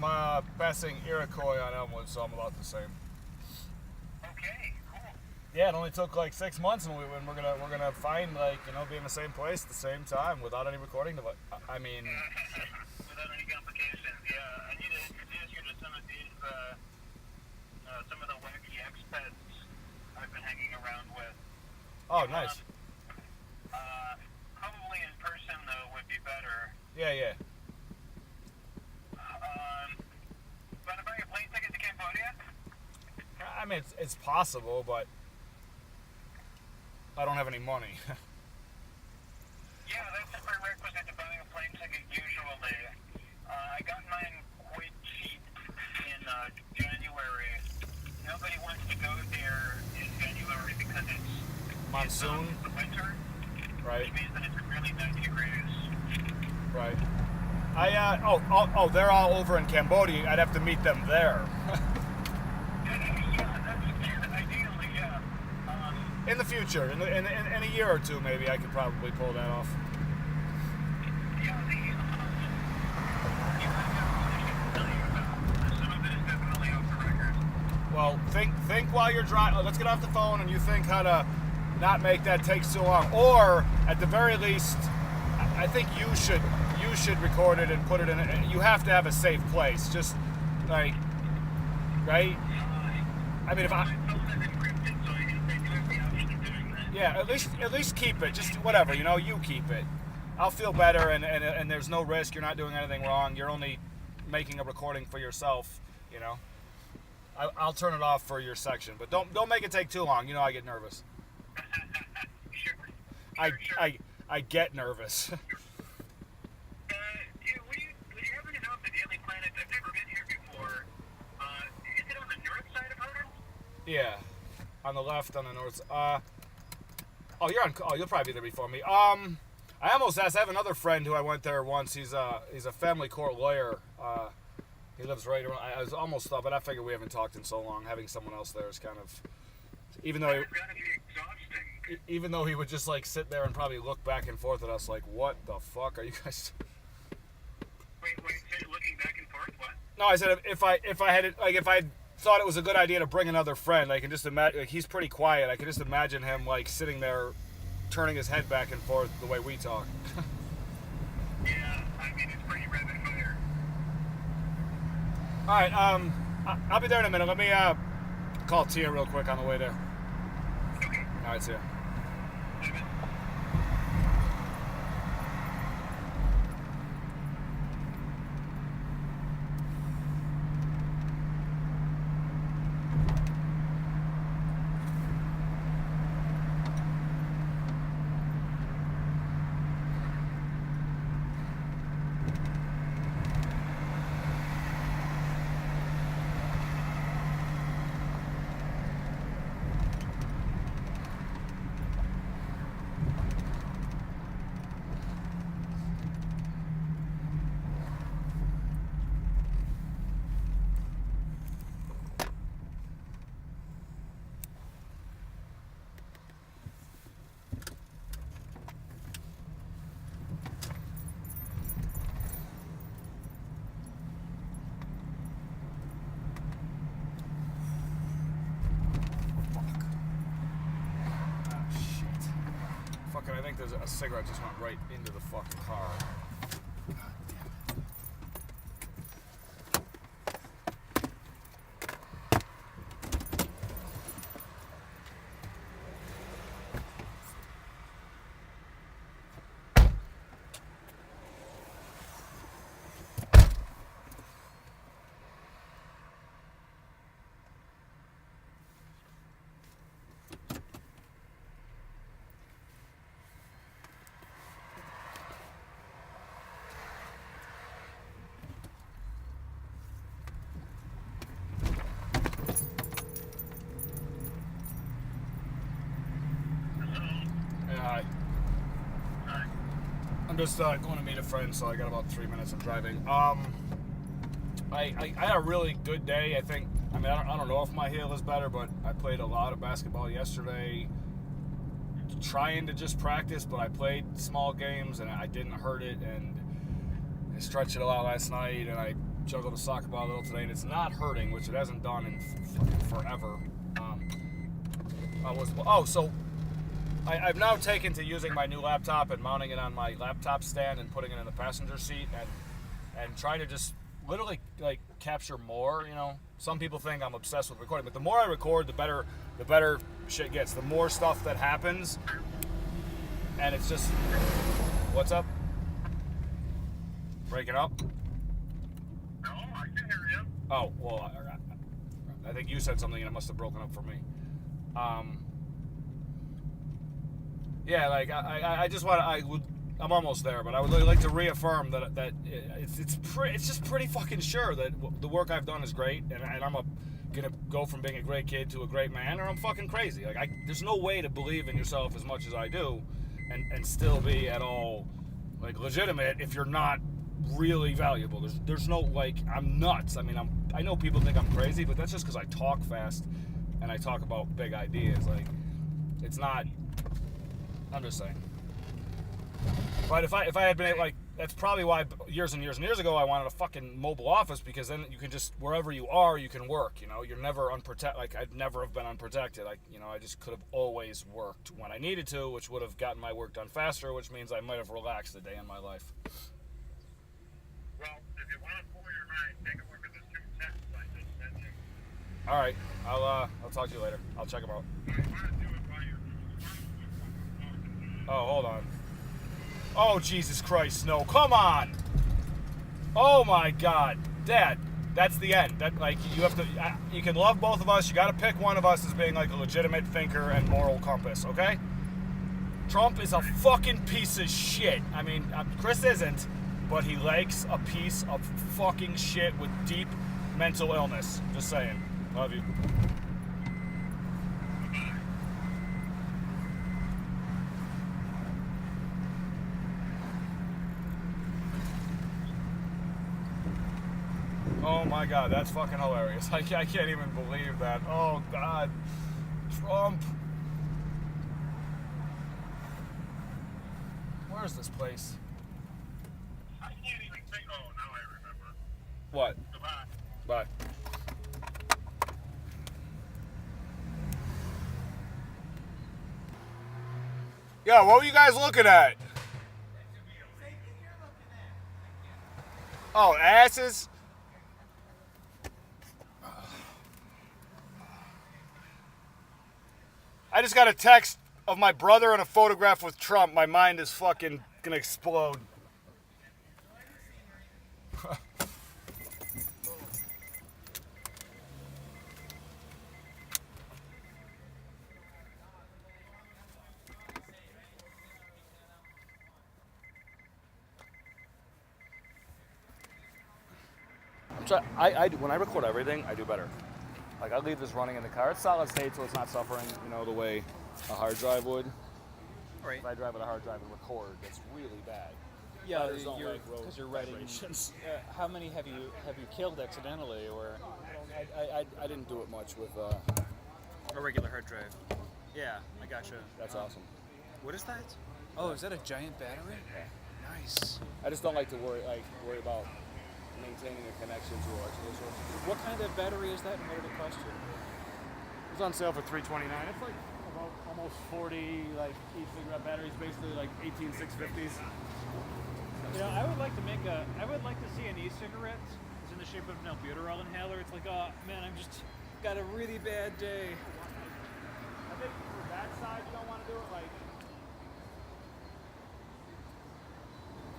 I'm passing Iroquois on Elmwood, so I'm about the same. Okay, cool. Yeah, it only took like 6 months, and we're gonna find be in the same place at the same time without any recording device. I mean, Without any complications, yeah. I need to introduce you to some of these, some of the wacky expats I've been hanging around with. oh, nice. Probably in person though would be better. Yeah. Want to buy a plane ticket to Cambodia? I mean, it's possible, but I don't have any money. Yeah, that's a prerequisite to buying a plane ticket usually. I got mine quite cheap in January. Nobody wants to go there in January because it's Monsoon, the winter, right? which means that it's really 90 degrees. Right. They're all over in Cambodia. I'd have to meet them there. Yeah, that's ideally, yeah. In the future, in a year or two, maybe I could probably pull that off. Yeah, I've got a relationship to tell you about. Some of it is definitely off the record. Well, think while you're driving. Let's get off the phone and you think how to not make that take so long. Or at the very least, I think you should record it and put it in. You have to have a safe place. Just like, right? I mean, if I. Yeah, at least keep it. Just whatever, you keep it. I'll feel better, and there's no risk. You're not doing anything wrong. You're only making a recording for yourself. I'll turn it off for your section, but don't make it take too long. I get nervous. Sure. I get nervous. Would you happen to know if the Daily Planet, I've never been here before, is it on the north side of Harlem? Yeah, on the left, on the north. You'll probably be there before me. I almost asked. I have another friend who I went there once. He's a family court lawyer. He lives right around. I was almost thought, but I figured we haven't talked in so long. Having someone else there is kind of, even though he would just like sit there and probably look back and forth at us like, what the fuck are you guys? Wait, say looking back and forth, what? No, I said if I thought it was a good idea to bring another friend, I can just imagine. Like, he's pretty quiet. I can just imagine him like sitting there, turning his head back and forth the way we talk. Yeah, I mean it's pretty rapid fire. All right, I'll be there in a minute. Let me call Tia real quick on the way there. Okay. All right, see ya. I think there's a cigarette just went right into the fucking car. I'm just going to meet a friend, so I got about 3 minutes. I'm driving. I had a really good day. I think. I don't know if my heel is better, but I played a lot of basketball yesterday, trying to just practice. But I played small games and I didn't hurt it, and I stretched it a lot last night, and I juggled a soccer ball a little today, and it's not hurting, which it hasn't done in fucking forever. So I've now taken to using my new laptop and mounting it on my laptop stand and putting it in the passenger seat and trying to just literally like capture more. You know, some people think I'm obsessed with recording, but the more I record, the better shit gets. The more stuff that happens, and it's just, what's up? Breaking up? No, I can hear you. Oh, well, I think you said something and it must have broken up for me. Yeah, like I just want I'm almost there, but I would like to reaffirm that it's just pretty fucking sure that the work I've done is great, and I'm gonna go from being a great kid to a great man, or I'm fucking crazy. Like there's no way to believe in yourself as much as I do, and still be at all like legitimate if you're not really valuable. There's no, like, I'm nuts. I mean, I know people think I'm crazy, but that's just because I talk fast and I talk about big ideas. Like, it's not. I'm just saying. But if I had been like, that's probably why years and years and years ago I wanted a fucking mobile office, because then you can just, wherever you are, you can work. You know, you're never unprotected. Like, I'd never have been unprotected. Like, you know, I just could have always worked when I needed to, which would have gotten my work done faster, which means I might have relaxed a day in my life. Well, if you want to pull your right, take a look at the two texts I just sent you. All right, I'll talk to you later. I'll check them out. You want to do it while you're talking. Oh, hold on. Oh, Jesus Christ, no. Come on. Oh, my God. Dad, that's the end. That, like, you have to, you can love both of us. You got to pick one of us as being, like, a legitimate thinker and moral compass, okay? Trump is a fucking piece of shit. I mean, Chris isn't, but he likes a piece of fucking shit with deep mental illness. Just saying. Love you. Oh my God, that's fucking hilarious. I can't even believe that. Oh God, Trump. Where's this place? I can't even think. Oh, now I remember. What? Goodbye. Bye. Yeah, what were you guys looking at? Oh, asses? I just got a text of my brother and a photograph with Trump. My mind is fucking gonna explode. When I record everything, I do better. Like, I leave this running in the car. It's solid state, so it's not suffering, you know, the way a hard drive would. Right. If I drive with a hard drive and record, it's really bad. Yeah, Because you're writing. How many have you killed accidentally, or I didn't do it much with. a regular hard drive? Yeah, I gotcha. That's awesome. What is that? Oh, is that a giant battery? Yeah. Nice. I just don't like to worry about maintaining a connection to electrical sources. What kind of battery is that, and what did it cost you? It was on sale for $329. It's like about almost 40 like e-cigarette batteries, basically like 18 650s. You know, I would like to see an e-cigarette. It's in the shape of an albuterol inhaler. It's like, oh man, I'm just got a really bad day. I think for that side, you don't want to do it like.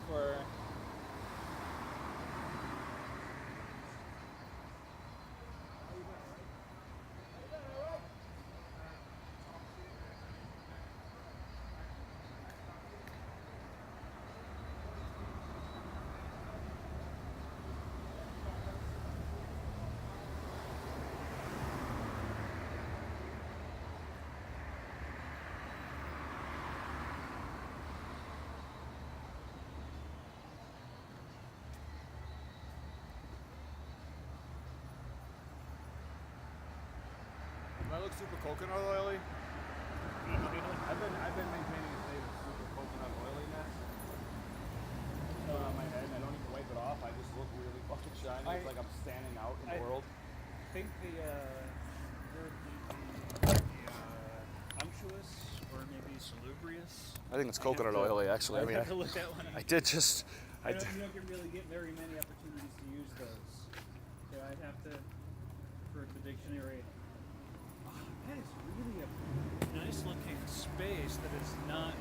For Do I look super coconut oily? I've been maintaining a state of super coconut oiliness on my head, and I don't even wipe it off, I just look really fucking shiny. It's like I'm standing out in the world. I think the unctuous or maybe salubrious. I think it's coconut oily, actually. I mean, have to look that one up. I did just. You don't really get very many opportunities to use those. So I'd have to, for the dictionary. Oh, that is really a nice looking space that is not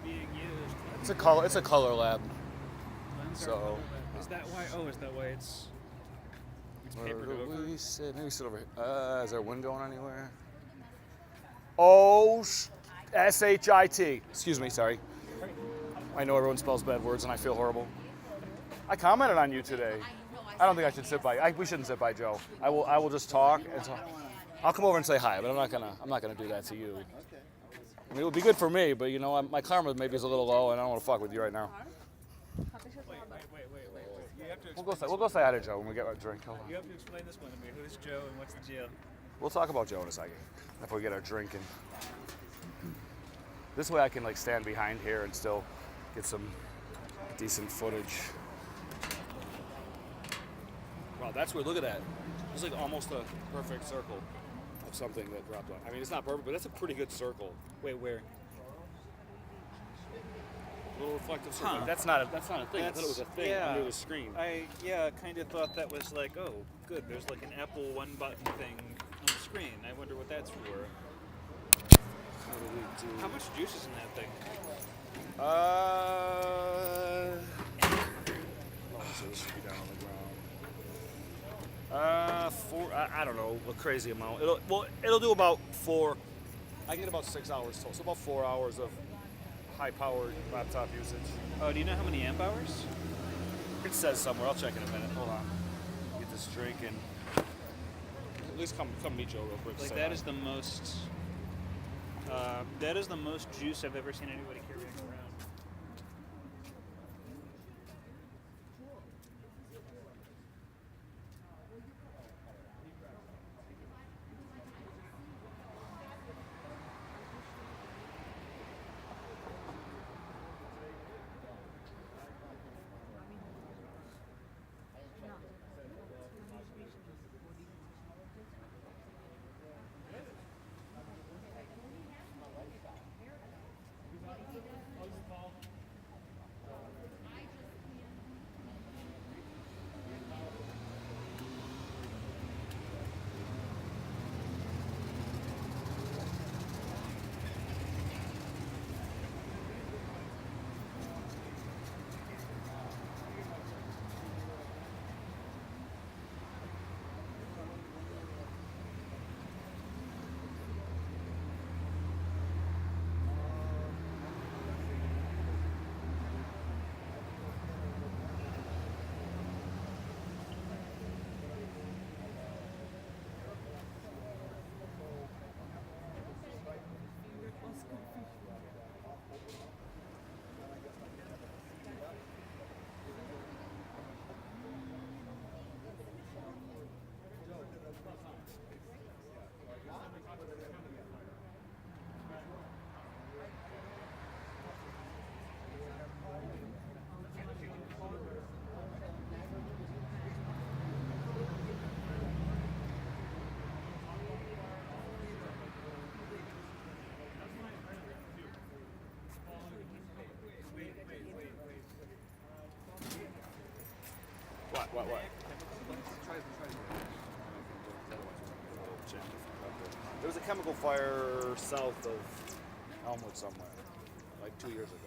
being used. It's a color. It's a color lab. So is that why? Oh, is that why it's papered over? Maybe we sit over here. Is there a wind going anywhere? Oh, S-H-I-T. Excuse me, sorry. I know everyone spells bad words, and I feel horrible. I commented on you today. I don't think I should sit by. We shouldn't sit by Joe. I will just talk. I'll come over and say hi, but I'm not gonna do that to you. I mean, it would be good for me, but you know, my karma maybe is a little low, and I don't want to fuck with you right now. Wait. You have to We'll go say hi to Joe when we get our drink. Hold on. You have to explain this one to me. Who's Joe and what's the deal? We'll talk about Joe in a second after we get our drink in. This way I can like stand behind here and still get some decent footage. Wow, that's weird. Look at that. It's like almost a perfect circle of something that dropped on. I mean, it's not perfect, but that's a pretty good circle. Wait, where? A little reflective circle. Huh. That's not a thing. I thought it was a thing under the screen. I kind of thought that was like, oh, good. There's like an Apple one button thing on the screen. I wonder what that's for. What do we do? How much juice is in that thing? So this should be down on the ground. I don't know, a crazy amount. It'll do about 4. I can get about 6 hours total. So about 4 hours of high-powered laptop usage. Oh, do you know how many amp hours? It says somewhere. I'll check in a minute. Hold on. Get this drink and at least come meet Joe real quick. Like that is the most. That is the most juice I've ever seen anybody carrying around. What? There was a chemical fire south of Elmwood somewhere, like 2 years ago.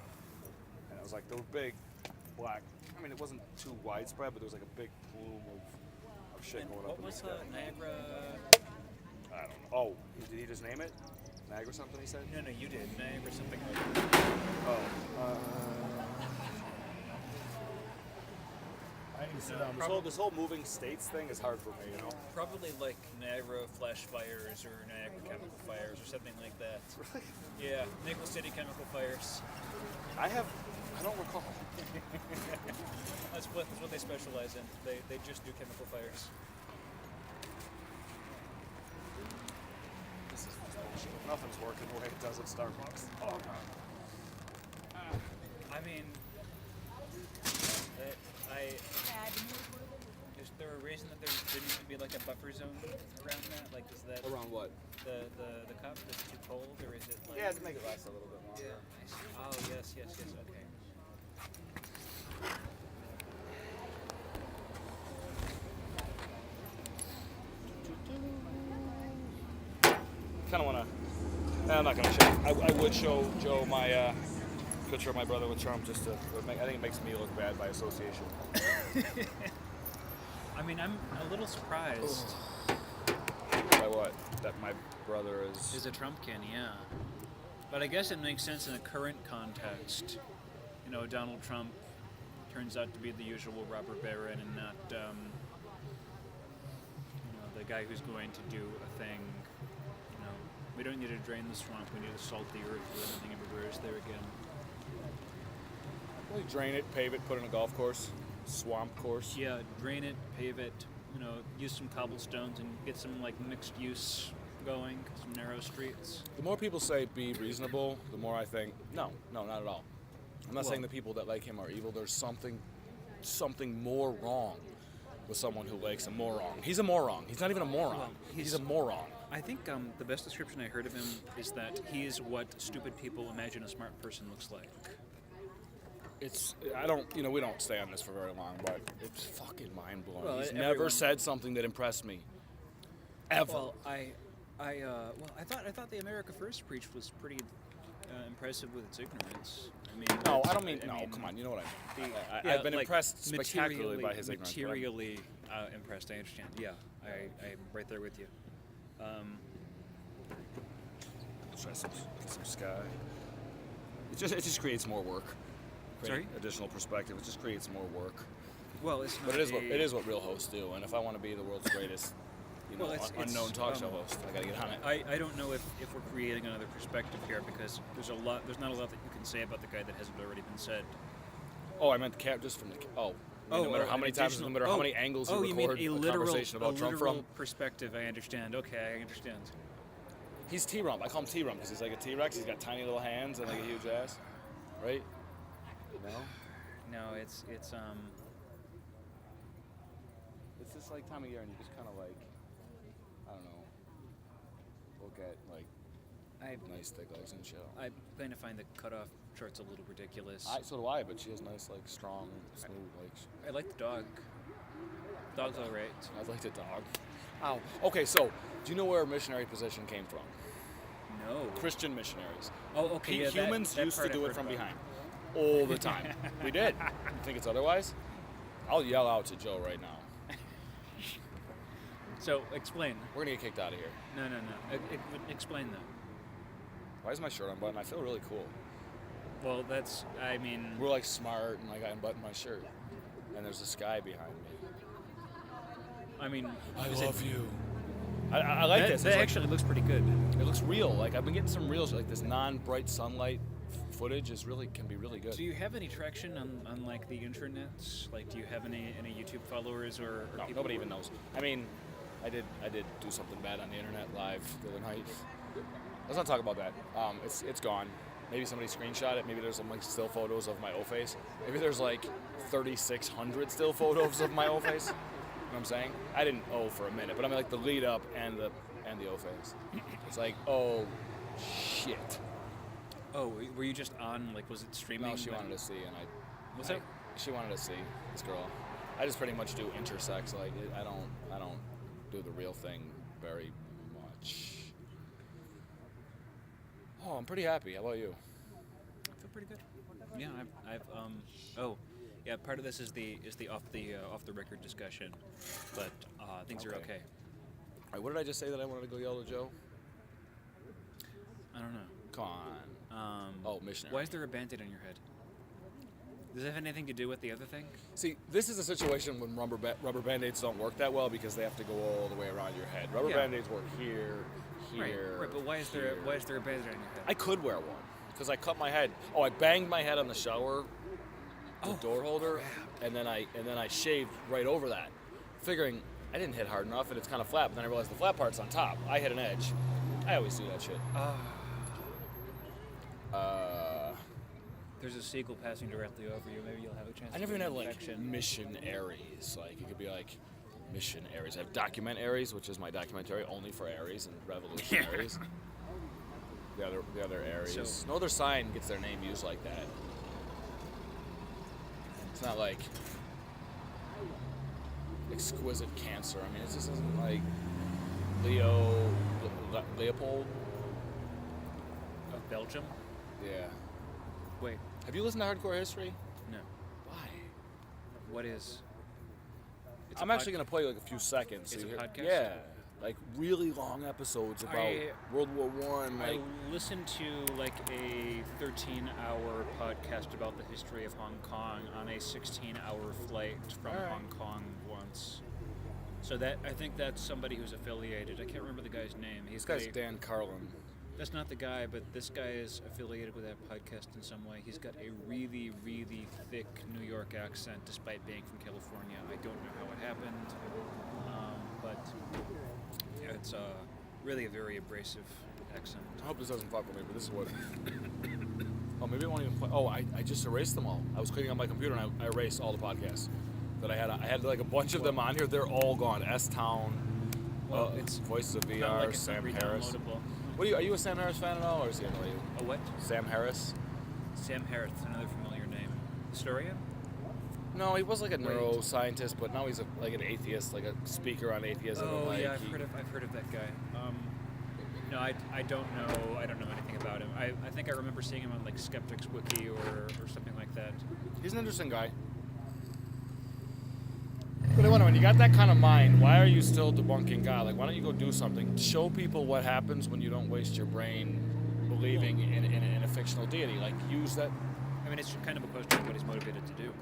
And it was like, there were big black, I mean, it wasn't too widespread, but there was like a big plume of shit going up. What was Niagara? I don't know. Oh, did he just name it? Niagara something, he said? No, you did. Niagara something like that. Oh. I need to sit down. This whole moving states thing is hard for me, you know? Probably like Niagara flash fires or Niagara chemical fires or something like that. Really? Yeah, Nickel City chemical fires. I don't recall. That's what they specialize in. They just do chemical fires. This is bullshit. Nothing's working the way it does at Starbucks. Oh, God. I mean, Is there a reason that there needs to be like a buffer zone around that? Like, is that Around what? the cup? Is it too cold, or is it like? Yeah, to make it last a little bit longer. I see. Oh yes. Okay. Kind of want to. I'm not gonna show. I would show Joe my picture of my brother with Trump just to. I think it makes me look bad by association. I mean, I'm a little surprised. By what? That my brother is. Is a Trumpkin, yeah. But I guess it makes sense in the current context. You know, Donald Trump turns out to be the usual robber baron and not, the guy who's going to do a thing. You know, we don't need to drain the swamp. We need to salt the earth so that nothing ever grows there again. Really drain it, pave it, put in a golf course, swamp course. Yeah, drain it, pave it. You know, use some cobblestones and get some like mixed use going, some narrow streets. The more people say be reasonable, the more I think no, not at all. I'm not saying the people that like him are evil. There's something more wrong with someone who likes a moron. He's a moron. He's not even a moron. Well, he's a moron. I think the best description I heard of him is that he's what stupid people imagine a smart person looks like. We don't stay on this for very long, but it's fucking mind blowing. Well, He's never said something that impressed me. Ever. Well, I thought the America First speech was pretty impressive with its ignorance. I mean, no, I don't mean. Come on. You know what I mean. I've been impressed spectacularly by his ignorance. Materially impressed. I understand. Yeah, I'm right there with you. Try some sky. It just creates more work. Sorry? Additional perspective. It just creates more work. Well, it's not. But it is what real hosts do. And if I want to be the world's greatest, unknown talk show host, I gotta get on it. I don't know if we're creating another perspective here because there's not a lot that you can say about the guy that hasn't already been said. Oh, I meant just from the. No matter how many times, no matter how many angles you record you mean a conversation about Trump from. Perspective. I understand. Okay, I understand. He's T-Rump. I call him T-Rump because he's like a T-Rex. He's got tiny little hands and like a huge ass, right? No. No, it's It's this like time of year, and you just kind of like, I don't know, look at like nice thick legs and shit. I kind of find the cutoff shorts a little ridiculous. So do I, but she has nice, like, strong, smooth legs. I like the dog. Dog's all right. I like the dog. Ow. Okay, so do you know where missionary position came from? No. Christian missionaries. Oh, okay. Yeah, Humans that used to part do I've it from heard about. behind. All the time. We did. You think it's otherwise? I'll yell out to Joe right now. So, explain. We're gonna get kicked out of here. No. Explain that. Why is my shirt unbuttoned? I feel really cool. Well, We're like smart, and like I unbuttoned my shirt, and there's a sky behind me. I love you. I like this. That actually looks pretty good. It looks real. Like I've been getting some reels, like this non-bright sunlight footage can be really good. Do you have any traction on like the internet? Like, do you have any YouTube followers or No, people? nobody even knows. I mean, I did do something bad on the internet live the other night. Let's not talk about that. It's gone. Maybe somebody screenshot it. Maybe there's some like still photos of my O-face. Maybe there's like 3,600 still photos of my O-face. You know what I'm saying? I didn't O for a minute, but I mean like the lead up and the O-face. It's like, oh shit. Oh, were you just on? Like, was it streaming? No, she wanted to see, and What's that? She wanted to see this girl. I just pretty much do intersex. Like I don't do the real thing very much. Oh, I'm pretty happy. How about you? I feel pretty good. Yeah, I've part of this is the off the record discussion, but things are okay. All right, what did I just say that I wanted to go yell to Joe? I don't know. Come on. Missionary. Why is there a Band-Aid on your head? Does it have anything to do with the other thing? See, this is a situation when rubber Band-Aids don't work that well because they have to go all the way around your head. Rubber Band-Aids work here. Right, but why is there a Band-Aid on your head? I could wear one because I cut my head. Oh, I banged my head on the shower, door holder, and then I shaved right over that, figuring I didn't hit hard enough and it's kind of flat. But then I realized the flat part's on top. I hit an edge. I always do that shit. there's a seagull passing directly over you. Maybe you'll have a chance. I never even had like missionaries. Like it could be like missionaries. I have documentaries, which is my documentary only for Aries and revolutionaries. the other Aries. So- No other sign gets their name used like that. It's not like exquisite Cancer. I mean, it just isn't like Leopold. Of Belgium? Yeah. Wait, Have you listened to Hardcore History? no. Why? What is? It's I'm a actually going to play like a few seconds. It's so a you hear- podcast? Yeah. Like really long episodes about World War One. I Like listened to like a 13-hour podcast about the history of Hong Kong on a 16-hour flight from Alright. Hong Kong once. So that I think that's somebody who's affiliated. I can't remember the guy's name. this guy's Dan Carlin. That's not the guy, but this guy is affiliated with that podcast in some way. He's got a really, really thick New York accent despite being from California. I don't know how it happened, but yeah, it's really a very abrasive accent. I hope this doesn't fuck with me, but this is what. Oh, maybe it won't even play. Oh, I just erased them all. I was cleaning up my computer and I erased all the podcasts that I had. I had like a bunch of them on here. They're all gone. S-Town, Well, it's Voices of not VR, like it's not Sam Harris. redownloadable. What are you a Sam Harris fan at all, or is he annoy you? A what? Sam Harris? Sam Harris, another familiar name. Historian? No, he was like a neuroscientist, but now he's like an atheist, like a speaker on atheism. and, Oh like, yeah, I've heard of that guy. No, I don't know anything about him. I think I remember seeing him on like Skeptics Wiki or something like that. He's an interesting guy. But I wonder, when you got that kind of mind, why are you still debunking God? Like, why don't you go do something? Show people what happens when you don't waste your brain believing in a fictional deity. Like, use that. I mean, it's kind of a question of what he's motivated to do.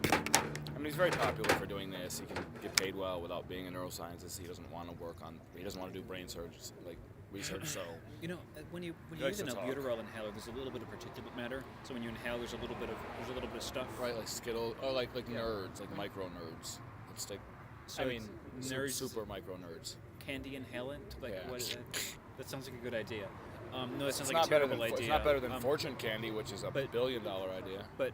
I mean, he's very popular for doing this. He can get paid well without being a neuroscientist. He doesn't want to work on. He doesn't want to do brain surgery, like research. So You know, when you likes use an to talk. albuterol inhaler, there's a little bit of particulate matter. So when you inhale, there's a little bit of stuff. right, like Skittles, or like nerds, like micro nerds. It's like, So I mean, it's nerds, super micro nerds. candy inhalant. Like Yeah. what is that? That sounds like a good idea. No, it sounds It's like not a better terrible than idea. it's not better than fortune candy, which is a but- $1 billion idea. But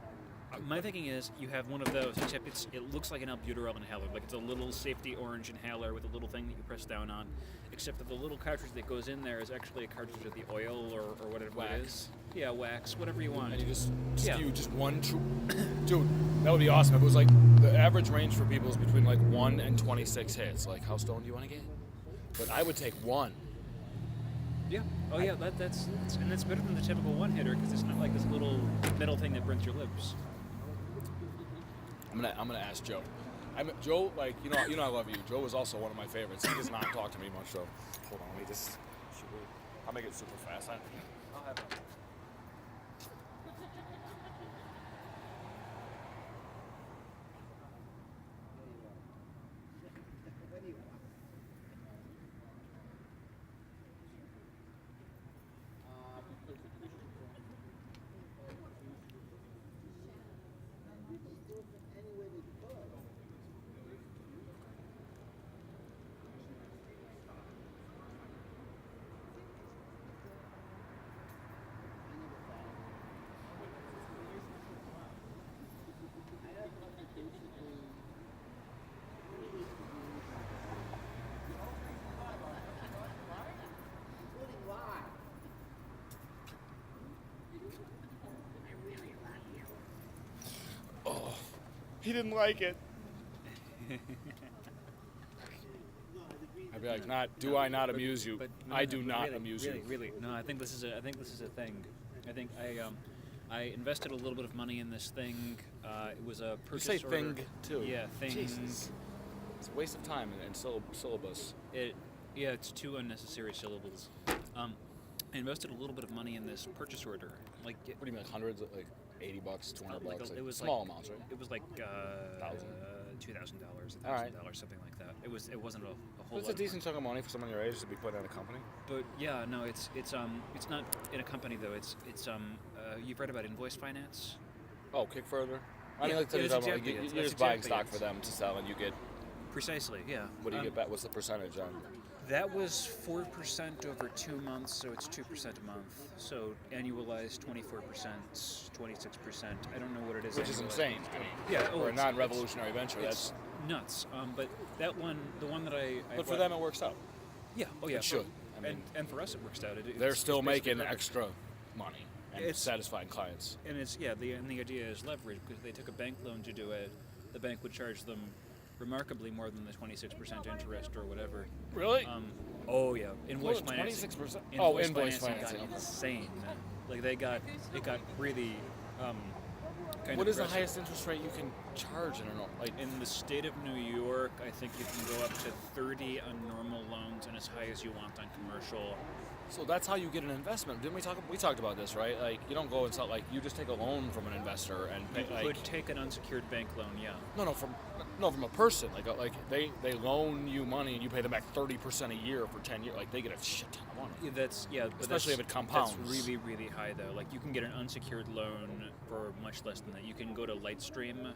my thinking is, you have one of those, except it looks like an albuterol inhaler. Like it's a little safety orange inhaler with a little thing that you press down on. Except that the little cartridge that goes in there is actually a cartridge of the oil or whatever it Wax. is. Yeah, wax, whatever you want. And you just Yeah. skew just one dude, that would be awesome. If it was like the average range for people is between like 1 and 26 hits. Like, how stoned do you want to get? But I would take 1. Yeah. Oh yeah, that's better than the typical one hitter because it's not like this little metal thing that burns your lips. I'm gonna ask Joe. Joe, like you know I love you. Joe was also one of my favorites. He does not talk to me much, so hold on, let me just. I'll make it super fast. I'll have it. He didn't like it. I'd be like, do I not amuse you? But I do not really, amuse really, you. Really, no. I think this is a thing. I think I invested a little bit of money in this thing. It was a You purchase say order. thing too. Yeah, thing. Jesus. It's a waste of time and syllabus. It's 2 unnecessary syllables. I invested a little bit of money in this purchase order. Like, What do you mean, like hundreds, like $80, $200? like Like it was small like, amounts, right? It was like Thousand? $2,000, All right. $1,000, something like that. It wasn't a whole It's lot. a decent chunk of money for someone your age to be put in a company. But yeah, no, it's not in a company though. It's you've read about invoice finance. Oh, kick further. I mean, Yeah, like yeah, you're that's talking about, exactly like, it. you're That's just buying exactly stock it. for them to sell, and you get Precisely, yeah. what do you get back? What's the percentage on? That was 4% over 2 months, so it's 2% a month. So annualized 24%, 26%. I don't know what it is. Which is annualized. insane. I mean, Yeah, for a it's- non-revolutionary venture, It's that's. nuts. But that one, the one that I But for them, it works out. yeah, oh yeah, It should. I mean, and for us, it works out. They're still it's basically making perfect. extra money and It's- satisfying clients. And it's the idea is leverage because they took a bank loan to do it. The bank would charge them remarkably more than the 26% interest or whatever. Really? Oh yeah, invoice Well, financing. 26%? Oh, invoice got financing. insane. Like it got really kind What of is the aggressive. highest interest rate you can charge? I don't know. Like, In the state of New York, I think you can go up to 30 on normal loans and as high as you want on commercial. so that's how you get an investment. Didn't we talk? We talked about this, right? Like, you don't go and sell. Like, you just take a loan from an investor and pay. You Like, could take an unsecured bank loan, yeah. from a person. Like they loan you money and you pay them back 30% a year for 10 years. Like, they get a shit ton of money. But Especially if it compounds. That's really, really high though. Like you can get an unsecured loan for much less than that. You can go to Lightstream,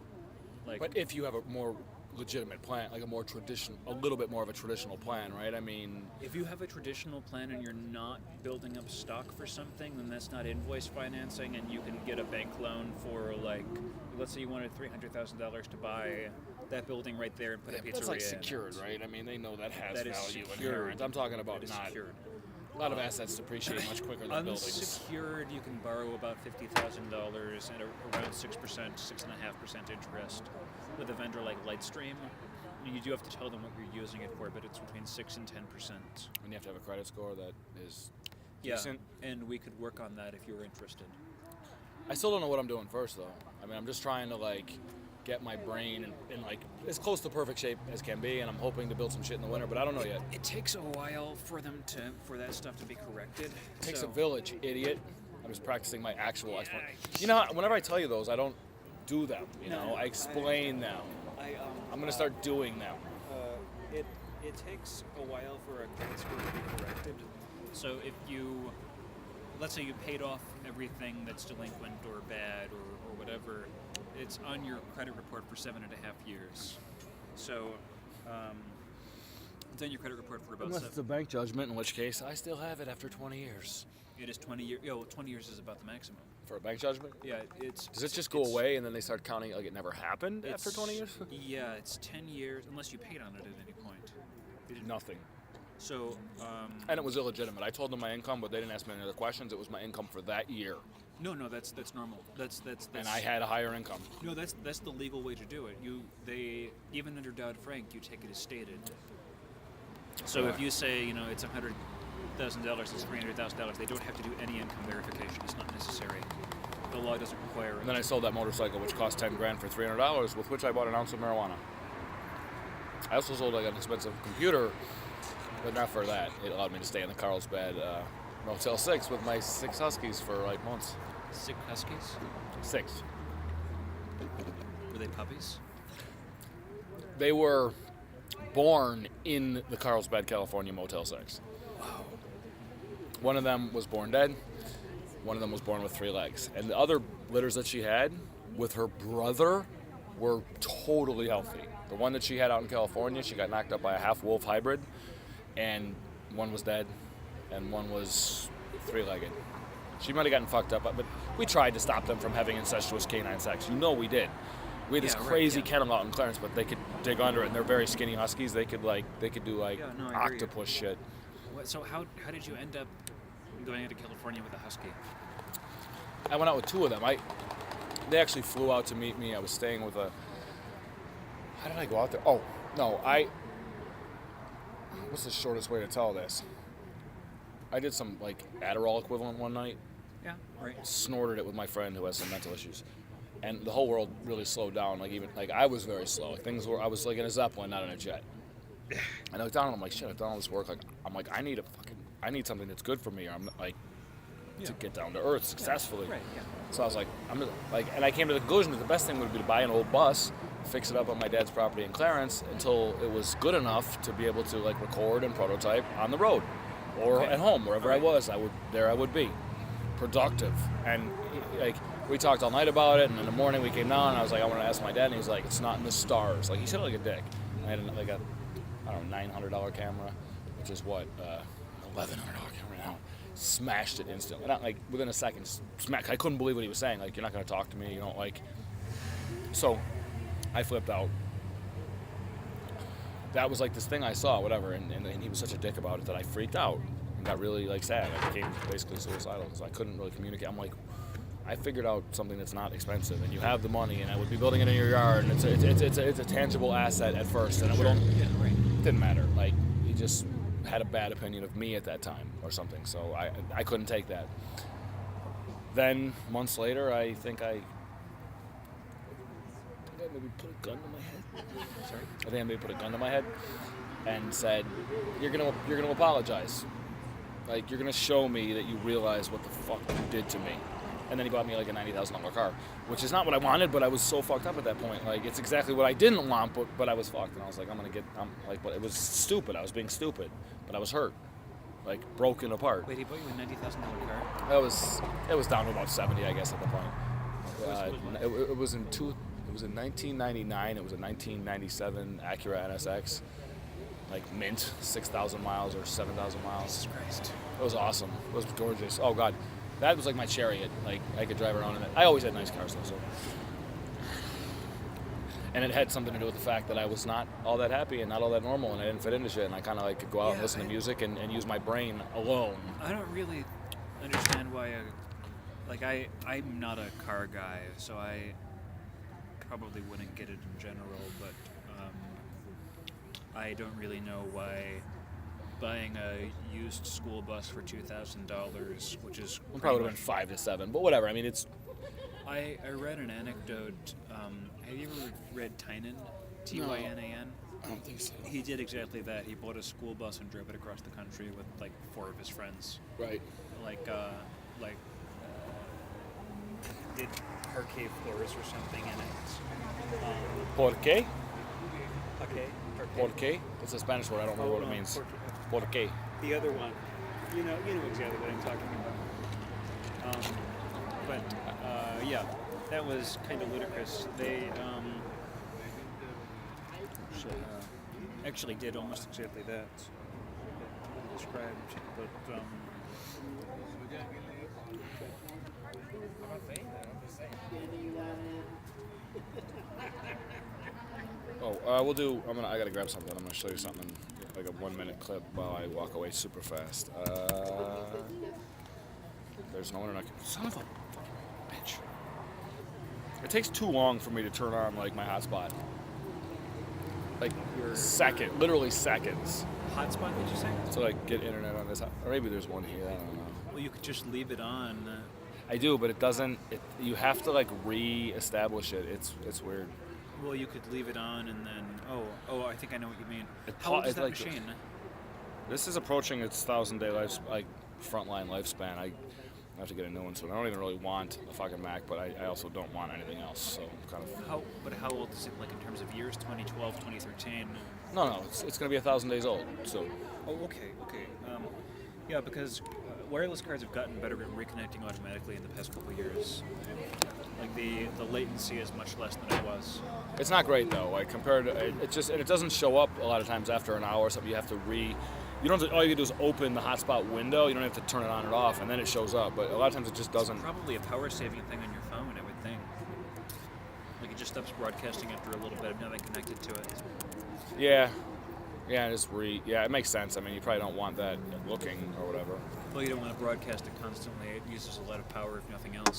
like But if you have a more legitimate plan, like a little bit more of a traditional plan, right? I mean, if you have a traditional plan and you're not building up stock for something, then that's not invoice financing, and you can get a bank loan for like, let's say you wanted $300,000 to buy that building right there and put a pizzeria. that's like in secured, it. right? I mean, they know that has That is value secured. inherent. I'm talking about That is not secured. a lot of assets depreciate much quicker than buildings. Unsecured, you can borrow about $50,000 at around 6%, 6.5% interest with a vendor like Lightstream. You do have to tell them what you're using it for, but it's between 6 and 10%. And you have to have a credit score that is Yeah, decent. and we could work on that if you were interested. I still don't know what I'm doing first, though. I mean, I'm just trying to like get my brain in like as close to perfect shape as can be, and I'm hoping to build some shit in the winter, but I don't know yet. It takes a while for that stuff to be corrected. It takes a village, you idiot. I'm just practicing my actual explanation. You know, whenever I tell you those, I don't do them. You know, I explain them. I'm gonna start doing them. It takes a while for a credit score to be corrected. So if you, let's say you paid off everything that's delinquent or bad or whatever, it's on your credit report for 7.5 years. So it's on your credit report for about Unless it's a bank judgment, in which case I still have it after 20 years. It is 20 years. Yeah, well, 20 years is about the maximum. For a bank judgment? Yeah, it's. Does it just go away and then they start counting like it never happened after 20 years? Yeah, it's 10 years unless you paid on it at any point. Nothing. So. And it was illegitimate. I told them my income, but they didn't ask me any other questions. It was my income for that year. No, that's normal. That's. And I had a higher income. No, that's the legal way to do it. They even under Dodd-Frank, you take it as stated. So if you say it's $100,000, it's $300,000, they don't have to do any income verification. It's not necessary. The law doesn't require it. And then I sold that motorcycle, which cost $10,000 for $300, with which I bought an ounce of marijuana. I also sold like an expensive computer, but not for that. It allowed me to stay in the Carlsbad Motel 6 with my 6 Huskies for like months. 6 Huskies? 6. Were they puppies? They were born in the Carlsbad, California Motel 6. Wow. One of them was born dead. One of them was born with 3 legs. And the other litters that she had with her brother were totally healthy. The one that she had out in California, she got knocked up by a half-wolf hybrid, and one was dead, and one was 3-legged. She might have gotten fucked up, but we tried to stop them from having incestuous canine sex. We did. We had this crazy kennel out in Clarence, but they could dig under it, and they're very skinny huskies. They could do octopus shit. So how did you end up going into California with a husky? I went out with 2 of them. They actually flew out to meet me. I was staying with a. How did I go out there? Oh no, what's the shortest way to tell this? I did some like Adderall equivalent one night. Yeah, right. Snorted it with my friend who has some mental issues, and the whole world really slowed down. Like I was very slow. I was like in a Zeppelin, not in a jet. And I looked down and I'm like, shit, I've done all this work. I need something that's good for me. Or I'm like to get down to earth successfully. Right. Yeah. So I was like, and I came to the conclusion that the best thing would be to buy an old bus, fix it up on my dad's property in Clarence until it was good enough to be able to like record and prototype on the road, or at home, wherever I was. I would be productive. And like we talked all night about it, and in the morning we came down and I was like, I want to ask my dad, and he's like, it's not in the stars. Like he said it like a dick. I had like a $900 camera, which is what, 1100, I can't remember now. Smashed it instantly. Not like within a second. Smack. I couldn't believe what he was saying. Like, you're not going to talk to me. You don't like. So, I flipped out. That was like this thing I saw, whatever, and he was such a dick about it that I freaked out and got really like sad. I became basically suicidal because I couldn't really communicate. I'm like, I figured out something that's not expensive, and you have the money, and I would be building it in your yard, and it's a tangible asset at first, and it didn't matter. Like, he just had a bad opinion of me at that time or something, so I couldn't take that. Then months later, I think I maybe put a gun to my head. Sorry. I think I maybe put a gun to my head and said, "You're gonna apologize. Like, you're gonna show me that you realize what the fuck you did to me." And then he bought me like a $90,000 car, which is not what I wanted, but I was so fucked up at that point. Like, it's exactly what I didn't want, but I was fucked, and I was like, but it was stupid. I was being stupid, but I was hurt, like broken apart. Wait, he bought you a $90,000 car? It was down to about 70, I guess, at the point. It was in 1999. It was a 1997 Acura NSX, like mint, 6,000 miles or 7,000 miles. Jesus Christ. It was awesome. It was gorgeous. Oh God, that was like my chariot. Like, I could drive around in it. I always had nice cars though. So. And it had something to do with the fact that I was not all that happy and not all that normal, and I didn't fit into shit, and I kind of like could go out and listen to music and use my brain alone. I don't really understand why. I'm not a car guy, so I probably wouldn't get it in general, but I don't really know why buying a used school bus for $2,000, which is Probably would have been 5 to 7, but whatever. I mean, it's. I read an anecdote. Have you ever read Tynan? Tynan? I don't think so. He did exactly that. He bought a school bus and drove it across the country with like 4 of his friends. Right. Did parquet floors or something in it. ¿Por qué? Okay. ¿Por qué? It's a Spanish word. I don't remember what it means. ¿Por qué? The other one, you know exactly what I'm talking about. Yeah, that was kind of ludicrous. They actually did almost exactly that described, but I gotta grab something. I'm gonna show you something, like a 1-minute clip while I walk away super fast. There's no internet. Son of a bitch. It takes too long for me to turn on like my hotspot. Like literally seconds. hotspot, did you say? To like get internet on this, or maybe there's one here. I don't know. Well, you could just leave it on. I do, but it doesn't. You have to like re-establish it. It's weird. Well, you could leave it on and then. Oh, I think I know what you mean. How old is that machine? This is approaching its 1,000-day frontline lifespan. I have to get a new one soon. I don't even really want a fucking Mac, but I also don't want anything else. So kind of. How old is it, like in terms of years? 2012, 2013. No, it's gonna be 1,000 days old. So. Oh, okay. Yeah, because wireless cards have gotten better at reconnecting automatically in the past couple of years. Like the latency is much less than it was. It's not great though. Like compared to it doesn't show up a lot of times after an hour or something. You have to You don't. All you do is open the hotspot window. You don't have to turn it on or off, and then it shows up. But a lot of times it just doesn't. It's probably a power-saving thing on your phone, I would think. Like it just stops broadcasting after a little bit of nothing connected to it. Yeah, it makes sense. I mean, you probably don't want that looking or whatever. Well, you don't want to broadcast it constantly. It uses a lot of power, if nothing else.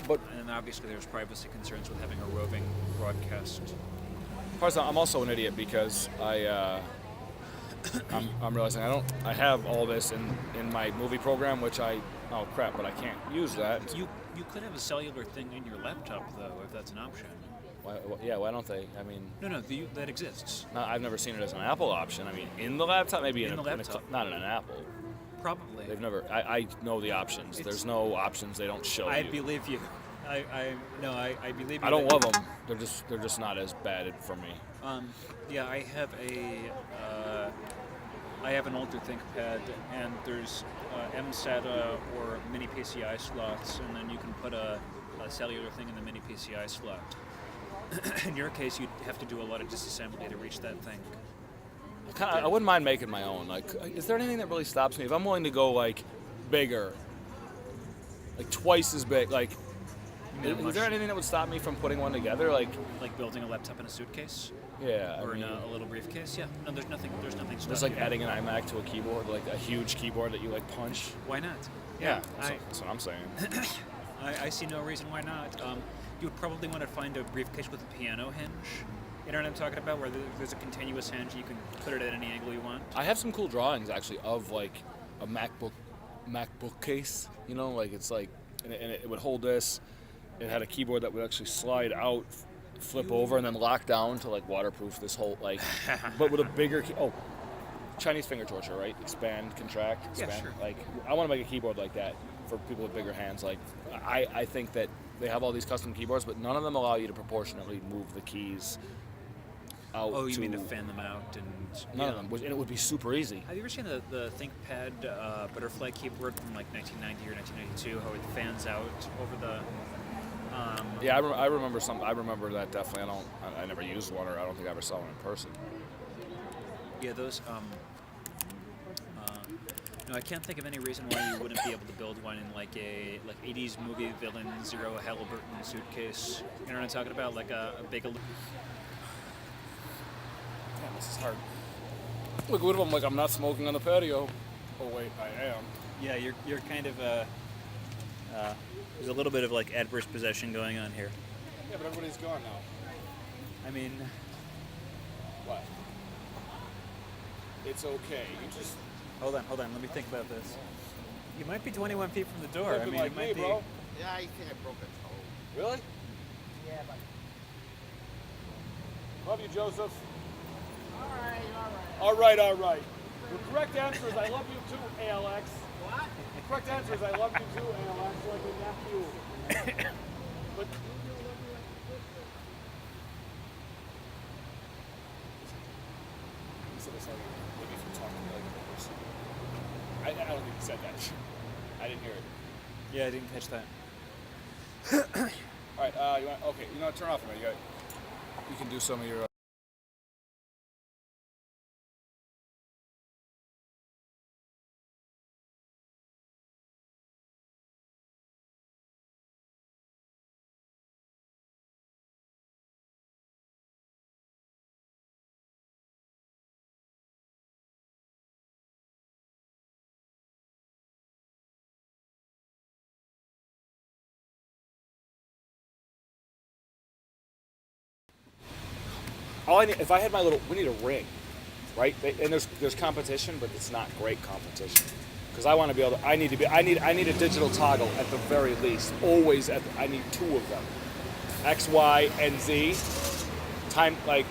But and obviously, there's privacy concerns with having a roving broadcast. I'm also an idiot because I'm realizing I have all this in my movie program, which oh crap, but I can't use that. You could have a cellular thing in your laptop though, if that's an option. Why don't they? I mean, no, that exists. No, I've never seen it as an Apple option. I mean, in the laptop, maybe in the laptop, not in an Apple. Probably. They've never. I know the options. There's no options they don't show you. I believe you. I believe you. I don't love them. They're just not as bad for me. Yeah, I have an older ThinkPad, and there's mSATA or mini PCI slots, and then you can put a cellular thing in the mini PCI slot. In your case, you'd have to do a lot of disassembly to reach that thing. I wouldn't mind making my own. Like, is there anything that really stops me if I'm willing to go like bigger, like twice as big? Like, is there anything that would stop me from putting one together? Like building a laptop in a suitcase yeah, or I mean, in a little briefcase. Yeah, no, there's nothing. There's nothing. just like adding an iMac to a keyboard, like a huge keyboard that you like punch. Why not? Yeah, that's what I'm saying. I see no reason why not. You would probably want to find a briefcase with a piano hinge. You know what I'm talking about, where there's a continuous hinge. You can put it at any angle you want. I have some cool drawings actually of like a MacBook case. You know, like it's like, and it would hold this. It had a keyboard that would actually slide out, flip over, and then lock down to like waterproof this whole like, but with a bigger Chinese finger torture, right? Expand, contract, expand. Yeah, sure. Like I want to make a keyboard like that for people with bigger hands. Like I think that they have all these custom keyboards, but none of them allow you to proportionately move the keys out. Oh, you mean to fan them out and none of them, and it would be super easy. Have you ever seen the ThinkPad butterfly keyboard from like 1990 or 1992? How it fans out over the. Yeah, I remember some. I remember that definitely. I never used one, or I don't think I ever saw one in person. Yeah, those. No, I can't think of any reason why you wouldn't be able to build one in like a 80s movie villain Zero Halliburton suitcase. You know what I'm talking about? Like a big. Damn, this is hard. Look, what if I'm like I'm not smoking on the patio? Oh wait, I am. Yeah, you're kind of there's a little bit of like adverse possession going on here. Yeah, but everybody's gone now. I mean, What? It's okay. You just. hold on. Let me think about this. You might be 21 feet from the door. I Looking mean, like it might me, be. bro. Yeah, I think I broke a toe. Really? Yeah, but. Love you, Joseph. All right. All right. The correct answer is I love you too, ALX. What? The correct answer is I love you too, ALX, like a nephew. But he said this like maybe if you're talking like a person. I don't think he said that. I didn't hear it. Yeah, I didn't catch that. All right. You know what? Turn off a minute. You can do some of your. All I need, if I had my little, we need a ring, right? And there's competition, but it's not great competition, because I want to be able to. I need a digital toggle at the very least. Always I need two of them, X, Y, and Z. Time. Or you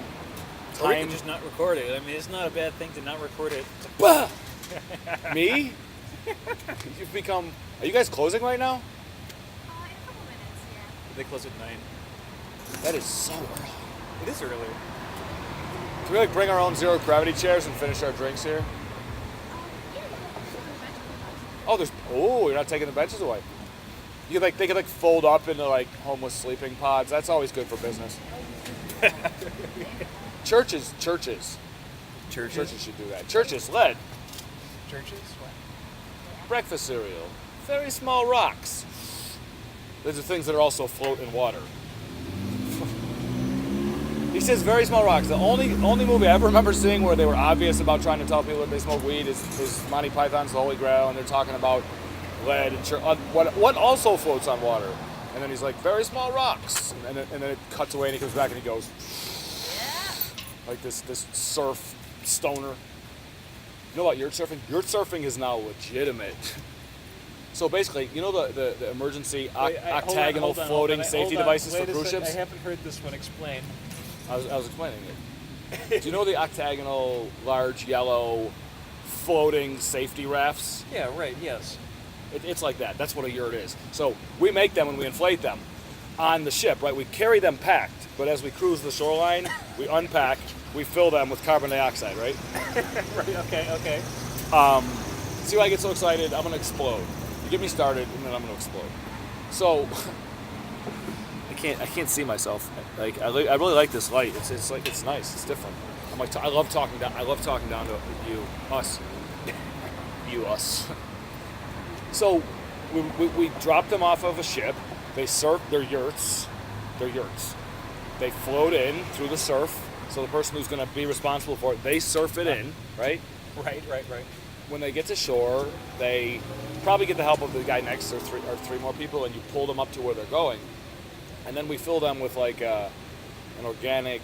can just not record it. I mean, it's not a bad thing to not record it. Bah! Me? You've become. Are you guys closing right now? In a couple minutes, yeah. They close at 9. That is so early. It is early. Can we like bring our own zero gravity chairs and finish our drinks here? You're not taking the benches away. They could fold up into like homeless sleeping pods. That's always good for business. Churches should do that. Churches led Churches? What? breakfast cereal, very small rocks. Those are things that are also float in water. He says very small rocks. The only movie I ever remember seeing where they were obvious about trying to tell people that they smoke weed is Monty Python's The Holy Grail, and they're talking about lead and what also floats on water. And then he's like, very small rocks. And then it cuts away and he comes back and he goes, like this surf stoner. You know about yurt surfing? Yurt surfing is now legitimate. So basically, you know the emergency octagonal floating safety devices for cruise ships? I haven't heard this one explained. I was explaining it. Do you know the octagonal, large, yellow, floating safety rafts? Yeah, right, yes. It's like that. That's what a yurt is. So we make them and we inflate them on the ship, right? We carry them packed, but as we cruise the shoreline, we unpack, we fill them with carbon dioxide, right? Right, okay. See why I get so excited? I'm going to explode. You get me started, and then I'm going to explode. So I can't see myself. Like I really like this light. It's nice. It's different. I'm like, I love talking down to you, us, us. So we drop them off of a ship. They surf their yurts. They float in through the surf. So the person who's going to be responsible for it, they surf it in, right? Right. When they get to shore, they probably get the help of the guy next or three more people, and you pull them up to where they're going. And then we fill them with like an organic,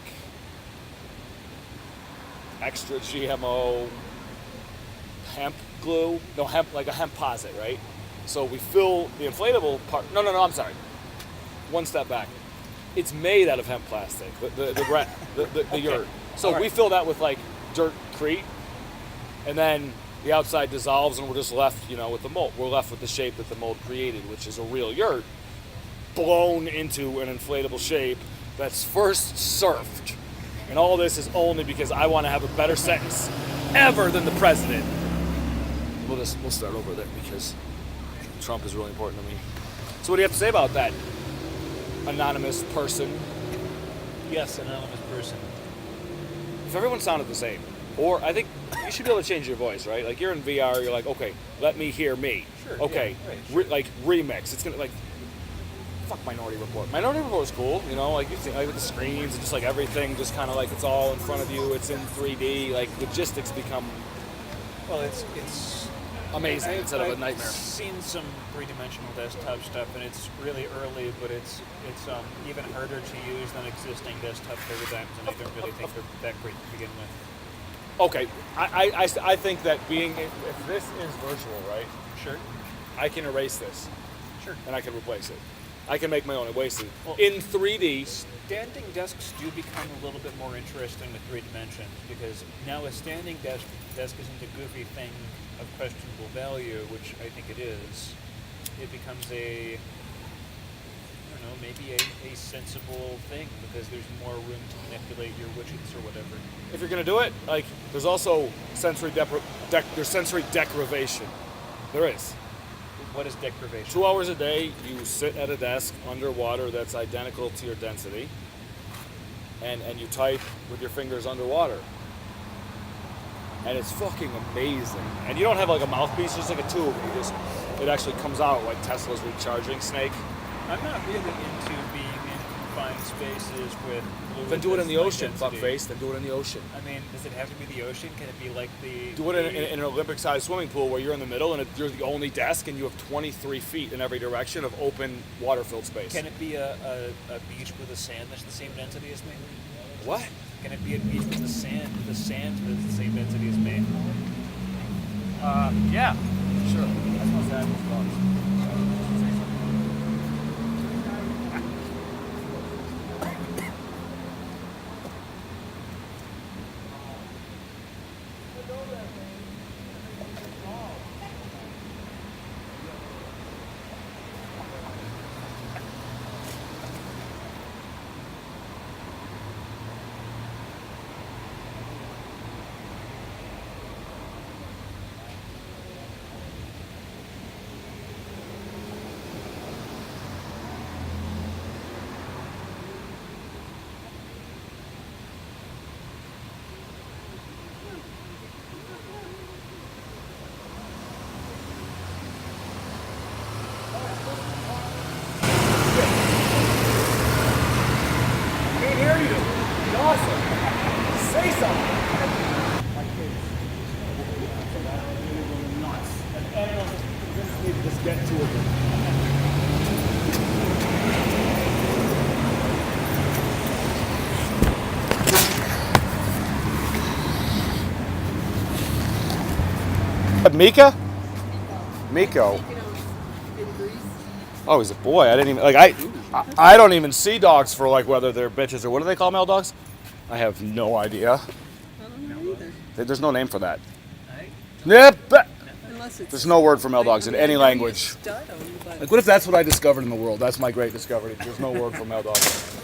extra GMO hemp glue. No, hemp, like a hemp-posit, right? So we fill the inflatable part. No, I'm sorry. One step back. It's made out of hemp plastic, the yurt. So we fill that with like dirtcrete, and then the outside dissolves, and we're just left, with the mold. We're left with the shape that the mold created, which is a real yurt, blown into an inflatable shape that's first surfed. And all this is only because I want to have a better sentence ever than the president. We'll start over there because Trump is really important to me. So what do you have to say about that, anonymous person? Yes, anonymous person. If everyone sounded the same, or I think you should be able to change your voice, right? Like you're in VR, you're like, okay, let me hear me. Sure. Okay, yeah, right, sure. Like remix. It's gonna like, fuck Minority Report. Minority Report was cool, like you see, like with the screens and just like everything, just kind of like it's all in front of you. It's in 3D. Like logistics become. Well, it's amazing instead of a nightmare. I've seen some three-dimensional desktop stuff, and it's really early, but it's even harder to use than existing desktop paradigms, and I don't really think they're that great to begin with. Okay, I think that if this is virtual, right? Sure. I can erase this. Sure. And I can replace it. I can make my own erasing. Well, in 3D. Standing desks do become a little bit more interesting with 3 dimensions, because now a standing desk isn't a goofy thing of questionable value, which I think it is. It becomes maybe a sensible thing, because there's more room to manipulate your widgets or whatever. If you're gonna do it, like there's also sensory deprivation. There is. What is deprivation? 2 hours a day, you sit at a desk underwater that's identical to your density, and you type with your fingers underwater. And it's fucking amazing. And you don't have like a mouthpiece, just like a tube. It actually comes out like Tesla's recharging snake. I'm not really into being in confined spaces with fluid. Then do it in the ocean, density. fuckface. Then do it in the ocean. I mean, does it have to be the ocean? Can it be like the... Do it in an Olympic-sized swimming pool where you're in the middle and you're the only desk and you have 23 feet in every direction of open water-filled space. Can it be a beach with a sand that's the same density as me? What? Can it be a beach with a sand that's the same density as me? Yeah. Sure. That's what that is. Mika? Miko. Oh, he's a boy. I didn't even I don't even see dogs for like whether they're bitches or what do they call male dogs? I have no idea. I don't know either. There's no name for that. Yep. Unless it's There's no word for male dogs in any language. Stud on, but- Like, what if that's what I discovered in the world? That's my great discovery. There's no word for male dogs.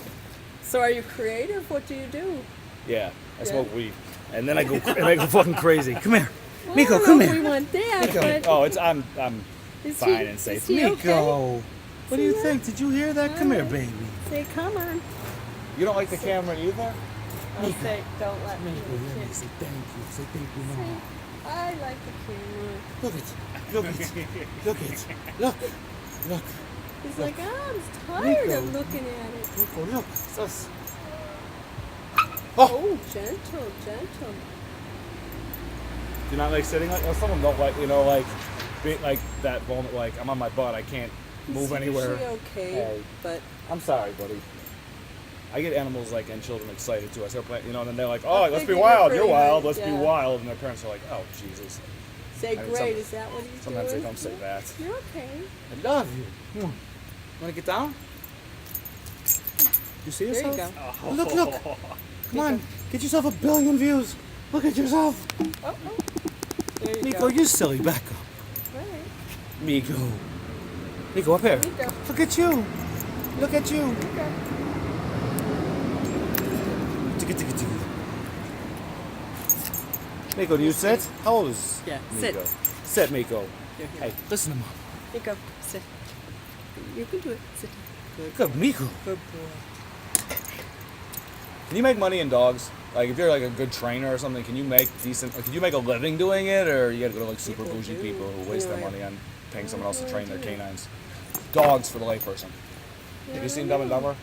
So are you creative? What do you do? Yeah, I Yeah. smoke weed, and then I go fucking crazy. Come here, Well, Miko. I don't Come know if here. we want that, Miko. but Oh, I'm is fine he, and safe. is he Miko, okay? what do you think? Did you hear that? Come here, baby. Say, come on. You don't like the camera either? I'll say, don't let me. Say thank you. Say thank you, Mama. I like the camera. Look it. Look it. Look it. Look. He's like, oh, I'm tired Nico. of looking at it. Nico, look. Sus. Oh, gentle. Do you not like sitting like? Some of them don't like, like, being like that moment. Like I'm on my butt. I can't move anywhere. It's usually okay, Hey. but I'm sorry, buddy. I get animals like and children excited too. I start playing, and then they're like, "Oh, I let's be figured wild. you're You're wild. pretty Let's be much, yeah. wild." And their parents are like, "Oh, Jesus." say I mean, great. Is that what he's Sometimes they doing? don't say that. You're okay. I love you. Come on. Want to get down? You see There you yourself? go. Oh, look. Come on. Get yourself 1 billion views. Look at yourself. Oh. There you Nico, go. you silly. Back up. All right. Nico. Nico, up here. Nico. Look at you. Look at you. Okay. Nico, do you sit? How old is Yeah, Nico? sit. Sit, Nico. Here. Hey, listen to Mom. Nico, sit. You can do it. Sit. Good, Nico. Good boy. Can you make money in dogs? Like, if you're like a good trainer or something, can you make decent? Like, can you make a living doing it, or you got to go to like super People bougie do. people who waste their Anyway. money on paying someone else to train their canines? Dogs for the layperson. Have you seen Dumb and Dumber?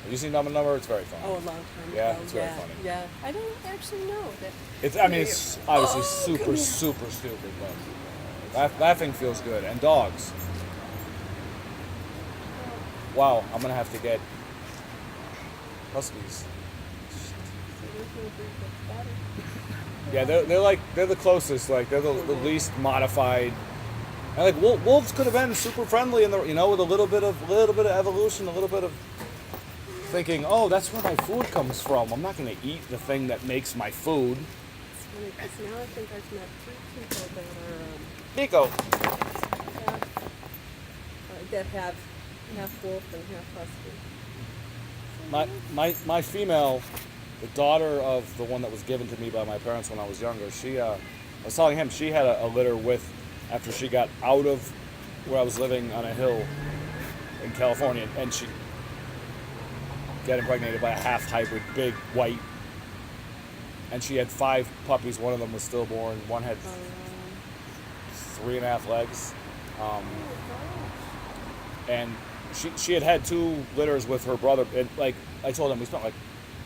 Have you seen Dumb and Dumber? It's very funny. Oh, a long time Yeah, ago. it's very funny. Yeah. I don't actually know that. It's, I mean, it's obviously Oh, super come here. stupid, but laughing feels good. And dogs. Wow, I'm gonna have to get huskies. Yeah, they're the closest. Like they're the least modified. And like wolves could have been super friendly, and with a little bit of evolution, a little bit of thinking. Oh, that's where my food comes from. I'm not gonna eat the thing that makes my food. It's funny because now I think I've met 3 people that Nico. that have half wolf and half husky. My female, the daughter of the one that was given to me by my parents when I was younger, I was telling him she had a litter with, after she got out of where I was living on a hill in California, and she got impregnated by a half hybrid, big white, and she had 5 puppies. One of them was stillborn. One had 3.5 legs. And she had 2 litters with her brother, and like I told him, we spent like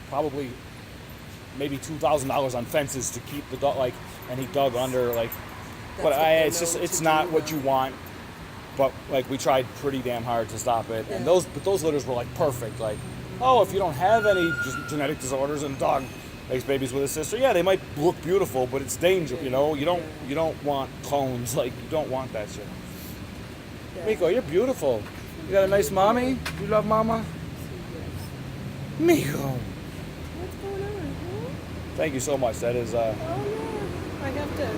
probably maybe $2,000 on fences to keep the dog, like, and he dug under, like, That's but what they it's know it's to not do, what though. you want. But like we tried pretty damn hard to stop it, and Yeah. those litters were like perfect. Like, oh, if you don't have any genetic disorders and a dog makes babies with a sister, yeah, they might look beautiful, but it's dangerous. You don't want clones. Like, you don't want that shit. Yeah. Miko, you're beautiful. You got a nice mommy? You love mama? Miko. What's going on? Huh? Thank you so much. That is, Oh yeah, I have to.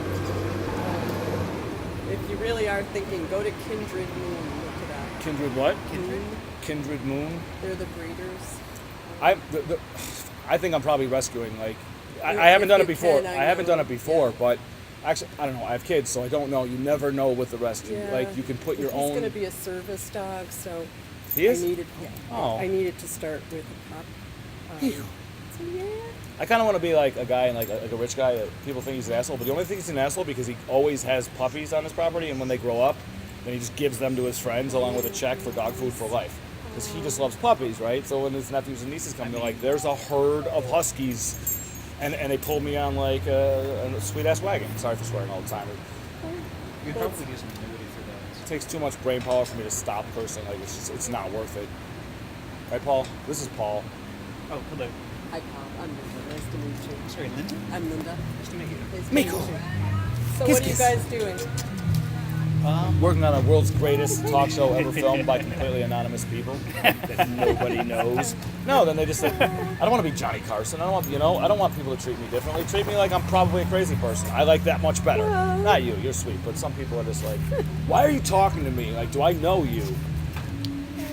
If you really are thinking, go to Kindred Moon. Look it up. Kindred what? Moon. Kindred Moon. They're the breeders. I think I'm probably rescuing, like, I If haven't done you it before. can, I haven't know. done it before, Yeah. but actually, I don't know. I have kids, so I don't know. You never know with the rescue. Yeah. Like, you can put your He's own. going to be a service dog, so He is? I needed. Yeah, Oh. I needed to start with a pup. Ew. So yeah. I kind of want to be like a guy, and like a rich guy that people think he's an asshole, but the only thing he's an asshole because he always has puppies on his property, and when they grow up, then he just gives them to his friends along with a check for dog food for life. Because he just loves puppies, right? So when his nephews and nieces come, they're like, there's a herd of huskies. And they pulled me on like a sweet-ass wagon. Sorry for swearing all the time. You could probably do some annuity for It those. takes too much brain power for me to stop cursing. Like, it's not worth it. Right, Paul? This is Paul. Oh, hello. Hi, Paul. I'm Linda. Nice to meet you. Sorry, Linda. I'm Linda. Nice to meet you. Nice to Miko. meet you. So Kiss, what are you kiss. guys doing? Working on a world's greatest talk show ever filmed by completely anonymous people that nobody knows. No, then they just say, I don't want to be Johnny Carson. I don't want people to treat me differently. Treat me like I'm probably a crazy person. I like that much better. Not you, you're sweet, but some people are just like, why are you talking to me? Like, do I know you?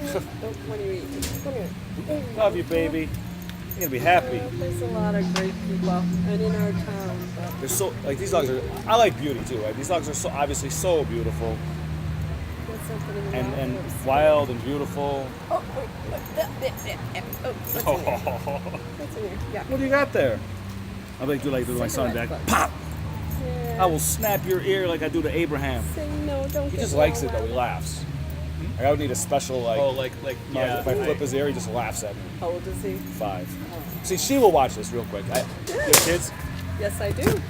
What do you eat? Come here. Love you, baby. You're gonna be happy. There's a lot of great people and in our town. But They're so, like, these dogs are, I like beauty too, right? These dogs are so obviously so beautiful. that's something in the mouth. and it was wild and beautiful. Oh, wait. Oh, what's in here? What's in here? Yeah. What do you got there? I like do my son back. Cigarette Pop! Yeah. I will snap your ear like I do to Abraham. Say no, don't He get just likes it all though. He wound up. laughs. Like, I would need a special like. If I flip his ear, he just laughs at me. How old is he? 5. Oh. See, she will watch this real quick. You have kids? Yes, I do.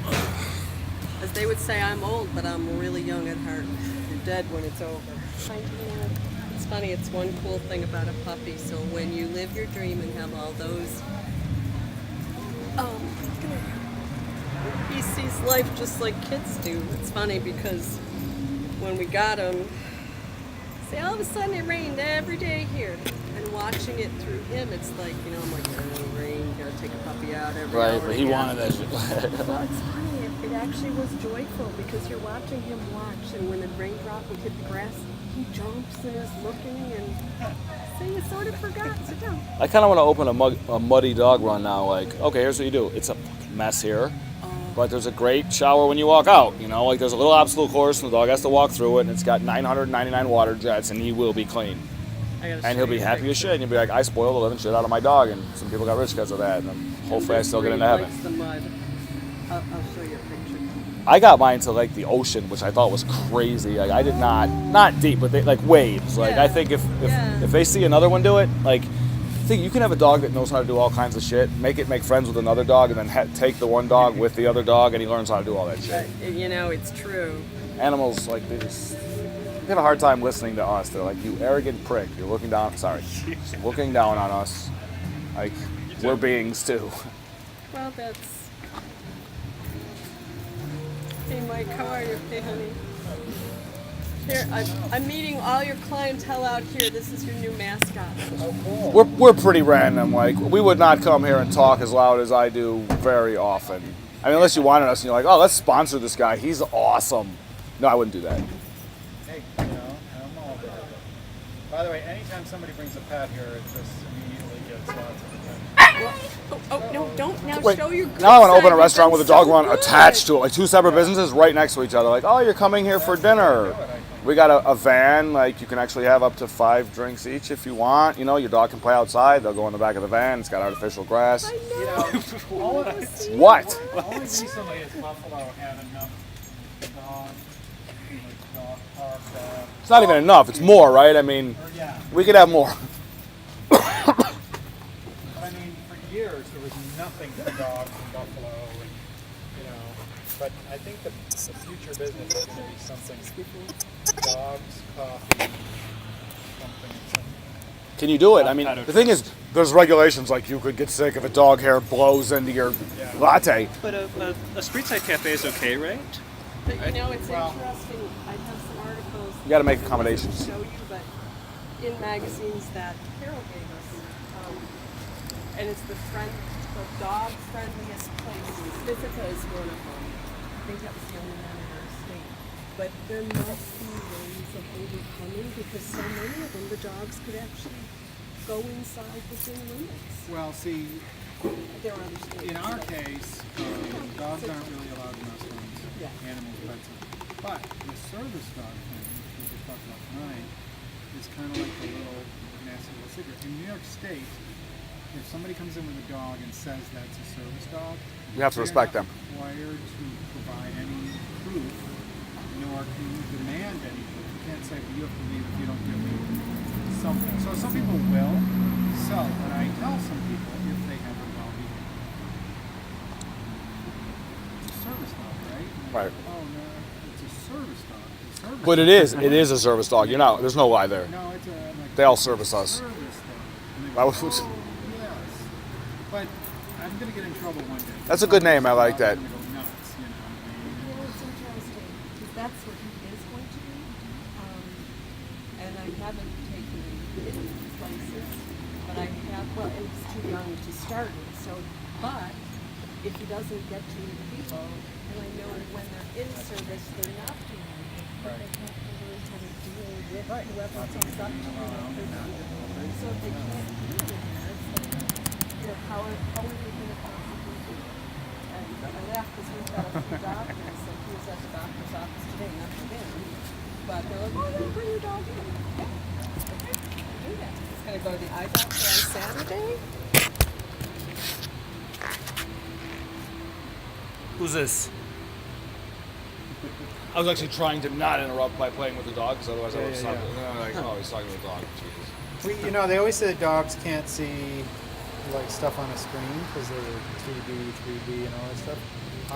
As they would say, I'm old, but I'm really young at heart. You're dead when it's over. It's funny, it's one cool thing about a puppy. So when you live your dream and have all those, he sees life just like kids do. It's funny because when we got him, say all of a sudden it rained every day here. And watching it through him, it's like, I'm like, rain, gotta take a puppy out every hour. Right, but he again. wanted that shit. Well, it's funny. It actually was joyful because you're watching him watch, and when the raindrop would hit the grass, he jumps and is looking, and so you sort of forgot. Sit down. I kind of want to open a muddy dog run now. Like, okay, here's what you do. It's a fucking mess here, but there's a great shower when you walk out. Like there's a little obstacle course, and the dog has to walk through it, and it's got 999 water jets, and he will be clean. And he'll be happy as shit, and you'll be like, I spoiled the living shit out of my dog, and some people got rich because of that, and hopefully I still get into heaven. The mud. I'll show you a picture. I got mine to like the ocean, which I thought was crazy. Like I did not deep, but they like waves. Like Yeah. I think if they see another one do it, like think you can have a dog that knows how to do all kinds of shit, make friends with another dog, and then take the one dog with the other dog, and he learns how to do all that shit. It's true. Animals like they have a hard time listening to us. They're like, you arrogant prick. You're looking down. Sorry, looking down on us. Like we're beings too. Well, that's. Hey, Mike, how are you? Hey, honey. Here, I'm meeting all your clientele out here. This is your new mascot. We're pretty random. Like we would not come here and talk as loud as I do very often. I mean, unless you wanted us and you're like, oh, let's sponsor this guy. He's awesome. No, I wouldn't do that. Hey, I'm all about it. By the way, anytime somebody brings a pet here, it just immediately gets lots of attention. Oh, no, don't now Wait, show your good now I want to open a side. restaurant You've with a been dog so run good. attached to it, like 2 separate businesses right next to each other. Like, oh, you're coming here for dinner. We got a van, like you can actually have up to 5 drinks each if you want. Your dog can play outside. They'll go in the back of the van. It's got artificial grass. I know. What? Only recently has Buffalo had enough dog park. It's not even enough. It's more, right? I mean, Yeah. we could have more. But I mean, for years there was nothing for dogs in Buffalo, and But I think the future business is going to be something dogs, coffee, something. Can you do it? I mean, the thing is, there's regulations like you could get sick if a dog hair blows into your latte. But a street side cafe is okay, right? But it's interesting. I have some articles. You got to make accommodations. Show you, but in magazines that Carol gave us, and it's the dog friendliest places. Ithaca is one of them. I think that was the only one in our state. But there must be ways of overcoming because so many of them, the dogs could actually go inside within limits. Well, see, There are other states. in our case, dogs aren't really allowed in restaurants. Yeah. Animals, pets. But the service dog thing, which we just talked about tonight, is kind of like the little nasty little secret. In New York State, if somebody comes in with a dog and says that's a service dog, You have to respect them. They're not required to provide any proof, nor can you demand any proof. You can't say, well, you have to leave if you don't give me something. So some people will sell, but I tell some people if they have a dog, it's a service dog, right? And Right. Oh no, it's a service dog. It's a service But dog. it is a service dog. There's no lie there. No, it's a. I'm like, They all service us. Service dog. And they I go, was- oh, yes. But I'm gonna get in trouble one day. That's a good name. I like that. I'm gonna go nuts, Well, it's interesting because that's what he is going to do. And I haven't taken him in places, but I have. Well, and he's too young to start with. So, but if he doesn't get to meet people, and I know when they're in service, they're not doing it, but they have to learn how to deal with whoever comes up to them. So if they can't deal with that, it's like, how are we going to possibly do it? And I laugh because we've got a few doctors, and he was at the doctor's office today, not for him, but that. They're like, oh, no, bring your dog in. Okay. Do that. It's going to go to the eye doctor on Saturday. Who's this? I was actually trying to not interrupt by playing with the dog, because otherwise I would have talked. Like, oh, he's talking to the dog. Jesus. They always say dogs can't see like stuff on a screen because they're 2D, 3D, and all that stuff.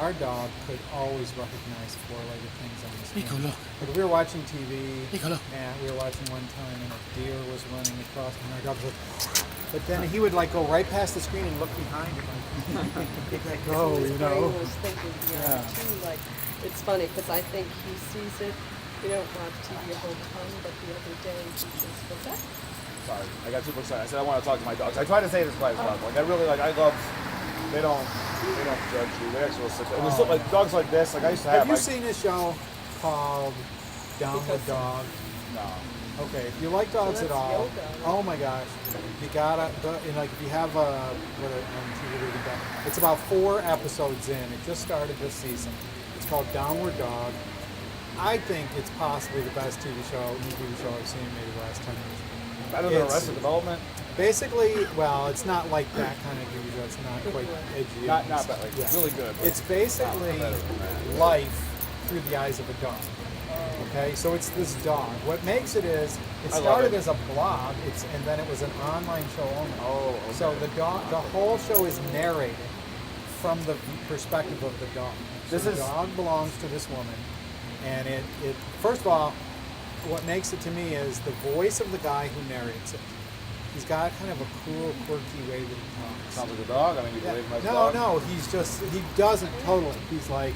Our dog could always recognize four-legged things on the screen. Nico, look. Like we were watching TV, Nico, look. and we were watching one time, and a deer was running across, and our dog was like, but then he would like go right past the screen and look behind him, like go, His you brain know. was thinking Yeah. too. Like, it's funny because I think he sees it. We don't watch TV a whole ton, but the other day he just what's that? Sorry, I got super excited. I said I want to talk to my dogs. I try to say this quite as well. Like I really like. I love. They don't judge you. They actually will sit there. And there's like dogs like this. Like I used to have. Have you seen a show called Down with Dog? No. Okay, if you like dogs So at that's all, yoga, right? oh my gosh, you gotta go. And like if you have on TV, we can go. It's about 4 episodes in. It just started this season. It's called Downward Dog. I think it's possibly the best new TV show I've seen maybe the last 10 years. Better than Arrested Development. Basically, well, it's not like that kind of TV show. It's not quite edgy. Not bad. Like really good. It's basically life through the eyes of a dog. Okay, so it's this dog. What makes it is it I love started it. as a blog, and then it was an online show only. Oh, okay. So the whole show is narrated from the perspective of the dog. So the dog belongs to this woman, and it first of all, what makes it to me is the voice of the guy who narrates it. He's got kind of a cool, quirky way that he talks. Sounds like a dog. I mean, you believe my dog? No, he doesn't totally. He's like,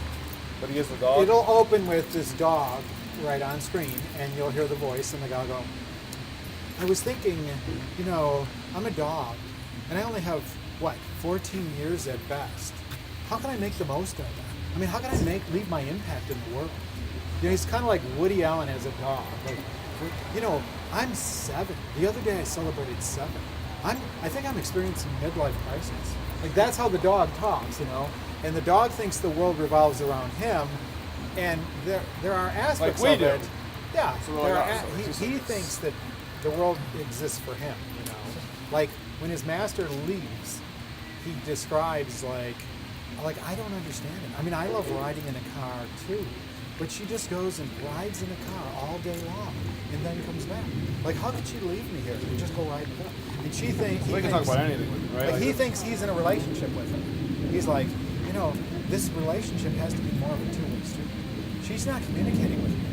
But he is the dog. it'll open with this dog right on screen, and you'll hear the voice, and the guy will go, I was thinking, I'm a dog, and I only have, 14 years at best. How can I make the most of that? I mean, how can I leave my impact in the world? He's kind of like Woody Allen as a dog. Like, I'm 7. The other day I celebrated 7. I think I'm experiencing midlife crisis. Like that's how the dog talks, And the dog thinks the world revolves around him, and there are aspects Like we of do. it. Yeah, So we're like, he thinks that the world exists for him. Like when his master leaves, he describes like I don't understand it. I mean, I love riding in a car too. But she just goes and rides in a car all day long and then comes back. Like, how could she leave me here and just go ride in a car? And she thinks... We can talk about anything, right? Like, he thinks he's in a relationship with her. He's like, this relationship has to be more of a two-way street. She's not communicating with me.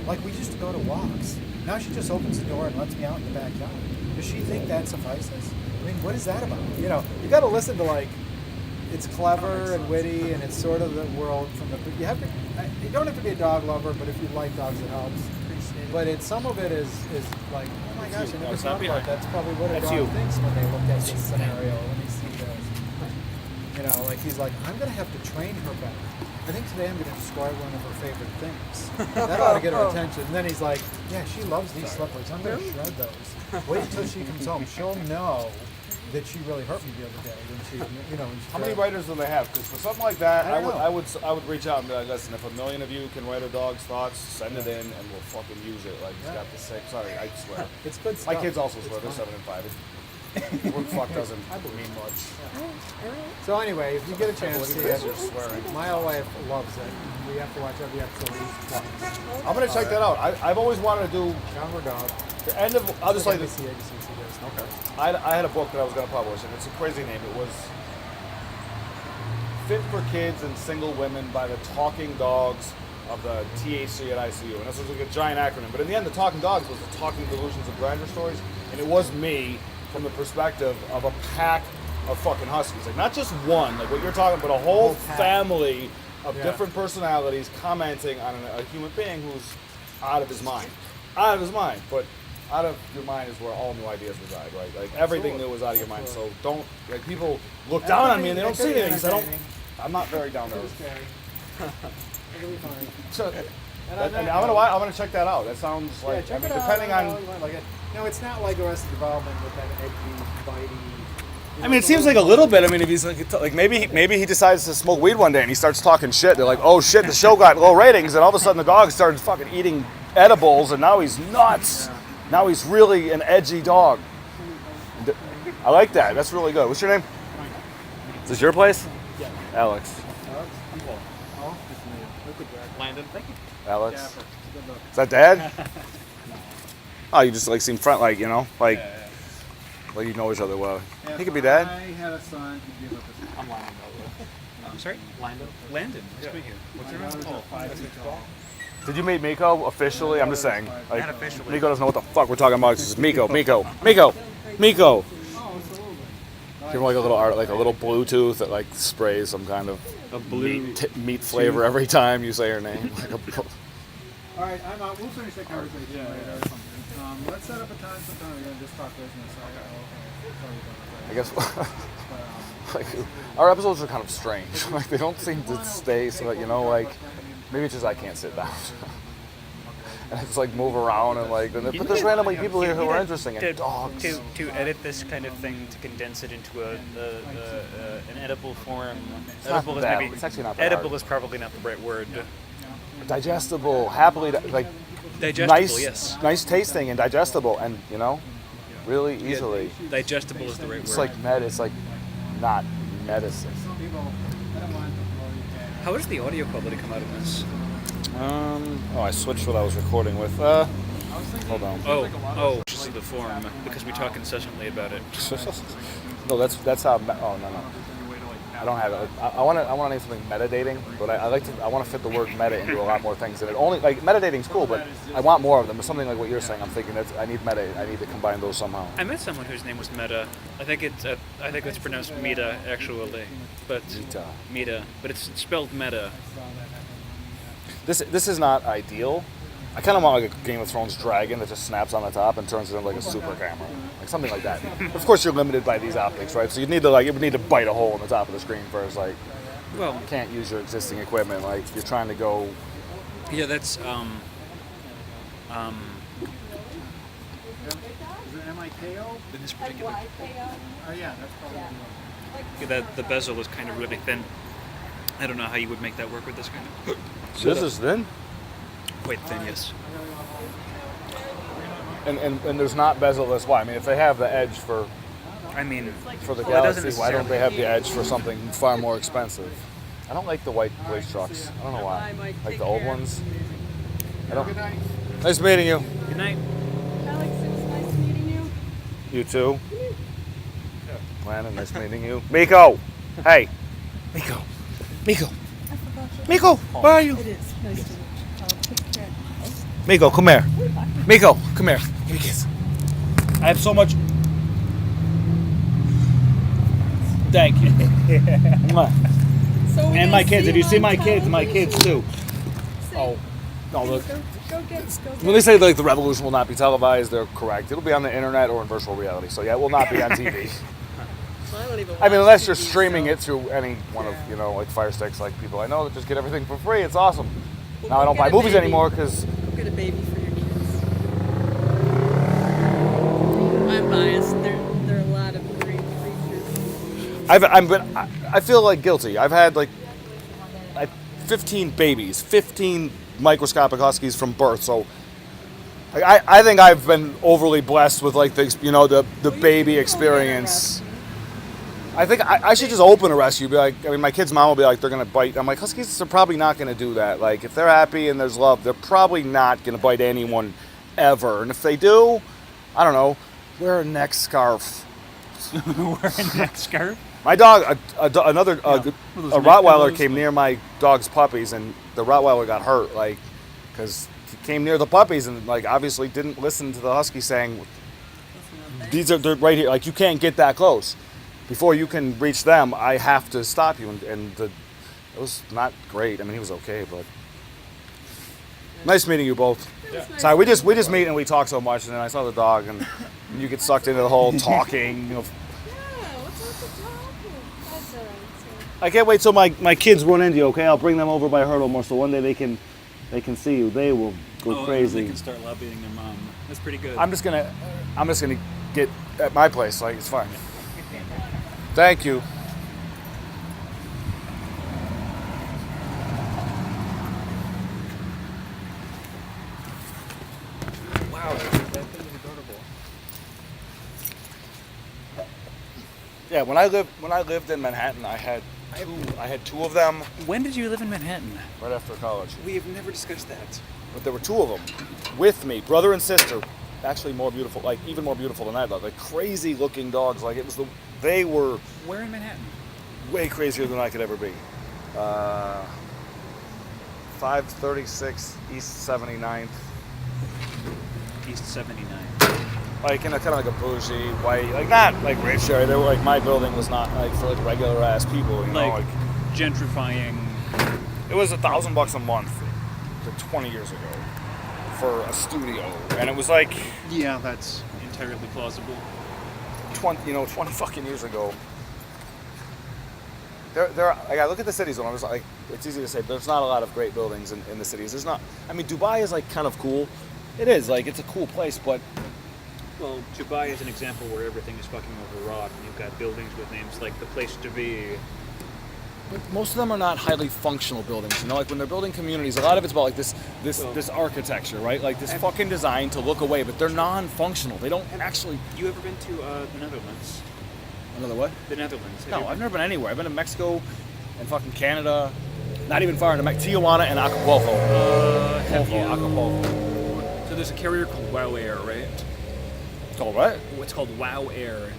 Like, we used to go to walks. Now she just opens the door and lets me out in the backyard. Does she think that suffices? I mean, what is that about? You got to listen to, it's clever and witty, and it's sort of the world from the. You don't have to be a dog lover, but if you like dogs, it helps. But some of it is like, oh my gosh, I never thought about that. That's probably what a dog thinks when they look at this scenario. Let me see this. He's like, I'm gonna have to train her better. I think today I'm gonna destroy one of her favorite things. That ought to get her attention. And then he's like, yeah, she loves these slippers. I'm gonna shred those. Wait until she comes home. She'll know that she really hurt me the other day when she, when she How many writers do they have? Because for something like that, I don't know. I would reach out and be like, listen, if 1 million of you can write a dog's thoughts, send it in, and we'll fucking use it. Like he's got the same. Sorry, I swear. It's good stuff. My kids also It's swear. They're fun. 7 and 5. The word fuck doesn't mean much. So anyway, if you get a chance to see it, You're swearing. my wife loves it. We have to watch every episode at least twice. I'm gonna check that out. I've always wanted to do Downward Dog. the end of. I'll just like this. ABC does. Okay. I had a book that I was going to publish, and it's a crazy name. It was Fit for Kids and Single Women by the Talking Dogs of the THC at ICU. And this was like a giant acronym. But in the end, the Talking Dogs was the Talking Delusions of Grandeur stories. And it was me from the perspective of a pack of fucking huskies. Like, not just one, like what you're talking, but a whole pack. family of Yeah. different personalities commenting on a human being who's out of his mind. Out of his mind. But out of your mind is where all new ideas reside, right? Like everything new is out of your mind. So don't, like, people look down on me and they don't see anything because I'm not very down there. It'll be fine. So, And and I'm gonna check that out. That sounds like, check it out. depending on. No, it's not like Arrested Development with that edgy, bitey. I mean, it seems like a little bit. I mean, if he's like maybe he decides to smoke weed one day and he starts talking shit. They're like, oh shit, the show got low ratings, and all of a sudden the dog started fucking eating edibles, and now he's nuts. Now he's really an edgy dog. I like that. That's really good. What's your name? Is this your place? Yeah. Alex. Landon, thank you. Alex. Is that Dad? Oh, you just like seem front, like you know, like you know each other well. He could be Dad. I had a son who gave up his. I'm Landon. I'm sorry? Landon. Landon. Nice to meet you. What's your name? Oh, Did you meet Miko officially? I'm just saying. Like, Not officially. Miko doesn't know what the fuck we're talking about. It's just Miko. Give him like a little art, like a little Bluetooth that like sprays some kind of A blue meat flavor every time you say her name. Like a, All right, I'm out. We'll finish that conversation later. Let's set up a time sometime we're gonna just talk business. I guess like our episodes are kind of strange. Like they don't seem to stay. So like, you know, like maybe it's just I can't sit down. And it's like move around and like, but there's randomly people here who are interesting and dogs. To edit this kind of thing, to condense it into an edible form. It's not bad. It's actually not that edible hard. is probably not the right word. Digestible, happily, like Digestible, yes. nice tasting and digestible, and you know, really easily. Digestible is the right It's word. like it's like not medicine. How does the audio quality come out of this? Oh, I switched what I was recording with. Hold on. Oh, just the form, because we talk incessantly about it. No, that's how. Oh no. I don't have it. I want to name something metadating, but I want to fit the word meta into a lot more things. And it only like metadating's cool, but I want more of them. Something like what you're saying. I'm thinking that I need to combine those somehow. I met someone whose name was Meta. I think it's pronounced Meta actually, but Meta, but it's spelled Meta. This is not ideal. I kind of want like a Game of Thrones dragon that just snaps on the top and turns it into like a super camera, like something like that. Of course, you're limited by these optics, right? So you would need to bite a hole in the top of the screen first. Like, Well, you can't use your existing equipment. Like, you're trying to go. yeah, that's Is it MIKO? in this particular. Oh yeah, that's probably The bezel is kind of really thin. I don't know how you would make that work with this kind of. This is thin, Quite thin, yes. and there's not bezel-less. Why? I mean, if they have the edge for I mean, the well, it Galaxy, doesn't why don't necessarily- they have the edge for something far more expensive? I don't like the white race trucks. I don't know why. Like the old ones. I don't. Nice meeting you. Good night. Alex, it was nice meeting you. You too. Landon, nice meeting you. Miko, hey. Miko. Miko, where are you? It is nice to meet you. Take care. Miko, come here. Miko, come here. Give me a kiss. I have so much. Thank you. Mwah. So we're And gonna my kids. see If you him see on my kids television? too. Oh, no, look. Go get. When they say like the revolution will not be televised, they're correct. It'll be on the internet or in virtual reality. So yeah, it will not be on TV. Well, I don't even I mean, watch unless you're TV, streaming so- it through any one of, you know, like Fire Sticks, like people I know that just get everything for free. It's awesome. Well, Now I go don't get buy a movies baby. anymore because Go get a baby for your kids. I'm biased. There are a lot of great creatures. I feel like guilty. I've had like 15 babies, 15 microscopic huskies from birth. So I think I've been overly blessed with like the, you know, the baby experience. I think I should just open a rescue. Be like, I mean, my kid's mom will be like, they're gonna bite. I'm like, huskies are probably not gonna do that. Like, if they're happy and there's love, they're probably not gonna bite anyone ever. And if they do, I don't know, wear a neck scarf. Wear a neck scarf. My dog, a Rottweiler came near my dog's puppies, and the Rottweiler got hurt, like, because he came near the puppies and like obviously didn't listen to the husky saying, they're right here. Like, you can't get that close. Before you can reach them, I have to stop you. And it was not great. I mean, he was okay, but nice meeting you both. Sorry, we just meet and we talk so much, and then I saw the dog, and you get sucked into the whole talking. You know, I can't wait till my kids run into you. Okay, I'll bring them over by hurdle more, so one day they can see you. They will go crazy. They can start lobbying their mom. That's pretty good. I'm just gonna get at my place. Like, it's fine. Thank you. Wow, that thing is adorable. Yeah, when I lived in Manhattan, I had two of them When did you live in Manhattan? right after college. We have never discussed that. But there were two of them with me, brother and sister. Actually, more beautiful, like even more beautiful than I thought. Like crazy looking dogs. Like they were Where in Manhattan? way crazier than I could ever be. 536 East 79th. East 79. Like in a kind of like a bougie white, like not like rich area. They were like my building was not like for like regular ass people, you know. Like Like gentrifying. it was $1,000 a month to 20 years ago for a studio, and it was like Yeah, that's entirely plausible. 20 fucking years ago. Like, I look at the cities and I was like, it's easy to say, but there's not a lot of great buildings in the cities. There's not. I mean, Dubai is like kind of cool. It is like it's a cool place, but Well, Dubai is an example where everything is fucking overwrought, and you've got buildings with names like the place to be. most of them are not highly functional buildings. You know, like when they're building communities, a lot of it's about like this architecture, right? Like this fucking design to look away, but they're non-functional. They don't actually. You ever been to the Netherlands? Another what? The Netherlands. Have No, you I've never been anywhere. I've been to Mexico and fucking Canada. Not even far into Tijuana and Acapulco. Have you? Acapulco. So there's a carrier called WOW Air, right? It's called what? What's called WOW Air.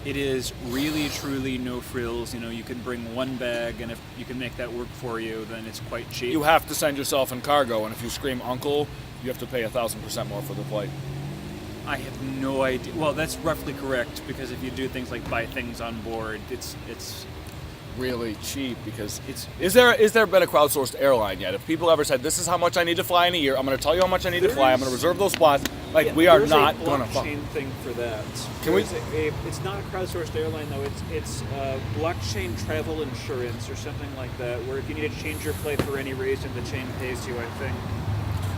It is really, truly no frills. You know, you can bring one bag, and if you can make that work for you, then it's quite cheap. You have to send yourself in cargo, and if you scream "uncle," you have to pay 1,000% more for the flight. I have no idea. Well, that's roughly correct, because if you do things like buy things on board, it's Really cheap because is there been a crowdsourced airline yet? If people ever said this is how much I need to fly in a year, I'm going to tell you how much I need to fly. I'm going to reserve those spots. Like we are not going to. Blockchain thing for that. Can we? It's not a crowdsourced airline though. It's blockchain travel insurance or something like that. Where if you need to change your flight for any reason, the chain pays you. I think.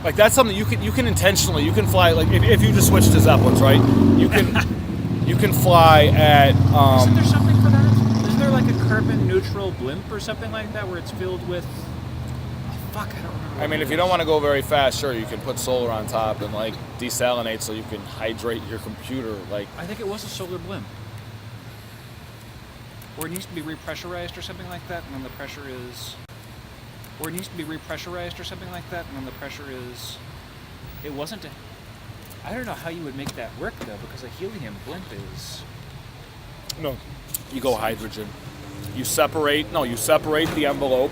Like that's something you can intentionally fly like if you just switch to Zeppelins, right? You can fly at. Isn't there something for that? Isn't there like a carbon neutral blimp or something like that where it's filled with? Oh, fuck, I don't remember. I mean, if you don't want to go very fast, sure, you can put solar on top and like desalinate so you can hydrate your computer. Like I think it was a solar blimp. Or it needs to be repressurized or something like that, and then the pressure is. Or it needs to be repressurized or something like that, and then the pressure is. It wasn't a. I don't know how you would make that work though, because a helium blimp is. no, you go hydrogen. You separate the envelope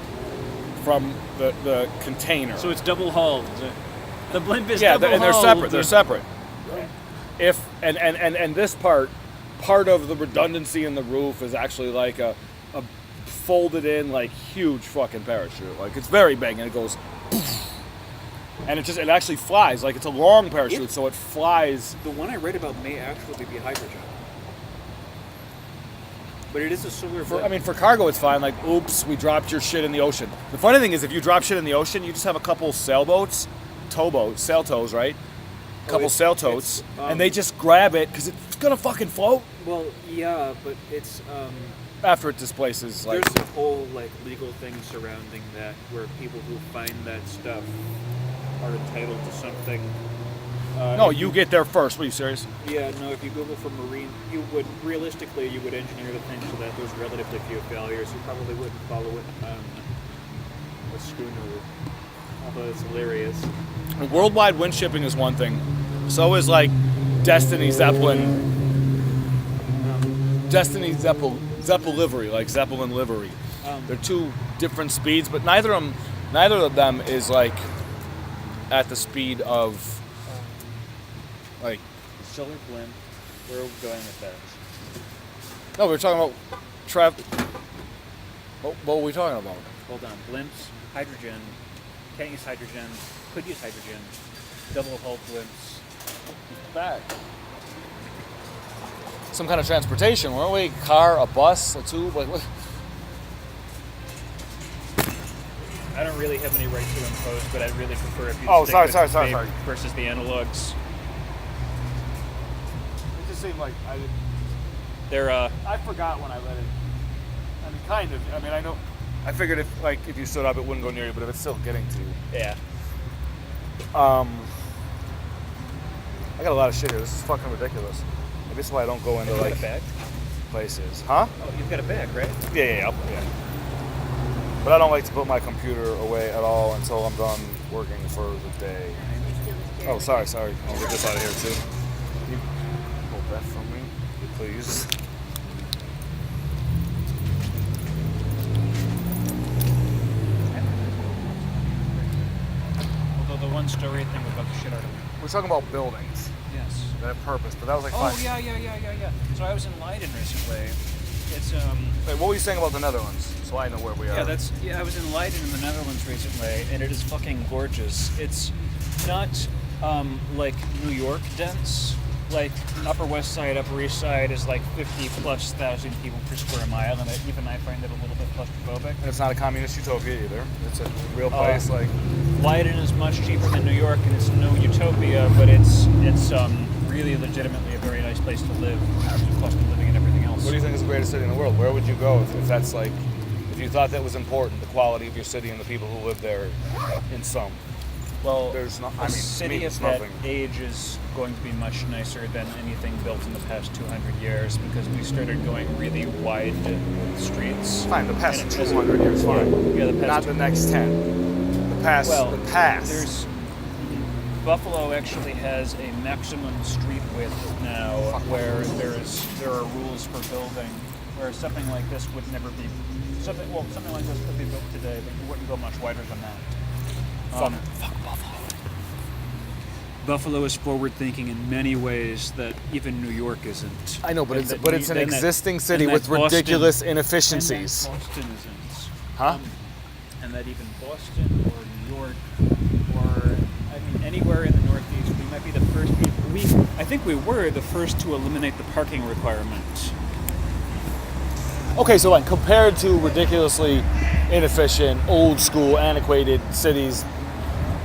from the container. So it's double hulled. The blimp is yeah, double and they're hulled. separate. They're separate. If and this part of the redundancy in the roof is actually like a folded in like huge fucking parachute. Like it's very big and it goes and it actually flies. Like it's a long parachute, so it flies. The one I read about may actually be hydrogen. But it is a solar blimp. For cargo it's fine. Like, oops, we dropped your shit in the ocean. The funny thing is if you drop shit in the ocean, you just have a couple sailboats, sail tows, right? A couple sail totes, and they just grab it because it's gonna fucking float. Well, yeah, but it's after it displaces. Like, there's a whole like legal thing surrounding that, where people who find that stuff are entitled to something. no, you get there first. Are you serious? Yeah, no. If you Google for marine, you would engineer the thing so that there's relatively few failures. You probably wouldn't follow it on a schooner, although it's hilarious. Worldwide wind shipping is one thing. So is like Destiny Zeppelin. Destiny Zeppelin livery, like Zeppelin livery. They're two different speeds, but neither of them is like at the speed of like Solar blimp. Where are we going with that? No, we're talking about what are we talking about? Hold on. Blimps, hydrogen. Can't use hydrogen. Could use hydrogen. Double hull blimps. Back. Some kind of transportation, weren't we? Car, a bus, a tube, like what? I don't really have any right to impose, but I'd really prefer if you sorry. versus the analogs. It just seemed like I didn't. They're I forgot when I let it. I mean, kind of. I mean, I know. I figured if you stood up, it wouldn't go near you, but if it's still getting to you. yeah. I got a lot of shit here. This is fucking ridiculous. Maybe this is why I don't go into Have you like got a bag? places. Huh? Oh, you've got a bag, right? Yeah. But I don't like to put my computer away at all until I'm done working for the day. Oh, sorry. I'll get this out of here too. Can you hold that from me, please? Although the one story thing would bug the shit out of me. We're talking about buildings Yes. that have purpose, but that was like Oh, 5. yeah. So I was in Leiden recently. It's Wait, what were you saying about the Netherlands? So I know where we are. I was in Leiden in the Netherlands recently, and it is fucking gorgeous. It's not like New York dense. Like Upper West Side, Upper East Side is like 50,000+ people per square mile, and even I find it a little bit claustrophobic. And it's not a communist utopia either. It's a real place. Like Leiden is much cheaper than New York, and it's no utopia, but it's really legitimately a very nice place to live in terms of cost of living and everything else. what do you think is the greatest city in the world? Where would you go if that's like, if you thought that was important, the quality of your city and the people who live there in some? Well, There's not. a I mean, city to me, of it's that nothing. age is going to be much nicer than anything built in the past 200 years because we started going really wide streets. Fine, the past And 200 years, fine. Yeah, the past Not the next 10. The past. Well, the past. There's Buffalo actually has a maximum street width now, where there are rules for building, where something like this would never be something like this could be built today, but you wouldn't go much wider than that. Fuck Buffalo. Buffalo is forward-thinking in many ways that even New York isn't. I know, but And it's an that- existing city and with that Boston- ridiculous and inefficiencies. that Boston isn't. Huh? And that even Boston or New York or anywhere in the Northeast, we might be the first people. I think we were the first to eliminate the parking requirement. Okay, so like compared to ridiculously inefficient, old school, antiquated cities,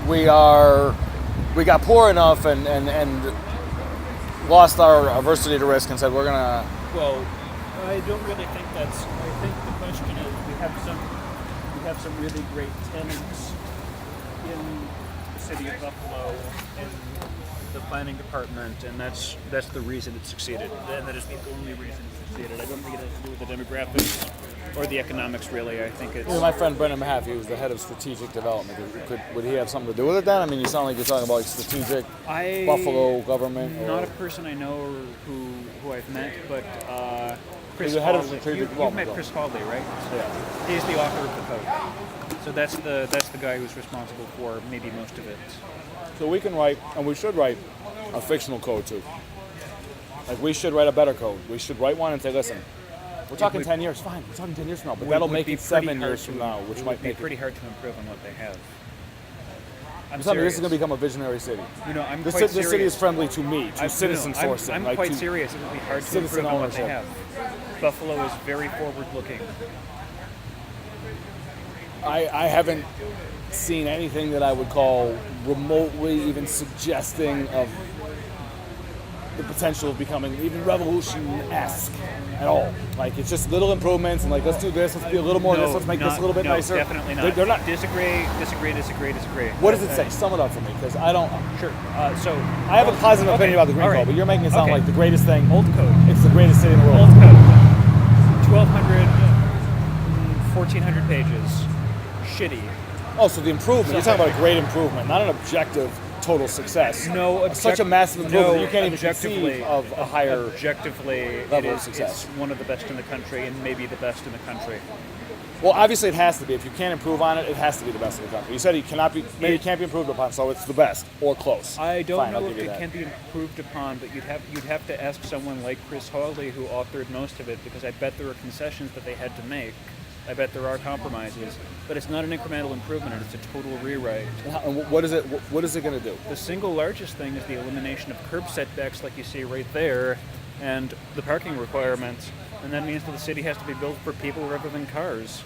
we got poor enough and lost our aversity to risk and said we're gonna. Well, I don't really think that's. I think the question is we have some really great tenants in the city of Buffalo in the planning department, and that's the reason it succeeded, and that is the only reason it succeeded. I don't think it has to do with the demographics or the economics, really. I think it's. You know, my friend Brendan Mahaffey, who's the head of strategic development, would he have something to do with it then? I mean, you sound like you're talking about like strategic Buffalo government. Not a person I know who I've met, but Chris He's the head of Hawley. strategic You've development, met Chris Hawley, right? Yeah. He's the author of the code. So that's the guy who's responsible for maybe most of it. So we can write, and we should write, a fictional code too. Like we should write a better code. We should write one and say, listen, we're talking 10 years, fine. We're talking 10 years from now, but that'll make it 7 years from now, which might be make pretty it. hard to improve on what they have. I'm Tell me, this serious. is going to become a visionary city. You know, I'm This quite city serious. is friendly to me, to citizen sourcing. I'm like quite to serious. It would be hard to citizen improve on what they ownership. have. Buffalo is very forward-looking. I haven't seen anything that I would call remotely even suggesting of the potential of becoming even revolution-esque at all. Like it's just little improvements and like let's do this, let's be a little more this, let's make this a little bit nicer. Definitely not. They're not. Disagree. What does it say? Sum it up for me, because I don't. Sure. So I have a positive opinion about the Green all right. Code, but you're making it sound Okay. like the greatest thing. Old code. It's the greatest city in the world. Old code. 1,200, 1,400 pages. Shitty. Oh, so the improvement. You're talking about a great improvement, not an objective total success. No, such a massive improvement that you can't even objectively, conceive of a higher Objectively, level it of is, success. it's one of the best in the country, and maybe the best in the country. Well, obviously it has to be. If you can't improve on it, it has to be the best in the country. You said it cannot be, maybe it can't be improved upon, so it's the best or close. I don't Fine, I'll know give if you it that. can be improved upon, but you'd have to ask someone like Chris Hawley, who authored most of it, because I bet there are concessions that they had to make. I bet there are compromises, but it's not an incremental improvement, it's a total rewrite. And what is it? What is it going to do? The single largest thing is the elimination of curb setbacks, like you see right there, and the parking requirements. And that means that the city has to be built for people rather than cars.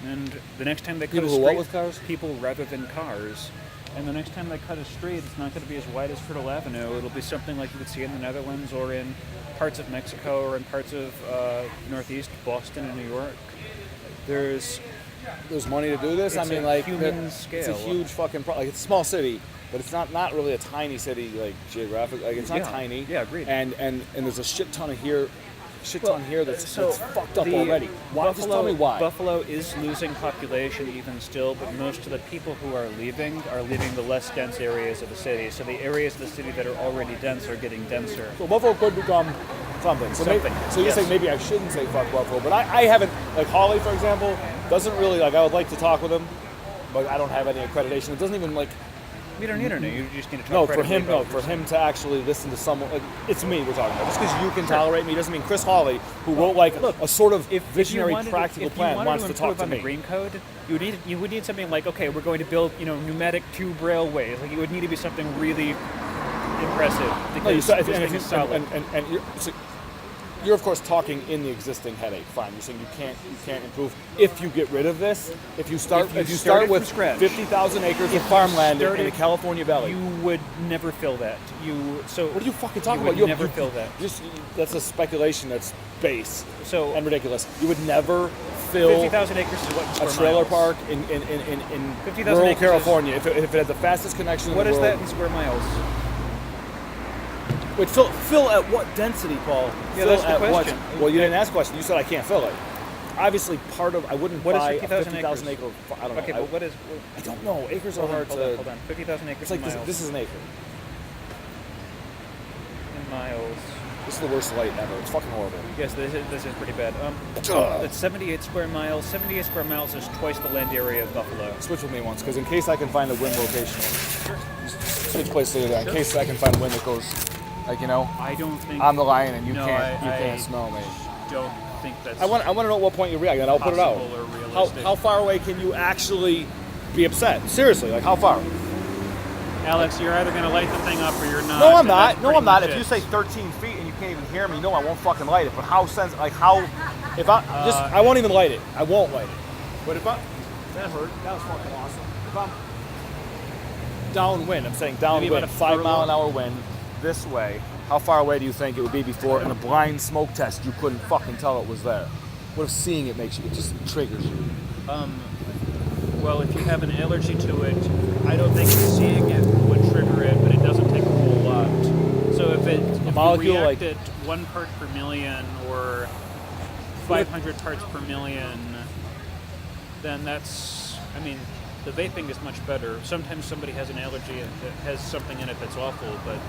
And the next time they cut People a who street, what with cars? People rather than cars. And the next time they cut a street, it's not going to be as wide as Fertile Avenue. It'll be something like you would see in the Netherlands or in parts of Mexico or in parts of Northeast Boston and New York. There's Money to do this. I It's mean, a like human it's scale. a huge fucking like it's a small city, but it's not really a tiny city like geographic. Like it's not Yeah. tiny. Yeah, agreed. And there's a shit ton here that's fucked up the already. Why? Just tell me why. Buffalo is losing population even still, but most of the people who are leaving the less dense areas of the city. So the areas of the city that are already dense are getting denser. So Buffalo could become something. So Something, so you're yes. saying maybe I shouldn't say fuck Buffalo, but I haven't, like Hawley, for example, doesn't really, like, I would like to talk with him, but I don't have any accreditation. It doesn't even, like, You don't need to know. You just need to talk. no, for credibly him, about for him to actually listen to someone, like, it's me we're talking about. Just because you can tolerate me doesn't mean Chris Hawley, who wrote, like, a sort of visionary, practical plan, wants to talk to on the me. green code, you would need something like, okay, we're going to build, pneumatic tube railways. Like, it would need to be something really impressive. No, Because this thing is solid. and you're of course talking in the existing headache. Fine, you're saying you can't improve if you get rid of this. If you start start with from scratch. 50,000 acres of farmland in the California Valley, You would never fill that. what are you fucking talking you about? would never fill that. That's a speculation that's base So and ridiculous. You would never fill 50,000 acres is what in a square trailer miles? park in 50,000 rural acres is- California if it had the fastest connection What in is the that world. in square miles? Wait, fill at what density, Paul? Yeah, Fill that's the at question. what? Well, you didn't ask a question. You said I can't fill it. Obviously, I wouldn't What is buy a 50,000 50,000 acre. I don't know. Okay, but what is? I don't know. Acres are Hold on, hard hold to. on, hold on. 50,000 acres It's like in miles. this is an acre. In miles. This is the worst light ever. It's fucking horrible. Yes, this is pretty bad. It's 78 square miles. 78 square miles is twice the land area of Buffalo. Switch with me once, because in case I can find a wind location. Switch places to that. In case I can find a wind that goes, like, I don't think. I'm the lion and you No, can't smell me. Don't think that's. I want to know at what point you react, and I'll put it out. possible or realistic. How far away can you actually be upset? Seriously, like how far? Alex, you're either going to light the thing up or you're not. No, I'm and not. that's No, pretty I'm not. much If you it. say 13 feet and you can't even hear me, no, I won't fucking light it. But if I won't even light it. I won't light it. But that hurt. That was fucking awesome. If I'm downwind, I'm saying Maybe downwind, about a 5 mile an furlong? hour wind this way. How far away do you think it would be before in a blind smoke test you couldn't fucking tell it was there? What if seeing it makes you? It just triggers you. Well, if you have an allergy to it, I don't think seeing it would trigger it, but it doesn't take a whole lot. So if molecule, you react like- at 1 part per million or 500 parts per million, then that's, the vaping is much better. Sometimes somebody has an allergy that has something in it that's awful, but,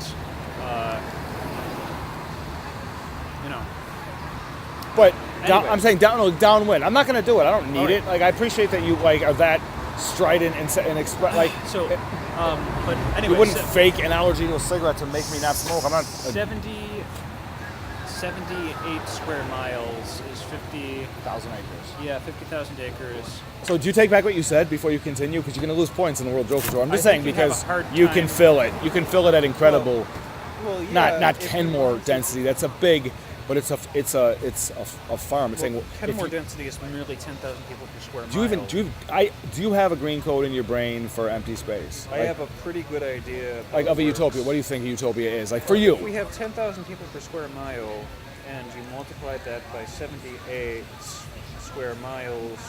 But Anyway. I'm saying downwind. I'm not gonna do it. I don't need Alright. it. Like I appreciate that you are that strident and express like. so, but anyway. You wouldn't fake an allergy to a cigarette to make me not smoke. I'm not. 78 square miles is 1,000 acres. 50,000 acres. So do you take back what you said before you continue? Because you're going to lose points in the World Joker Tour. I'm just I saying think you have because a hard you time- can fill it. You can fill it at incredible. Well, yeah, not if 10 you more want to- density. That's a big, but it's a farm. It's saying 10 if more you- density is merely 10,000 people per square mile. do you have a green code in your brain for empty space? I have a pretty good idea. like of a utopia. What do you think a utopia is? Like for you? We have 10,000 people per square mile, and you multiply that by 78 square miles.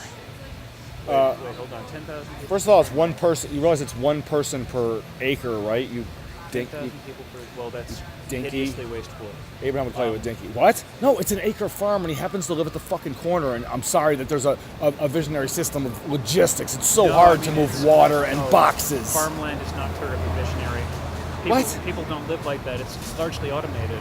Wait, hold on. 10,000 people. First of all, it's one person. You realize it's one person per acre, right? You 10,000 people per. Well, that's Dinky. hideously wasteful. Abraham would call you a dinky. What? No, it's an acre farm, and he happens to live at the fucking corner. And I'm sorry that there's a visionary system of logistics. It's so No, hard I to mean, move it's- water and no, boxes. Farmland is not terribly visionary. What? People don't live like that. It's largely automated.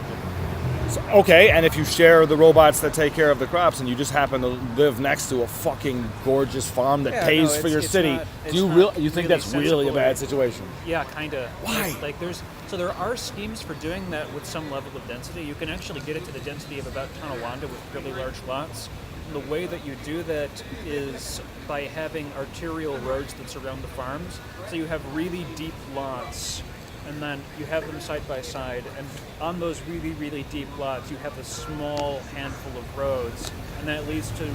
So, okay, and if you share the robots that take care of the crops, and you just happen to live next to a fucking gorgeous farm that Yeah, pays no, for your it's city, not- do you it's not you think really that's really a sensible. bad situation? Yeah, kind of. Why? Like there are schemes for doing that with some level of density. You can actually get it to the density of about Tonawanda with really large lots. And the way that you do that is by having arterial roads that surround the farms. So you have really deep lots, and then you have them side by side. And on those really, really deep lots, you have a small handful of roads, and that leads to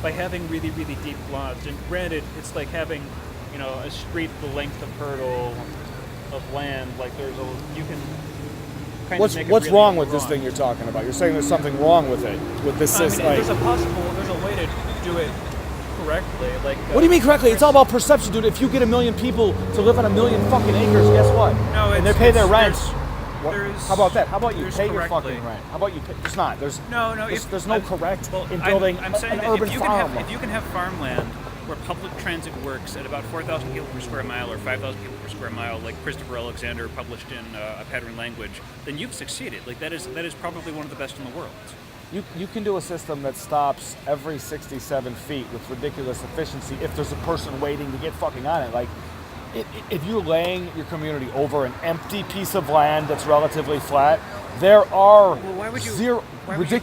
by having really, really deep lots. And granted, it's like having a street the length of hurdle of land. Like you can kind What's of make it what's really wrong with this wrong. thing you're talking about? You're saying there's something wrong with it, with this I mean, system. there's a way to do it correctly, like. What do you mean correctly? It's all about perception, dude. If you get 1 million people to live on 1 million fucking acres, guess what? No, and they it's- pay their it's- rent. there's- How about that? How about you there's pay your correctly. fucking rent? How about you pay? There's not. There's No. There's no correct in I'm- building I'm saying an that urban if you farm. Can have, if you can have farmland where public transit works at about 4,000 people per square mile or 5,000 people per square mile, like Christopher Alexander published in A Pattern Language, then you've succeeded. Like that is probably one of the best in the world. You can do a system that stops every 67 feet with ridiculous efficiency if there's a person waiting to get fucking on it. Like, if you're laying your community over an empty piece of land that's relatively flat, there are why would you- zero why would you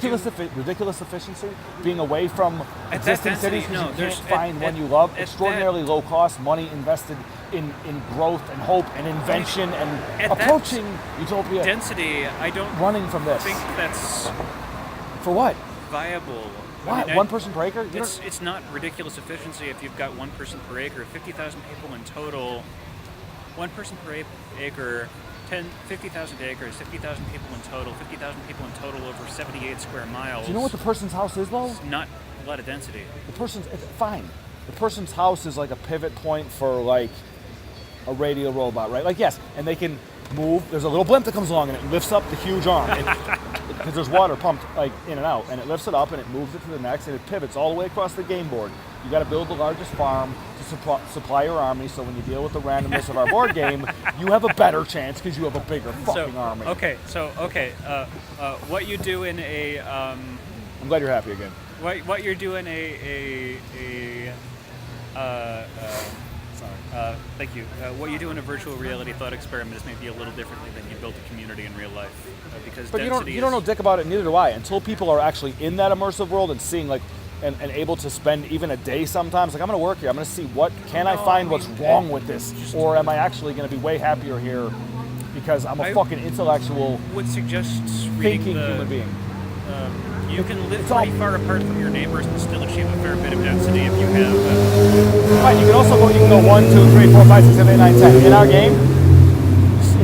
ridiculous efficiency being away from At that existing density, cities because no, you there's- can't find at- one you love. at Extraordinarily low cost, money invested in growth and hope and invention and At that approaching utopia. Density, I don't Running from this. think that's For what? viable. Why? I mean, 1 person per acre? You It's not ridiculous efficiency if you've got 1 person per acre. 50,000 people in total. 1 person per acre. 50,000 acres. 50,000 people in total. 50,000 people in total over 78 square miles. Do you know what the person's house is, though? Not a lot of density. The person's fine. The person's house is like a pivot point for like a radio robot, right? Like yes, and they can move. There's a little blimp that comes along and it lifts up the huge arm because there's water pumped like in and out, and it lifts it up and it moves it to the next, and it pivots all the way across the game board. You got to build the largest farm to supply your army, so when you deal with the randomness of our board game, you have a better chance because you have a bigger fucking army. What you do in a I'm glad you're happy again. what you're doing thank you. What you do in a virtual reality thought experiment is maybe a little differently than you build a community in real life, because But density you don't know is- dick about it, neither do I. Until people are actually in that immersive world and seeing like and able to spend even a day sometimes. Like I'm gonna work here. I'm gonna see what can I find what's wrong with this, or am I actually gonna be way happier here because I'm a I fucking intellectual would suggest reading thinking the, human being. You can live It's all- pretty far apart from your neighbors and still achieve a fair bit of density if you have. Right, you can also go. You can go 1, 2, 3, 4, 5, 6, 7, 8, 9, 10. In our game,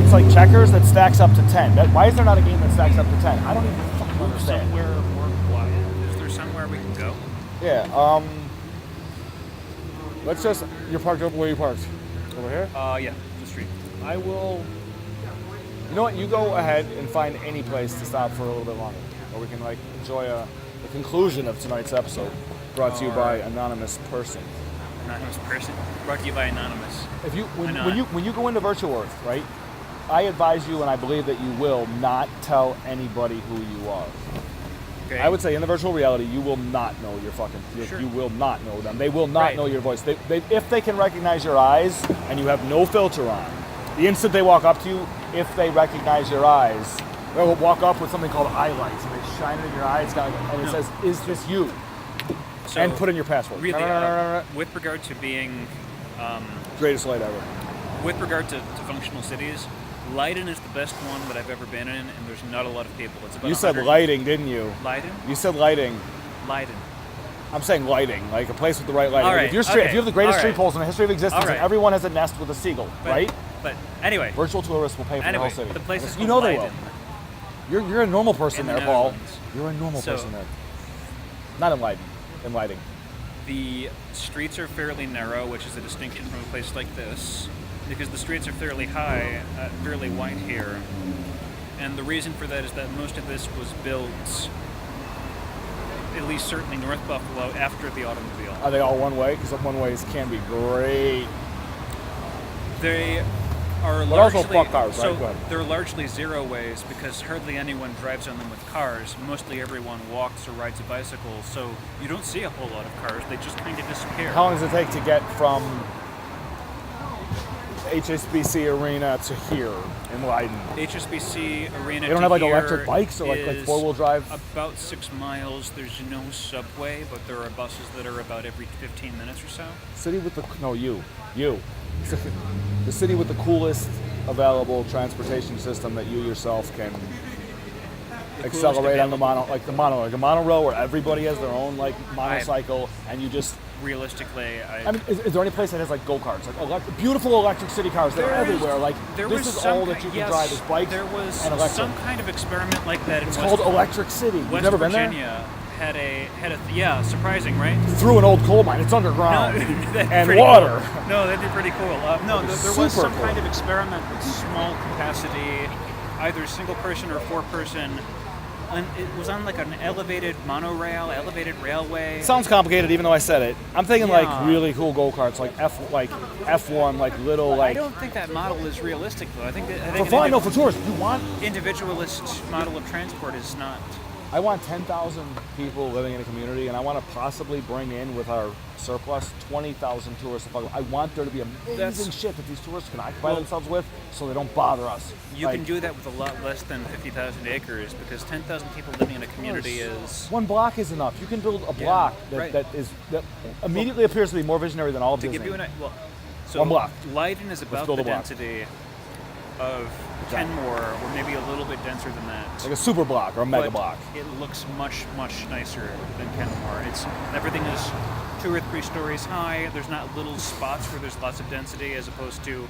it's like checkers that stacks up to 10. Why is there not a game that stacks up to 10? I don't even fucking understand. Somewhere more quiet. Is there somewhere we can go? Yeah. Let's just. You're parked over where you parked. Over here. Yeah, the street. I will. You know what? You go ahead and find any place to stop for a little bit longer, or we can like enjoy the conclusion of tonight's episode, brought to you by Anonymous Person. Anonymous person. Brought to you by Anonymous. If you when you go into virtual Earth, right? I advise you, and I believe that you will not tell anybody who you are. Okay. I would say in the virtual reality, you will not know your fucking. Sure. You will not know them. They will not Right. know your voice. They if they can recognize your eyes and you have no filter on, the instant they walk up to you, if they recognize your eyes, they'll walk up with something called eye lights, and they shine it in your eyes, and it says, "Is this you?" So, And put in your password. Really, with regard to being, Greatest light ever. with regard to functional cities, Leiden is the best one that I've ever been in, and there's not a lot of people. It's about You said 100 lighting, didn't you? Leiden? You said lighting. Leiden. I'm saying lighting, like a place with the right lighting. All right, If, if you have the greatest all tree right. poles in the history of existence, All right. and everyone has a nest with a seagull, But, right? But anyway, Virtual tourists will pay for anyway, the whole city. the place is You called know they will. Leiden. You're a normal person In the there, Paul. Netherlands. You're a normal So- person there. Not in lighting. In lighting. The streets are fairly narrow, which is a distinction from a place like this, because the streets are fairly high, fairly wide here. And the reason for that is that most of this was built, at least certainly North Buffalo, after the automobile. Are they all one way? Because one ways can be great. They are But largely also fuck cars, right? so Go ahead. they're largely zero ways because hardly anyone drives on them with cars. Mostly everyone walks or rides a bicycle, so you don't see a whole lot of cars. They just kind of disappear. How long does it take to get from HSBC Arena to here in Leiden? HSBC Arena. They don't to have like here electric bikes or like is four-wheel drive? About 6 miles. There's no subway, but there are buses that are about every 15 minutes or so. City with the you. The city with the coolest available transportation system that you yourself can accelerate on the like a monorail where everybody has their own like motorcycle and you just. Realistically, I mean, is there any place that has like go-karts, like beautiful electric city cars that are everywhere? Like this is all that you can drive is bikes There was and electric. some kind of experiment like that in It's West, called Electric City. You've West never been there? Virginia yeah, surprising, right? Through an old coal mine. It's underground. That'd be and pretty water. cool. No, that'd be pretty cool. No, there was Super some cool. kind of experiment with small capacity, either single person or 4-person. And it was on like an elevated monorail, elevated railway. Sounds complicated, even though I said it. I'm thinking Yeah. like really cool go-karts, like F1, like little I like. don't think that model is realistic, though. I think For fun, no, for tourists. You want? individualist model of transport is not. I want 10,000 people living in a community, and I want to possibly bring in with our surplus 20,000 tourists. I want there to be amazing shit that these tourists can occupy themselves with, so they don't bother us. You can do that with a lot less than 50,000 acres, because 10,000 people living in a community is. One block is enough. You can build a block that immediately appears to be more visionary than all of To Disney. give you an well, so One block. Leiden is about build the a block. density of Kenmore, or maybe a little bit denser than that. Like a super block or a mega But block. It looks much, much nicer than Kenmore. Everything is 2 or 3 stories high. There's not little spots where there's lots of density, as opposed to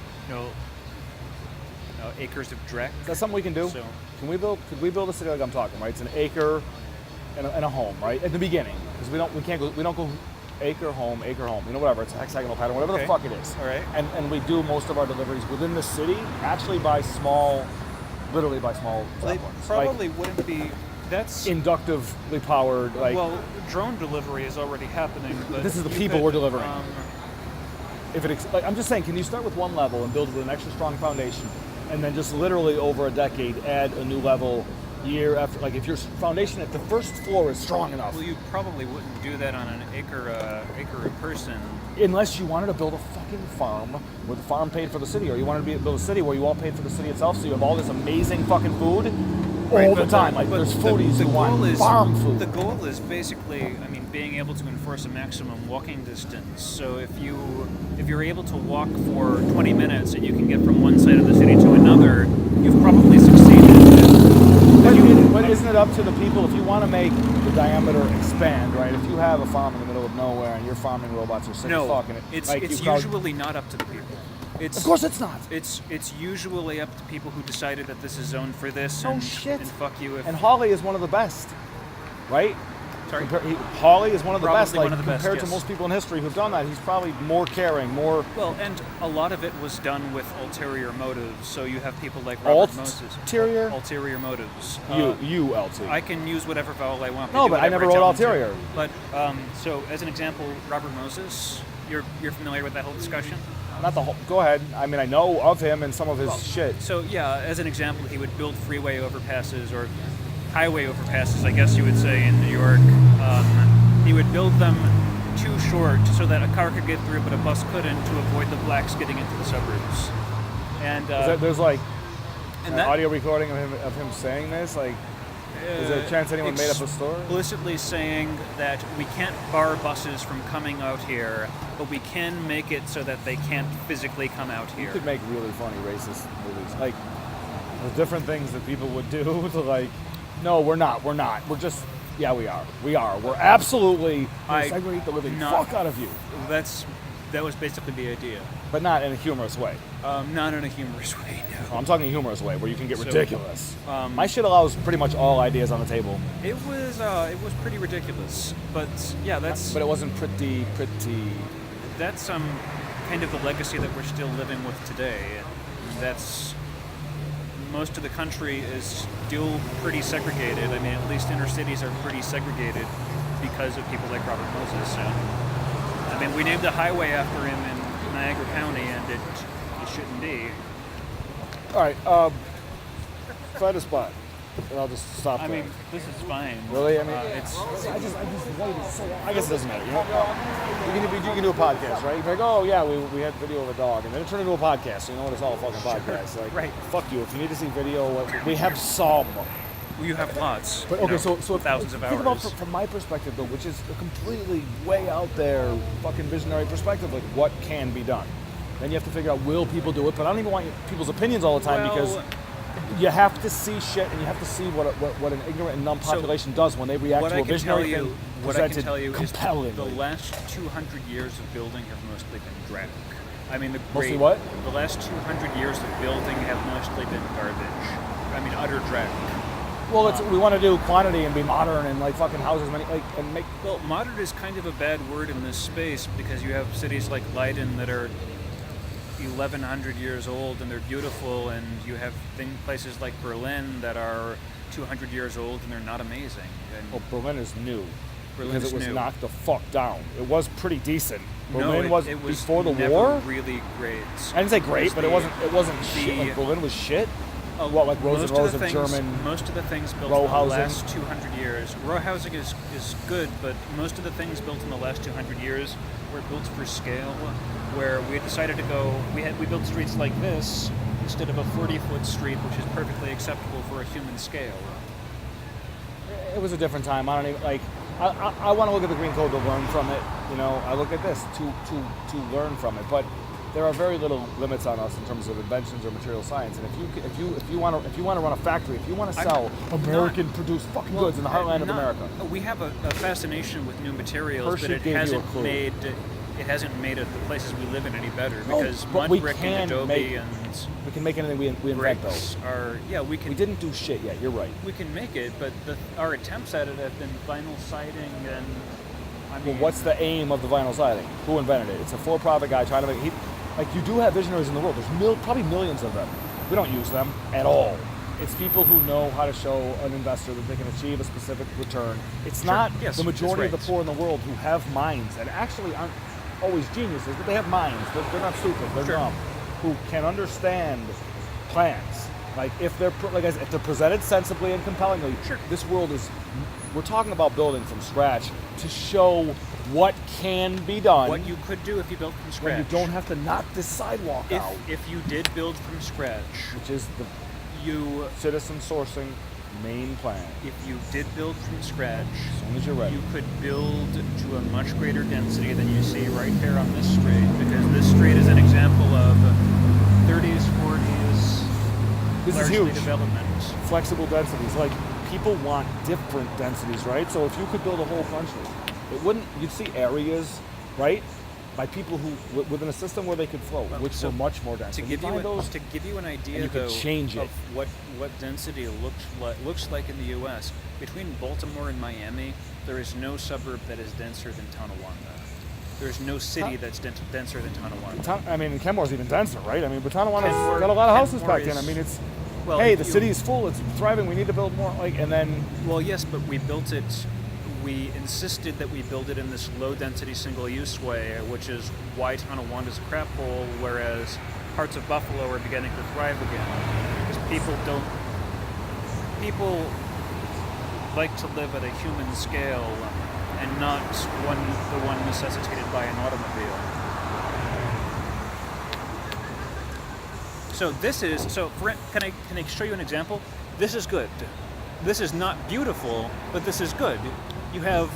acres of dreck. Is that something we can do? So, Could we build a city like I'm talking, right? It's an acre and a home, right? At the beginning, because we don't go acre home, whatever. It's a hexagonal pattern, whatever the fuck it is. All right. And we do most of our deliveries within the city, actually literally by small they platforms. probably wouldn't be. That's Inductively powered, like. well, drone delivery is already happening. But This is the you people could, we're delivering. I'm just saying, can you start with one level and build with an extra strong foundation, and then just literally over a decade add a new level year after? Like if your foundation at the first floor is strong enough, Well, you probably wouldn't do that on an acre a person. unless you wanted to build a fucking farm where the farm paid for the city, or you wanted to build a city where you all paid for the city itself, so you have all this amazing fucking food all the time. Like there's foodies who want farm food. The goal is basically, being able to enforce a maximum walking distance. So if you're able to walk for 20 minutes and you can get from one side of the city to another, you've probably succeeded. But isn't it up to the people, if you want to make the diameter expand, right? If you have a farm in the middle of nowhere and your farming robots are sick as fuck, and it's usually not up to the people. Of course it's not. It's usually up to people who decided that this is zoned for this. Oh, and, shit. And fuck you if. And Hawley is one of the best, right? Sorry? Hawley is one of the Probably best. one Like of the best, compared to yes. most people in history who've done that, he's probably more caring, more. Well, and a lot of it was done with ulterior motives. So you have people like Robert Moses. Ulterior? Ulterior motives. ULT. I can use whatever vowel I want. No, do but I whatever never tell wrote them to. ulterior. But so as an example, Robert Moses. You're familiar with that whole discussion? Not the whole. Go ahead. I mean, I know of him and some of his shit. So yeah, as an example, he would build freeway overpasses or highway overpasses, I guess you would say, in New York. He would build them too short so that a car could get through, but a bus couldn't, to avoid the blacks getting into the suburbs. And There's like and an that, audio recording of him saying this. Like, is there a chance anyone made up a story? Explicitly saying that we can't bar buses from coming out here, but we can make it so that they can't physically come out here. You could make really funny racist movies. Like, the different things that people would do to like, no, we're not. We're just, yeah, we are. We're absolutely gonna segregate the living fuck out of you. That was basically the idea. But not in a humorous way. Not in a humorous way, no. I'm talking a humorous way where you can get ridiculous. My shit allows pretty much all ideas on the table. It was pretty ridiculous, but yeah, But it wasn't pretty. That's kind of the legacy that we're still living with today. That's most of the country is still pretty segregated. I mean, at least inner cities are pretty segregated because of people like Robert Moses. So, I mean, we named a highway after him in Niagara County, and it shouldn't be. All right, find a spot, and I'll just stop. I there. mean, this is fine. Really? I mean, it's. I just waited so long. I guess it doesn't matter. You know? You can do a podcast, right? You can be like, oh yeah, we had video of a dog, and then it turned into a podcast. So you know what? It's all a fucking podcast. Like, right. Fuck you. If you need to see video, we have some. You have lots. But okay, so thousands of think hours. about from my perspective though, which is a completely way out there, fucking visionary perspective. Like, what can be done? Then you have to figure out, will people do it? But I don't even want people's opinions all the time, because you have to see shit, and you have to see what an ignorant and numb population does when they react to a visionary thing. What I can tell you is compellingly. the last 200 years of building have mostly been dreck. I mean, Mostly what? The last 200 years of building have mostly been garbage. I mean, utter dreck. Well, we want to do quantity and be modern and like fucking houses, and make. Well, modern is kind of a bad word in this space because you have cities like Leiden that are 1,100 years old and they're beautiful, and you have places like Berlin that are 200 years old and they're not amazing. And Well, Berlin is new. Berlin's because it was new. knocked the fuck down. It was pretty decent. Berlin it was before the never war. really great. I didn't say great, but it wasn't shit. Like Berlin was shit. What, like rows and rows of German most of the things built row in the housing? last 200 years. Row housing is good, but most of the things built in the last 200 years were built for scale, where we decided to go. We built streets like this instead of a 40-foot street, which is perfectly acceptable for a human scale. It was a different time. I don't even like. I want to look at the Green Code to learn from it. You know, I look at this to learn from it. But there are very little limits on us in terms of inventions or material science. And if you want to run a factory, if you want to sell American produced fucking goods in the heartland of America, we have a fascination with new materials, Hershey but it gave you a hasn't clue. made the places we live in any better No, because but mud we brick can and adobe make- and we can make anything we invent. bricks Though are we can we didn't do shit yet. You're right. we can make it, but our attempts at it have been vinyl siding and I Well, mean what's the aim of the vinyl siding? Who invented it? It's a for-profit guy trying to make. Like you do have visionaries in the world. There's probably millions of them. We don't use them at all. It's people who know how to show an investor that they can achieve a specific return. It's Sure, not yes, the majority of that's the poor in the world who have minds and actually aren't always geniuses, but they have minds. They're not stupid. They're Sure. dumb. Who can understand plans. Like if they're if they're presented sensibly and compellingly. Sure. This world is. We're talking about building from scratch to show what can be done. what you could do if you built from scratch. when you don't have to knock this sidewalk out, if you did build from scratch, which is the you citizen sourcing main plan. if you did build from scratch, As soon as you're ready. you could build to a much greater density than you see right here on this street, because this street is an example of 30s, 40s, This is largely huge. development. Flexible densities. Like people want different densities, right? So if you could build a whole country, it wouldn't. You'd see areas, right, by people who within a system where they could flow, Well, which so were much more dense. To And give find those. to give you an idea, and you could though, change it. of what density looks like in the U.S. Between Baltimore and Miami, there is no suburb that is denser than Tonawanda. There is no city that's denser than Tonawanda. I mean, Kenmore's even denser, right? I mean, but Tonawana's Kenmore- got a lot of houses Kenmore packed in. I is- mean, it's Well, hey, if the you- city is full. It's thriving. We need to build more. And then Well, yes, but we built it. We insisted that we build it in this low-density single-use way, which is why Tonawanda's a crap hole, whereas parts of Buffalo are beginning to thrive again. Because people like to live at a human scale and not the one necessitated by an automobile. So can I show you an example? This is good. This is not beautiful, but this is good. You have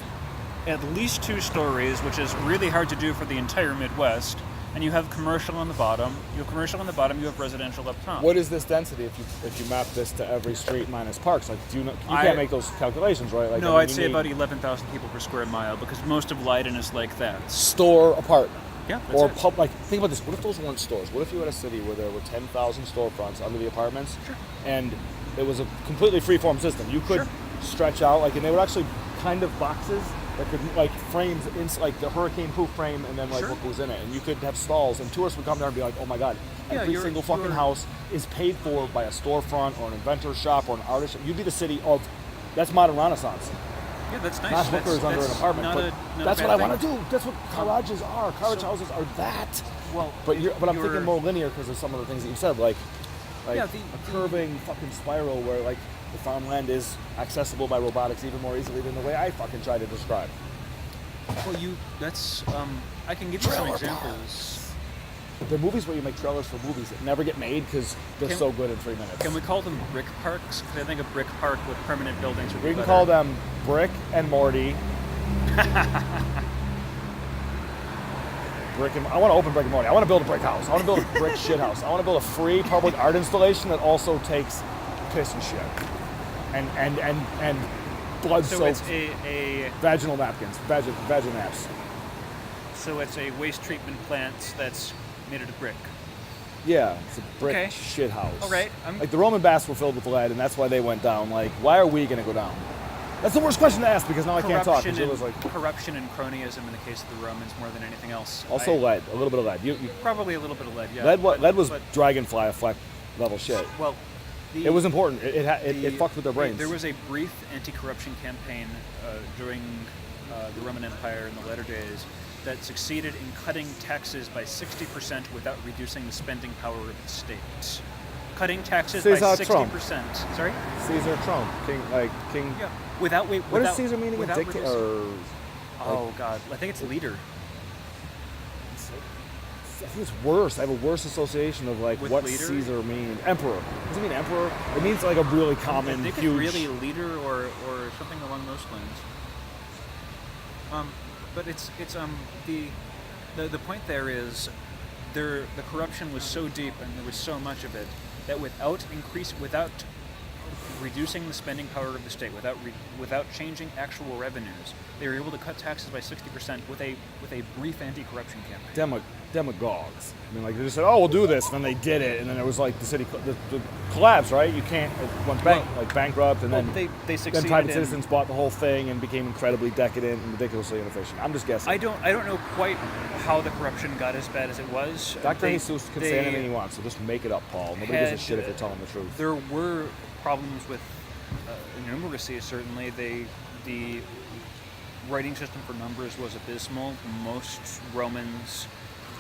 at least 2 stories, which is really hard to do for the entire Midwest, and you have commercial on the bottom. You have commercial on the bottom. You have residential up top. what is this density if you map this to every street minus parks? Like, do you know? You can't make those calculations, right? Like, No, I mean, I'd you say need about 11,000 people per square mile, because most of Leiden is like that. store apartment. Yeah, that's Or it. pub. Like, think about this. What if those weren't stores? What if you had a city where there were 10,000 storefronts under the apartments, Sure. and it was a completely free-form system? You could Sure. stretch out, like, and they would actually kind of boxes that could like frames, like the hurricane-proof frame, and then like Sure. what goes in it. And you could have stalls, and tourists would come there and be like, "Oh my God, Yeah, every you're- single fucking you're- house is paid for by a storefront or an inventor shop or an artist." You'd be the city of. That's modern Renaissance. Yeah, that's nice. Not hookers under an apartment, Not but not that's a what I bad want to thing. do. That's what garages are. Carriage So- houses are that. Well, But I'm you're- thinking more linear because of some of the things that you said, like Yeah, a curving fucking spiral where like the farmland is accessible by robotics even more easily than the way I fucking try to describe. Well, I can give you some Trailer examples. The movies where you make trailers for movies that never get made because they're Can- so good in 3 minutes. Can we call them brick parks? Because I think a brick park with permanent buildings would be We can better. call them Brick and Morty. I want to open Brick and Morty. I want to build a brick house. I want to build a brick shit house. I want to build a free public art installation that also takes piss and shit. And blood So soaked it's a vaginal napkins, vaginal naps. so it's a waste treatment plant that's made out of brick. Yeah, it's a brick Okay. shit house. All right, Like the Roman baths were filled with lead, and that's why they went down. Like, why are we gonna go down? That's the worst question to ask because now I can't talk. Because it was like corruption and cronyism in the case of the Romans more than anything else. also lead, a little bit of lead. You Probably a little bit of lead, yeah. lead was but- dragonfly effect level shit. Well, It was important. It fucked with their brains. There was a brief anti-corruption campaign during the Roman Empire in the latter days that succeeded in cutting taxes by 60% without reducing the spending power of its state. Cutting taxes by Caesar Trump. 60%. Sorry? Caesar Trump, king. Yeah. What does Caesar mean again? without Dictator? reducing- Oh God, I think it's leader. I think it's worse. I have a worse association of like With what leader? Caesar means. Emperor. Does it mean emperor? It means like a really I common, think huge. it's really leader or something along those lines. But it's the point there is the corruption was so deep and there was so much of it that without reducing the spending power of the state, without changing actual revenues, they were able to cut taxes by 60% with a brief anti-corruption campaign. Demagogues. I mean, like they just said, "Oh, we'll do this," and then they did it, and then it was like the city the collapse, right? You can't it went bankrupt, and then they then succeeded private in- citizens bought the whole thing and became incredibly decadent and ridiculously inefficient. I'm just guessing. I don't know quite how the corruption got as bad as it was. Dr. They- Jesus can they say anything he wants, so just make it up, Paul. Nobody gives a shit if you're telling the truth. There were problems with numeracy, certainly. The writing system for numbers was abysmal. Most Romans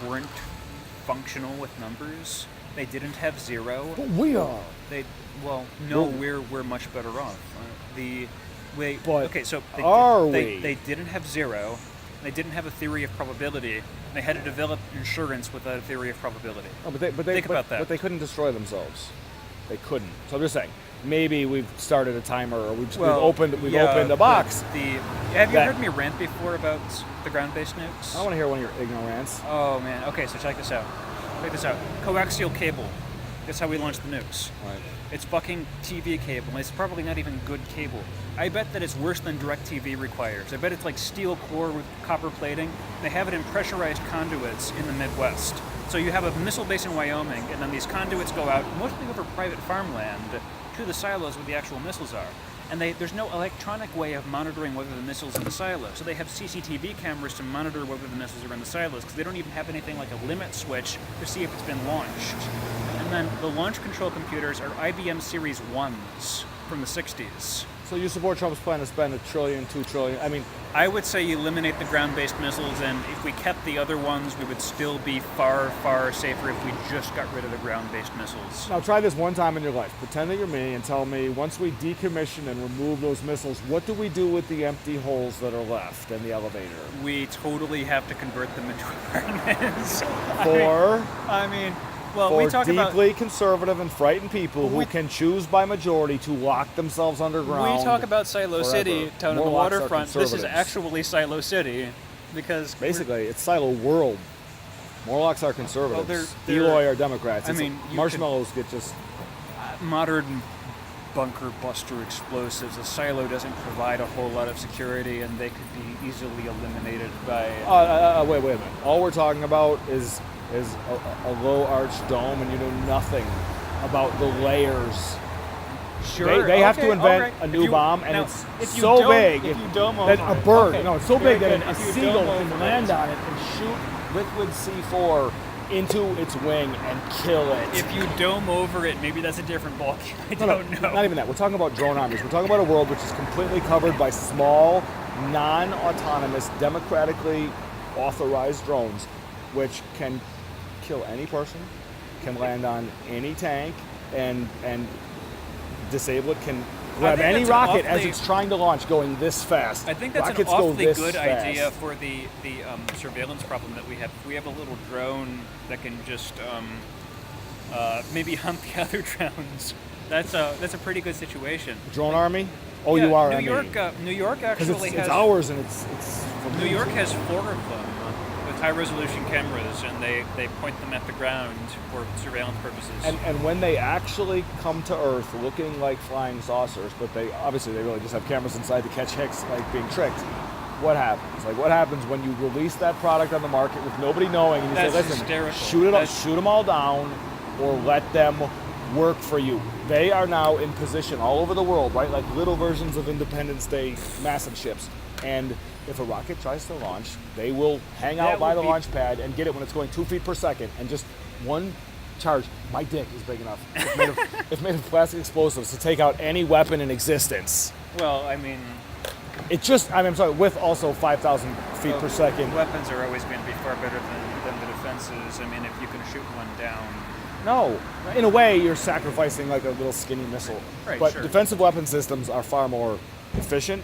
weren't functional with numbers. They didn't have zero. But we are. We're much better off. Are they we? didn't have zero. They didn't have a theory of probability. They had to develop insurance without a theory of probability. Oh, think about that. But they couldn't destroy themselves. They couldn't. So I'm just saying, maybe we've started a timer, or we've opened a box. Have you heard me rant before about the ground-based nukes? I don't want to hear one of your ignorant rants. Oh man. Okay, so check this out. Coaxial cable. That's how we launched the nukes. Right. It's fucking TV cable, and it's probably not even good cable. I bet that it's worse than DirecTV requires. I bet it's like steel core with copper plating. They have it in pressurized conduits in the Midwest. So you have a missile base in Wyoming, and then these conduits go out, mostly over private farmland, to the silos where the actual missiles are. And there's no electronic way of monitoring whether the missile's in the silo. So they have CCTV cameras to monitor whether the missiles are in the silos, because they don't even have anything like a limit switch to see if it's been launched. And then the launch control computers are IBM Series 1s from the 60s. So you support Trump's plan to spend $1 trillion, $2 trillion? I mean, I would say you eliminate the ground-based missiles, and if we kept the other ones, we would still be far, far safer if we just got rid of the ground-based missiles. now try this one time in your life. Pretend that you're me and tell me, once we decommission and remove those missiles, what do we do with the empty holes that are left in the elevator? We totally have to convert them into apartments. For we talk about deeply conservative and frightened people who can choose by majority to lock themselves underground. We talk about Silo forever. City, town on the Morlocks are waterfront. This is conservatives. actually Silo City, because Basically, it's Silo World. Morlocks are conservatives. Well, they're- Eloy are Democrats. I It's mean, like you marshmallows get just... modern bunker buster explosives. A silo doesn't provide a whole lot of security, and they could be easily eliminated by. Wait a minute. All we're talking about is a low arched dome, and you know nothing about the layers. Sure. They have to okay, invent alright. a If new you- bomb, and now, it's if you so dome- big if you dome that over a it- bird, okay, no, it's so very big that good. a If you seagull dome can over land it- on it and shoot liquid C4 into its wing and kill it. If you dome over it, maybe that's a different ballgame. I No, don't know. Not even that. We're talking about drone armies. We're talking about a world which is completely covered by small, non-autonomous, democratically authorized drones, which can kill any person, can land on any tank, and disable it, can grab think any that's an rocket as awfully- it's trying to launch, going this fast. I think that's Rockets an go awfully this good fast. idea for the surveillance problem that we have. If we have a little drone that can just maybe hunt the other drones, that's a pretty good situation. Drone army? Oh, Yeah, you are. New I mean. York. New York Because actually it's has ours, and it's from New York has 4 of them with high-resolution cameras, and they point them at the ground for surveillance purposes. And when they actually come to Earth looking like flying saucers, but they really just have cameras inside to catch hicks like being tricked. what happens? Like, what happens when you release that product on the market with nobody knowing, and you That's say, listen, hysterical. shoot them all down, or let them work for you. They are now in position all over the world, right? Like little versions of Independence Day massive ships. And if a rocket tries to launch, they will hang out by the launch pad and get it when it's going 2 feet per second, and just one charge. My dick is big enough. It's made of plastic explosives to take out any weapon in existence. Well, I mean, I'm sorry, with also 5,000 feet per second. Weapons are always going to be far better than the defenses. I mean, if you can shoot one down. No, in a way, you're sacrificing like a little skinny missile. Right, but sure. defensive weapon systems are far more efficient.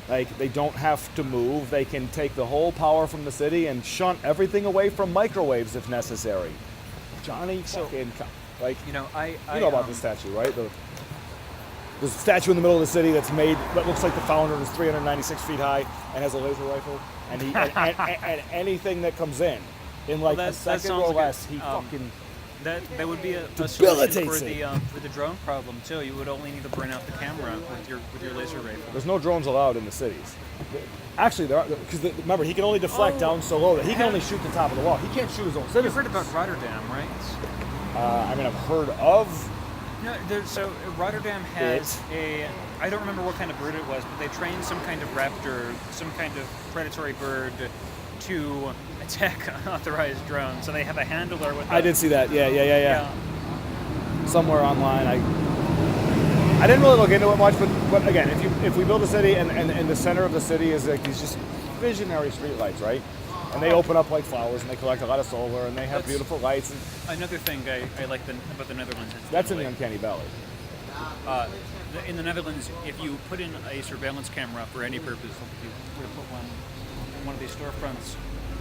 Like, they don't have to move. They can take the whole power from the city and shunt everything away from microwaves if necessary. Johnny, like, You know, I know about this statue, right? There's a statue in the middle of the city that's made that looks like the founder and is 396 feet high and has a laser rifle. And he and anything that comes in like a second or less, he fucking that would be a debilitates solution for the drone problem too. You would only need to burn out the camera with your laser rifle. There's no drones allowed in the cities. Actually, there are, because remember, he can only deflect down so low that he can only shoot the top of the wall. He can't shoot his own citizens. You've heard about Rotterdam, right? I mean, I've heard of. No, so Rotterdam has I don't remember what kind of bird it was, but they trained some kind of raptor, some kind of predatory bird to attack unauthorized drones. So they have a handler with I did see that. Yeah. Somewhere online. I didn't really look into it much, but again, if we build a city and the center of the city is like these just visionary streetlights, right? And they open up like flowers, and they collect a lot of solar, and they have beautiful lights. And another thing I like about the Netherlands. That's in the Uncanny Valley. In the Netherlands, if you put in a surveillance camera for any purpose, like if you were to put one in one of these storefronts,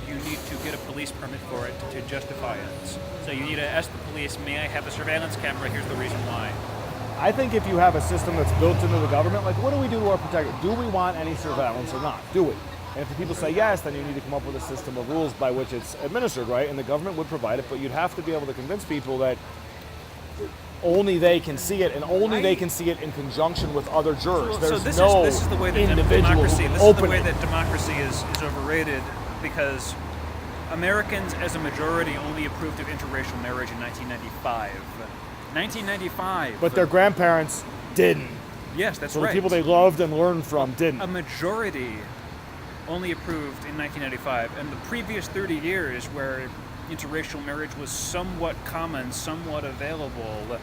you need to get a police permit for it to justify it. So you need to ask the police, may I have a surveillance camera? Here's the reason why. I think if you have a system that's built into the government, like, what do we do to our protector? Do we want any surveillance or not? Do we? And if the people say yes, then you need to come up with a system of rules by which it's administered, right? And the government would provide it, but you'd have to be able to convince people that only they can see it, and only they can see it in conjunction with other jurors. There's this no is the way that individual democracy. who can This is open the way it. that democracy is overrated, because Americans, as a majority, only approved of interracial marriage in 1995. 1995. But their grandparents didn't. Yes, that's So right. the people they loved and learned from didn't. A majority only approved in 1995, and the previous 30 years where interracial marriage was somewhat common, somewhat available,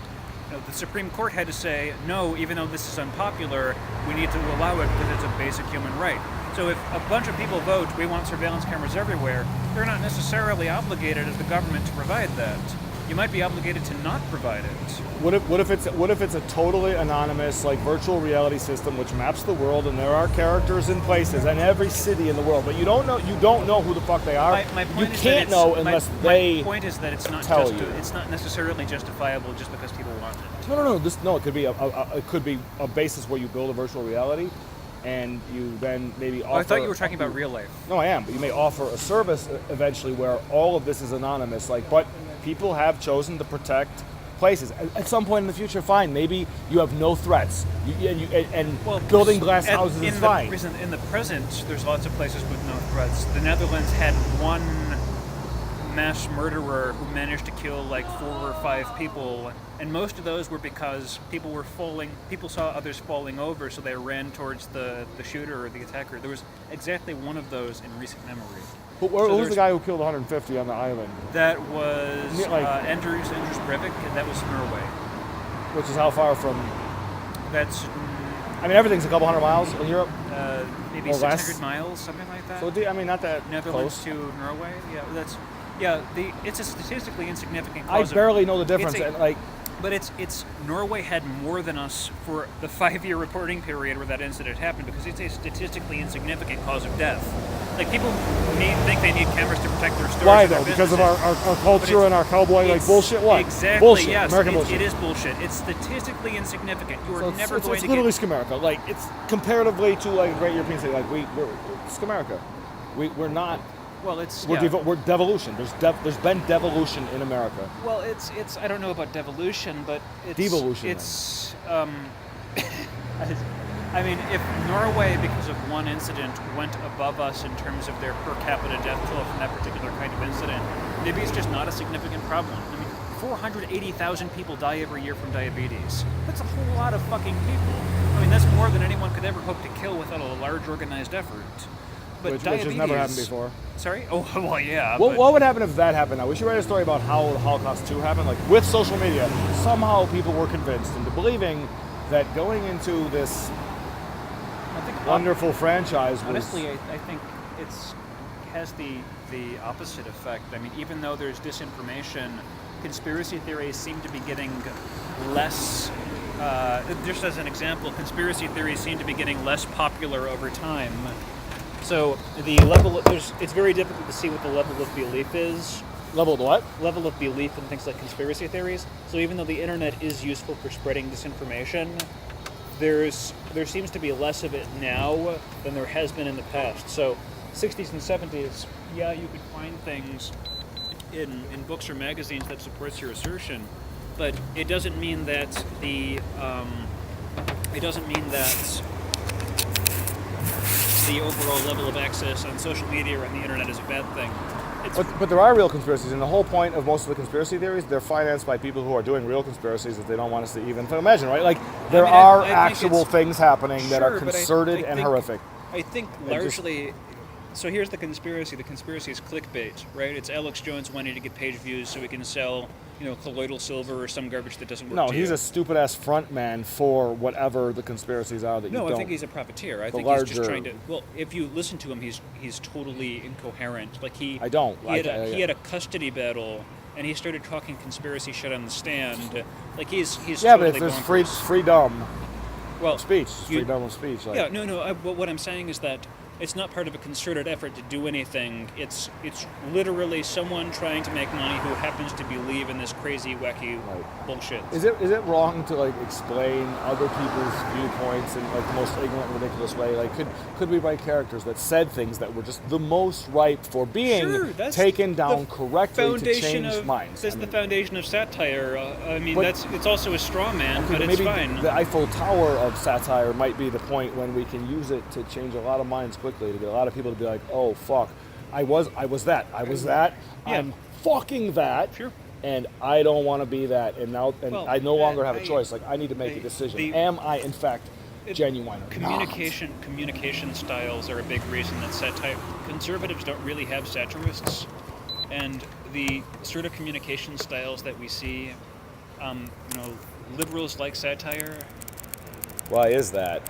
the Supreme Court had to say, no, even though this is unpopular, we need to allow it because it's a basic human right. So if a bunch of people vote, we want surveillance cameras everywhere, they're not necessarily obligated as the government to provide that. You might be obligated to not provide it. What if it's a totally anonymous, like, virtual reality system which maps the world, and there are characters in places in every city in the world, but you don't know who the fuck they are. My you point is can't that know unless they My point is that it's not tell just you. it's not necessarily justifiable just because people want it. No. It could be a basis where you build a virtual reality, and you then maybe offer. I thought you were talking about real life. No, I am, but you may offer a service eventually where all of this is anonymous. But people have chosen to protect places. At some point in the future, fine. Maybe you have no threats, building glass houses is fine. In the present, there's lots of places with no threats. The Netherlands had one mass murderer who managed to kill like 4 or 5 people, and most of those were because people saw others falling over, so they ran towards the shooter or the attacker. There was exactly one of those in recent memory. But who was the guy who killed 150 on the island? That was Anders Breivik, and that was Norway. Which is how far from? That's. I mean, everything's a couple hundred miles in Europe. Maybe or 600 less. miles, something like that. So not that Netherlands close. to Norway. It's a statistically insignificant I cause. barely know the difference. But Norway had more than us for the 5-year reporting period where that incident happened, because it's a statistically insignificant cause of death. Like, people think they need cameras to protect their stores. Why and their though? Because of businesses. our culture and our cowboy bullshit. What? Exactly. Bullshit. Yes. American bullshit. It is bullshit. It's statistically insignificant. You are never going it's to literally get. Scamerica. Like, it's comparatively to like a great European city. Like we're Scamerica. We're not. Well, it's we're devolution. There's been devolution in America. Well, it's I don't know about devolution, but it's Devolution. It's I mean, if Norway, because of one incident, went above us in terms of their per capita death toll from that particular kind of incident, maybe it's just not a significant problem. I mean, 480,000 people die every year from diabetes. That's a whole lot of fucking people. I mean, that's more than anyone could ever hope to kill without a large organized effort. But Which diabetes... has never happened before. Sorry? Oh, well, yeah. What would happen if that happened now? We should write a story about how the Holocaust 2 happened. Like, with social media, somehow people were convinced into believing that going into this wonderful franchise was... Honestly, I think it's has the opposite effect. I mean, even though there's disinformation, conspiracy theories seem to be getting less... just as an example, conspiracy theories seem to be getting less popular over time. So the level, it's very difficult to see what the level of belief is. Level of what? Level of belief in things like conspiracy theories. So even though the internet is useful for spreading disinformation, there seems to be less of it now than there has been in the past. So 60s and 70s, yeah, you could find things in books or magazines that supports your assertion, but it doesn't mean that the overall level of access on social media or on the internet is a bad thing. But there are real conspiracies, and the whole point of most of the conspiracy theories, they're financed by people who are doing real conspiracies that they don't want us to even imagine, right? Like, there are actual things happening that are concerted and horrific. I think largely... So here's the conspiracy. The conspiracy is clickbait, right? It's Alex Jones wanting to get page views so he can sell, colloidal silver or some garbage that doesn't work. No, he's a stupid-ass front man for whatever the conspiracies are that you don't. No, I think he's a profiteer. I think he's just trying to... Well, if you listen to him, he's totally incoherent. Like he... I don't. He had a custody battle, and he started talking conspiracy shit on the stand. Like he's yeah, totally but there's freedom. Well, speech. Freedom of speech. Like. Yeah, no. But what I'm saying is that it's not part of a concerted effort to do anything. It's literally someone trying to make money who happens to believe in this crazy, wacky bullshit. Is it wrong to explain other people's viewpoints in the most ignorant, ridiculous way? Like, could we write characters that said things that were just the most ripe for being taken down correctly to change minds? That's the foundation of satire. It's also a straw man, but it's fine. The Eiffel Tower of satire might be the point when we can use it to change a lot of minds quickly, to get a lot of people to be like, oh fuck, I was that, yeah. I'm fucking that, sure. And I don't want to be that, and I no longer have a choice. Like, I need to make a decision. Am I in fact genuine or communication styles are a big reason that satire... Conservatives don't really have satirists, and the sort of communication styles that we see, liberals like satire. Why is that?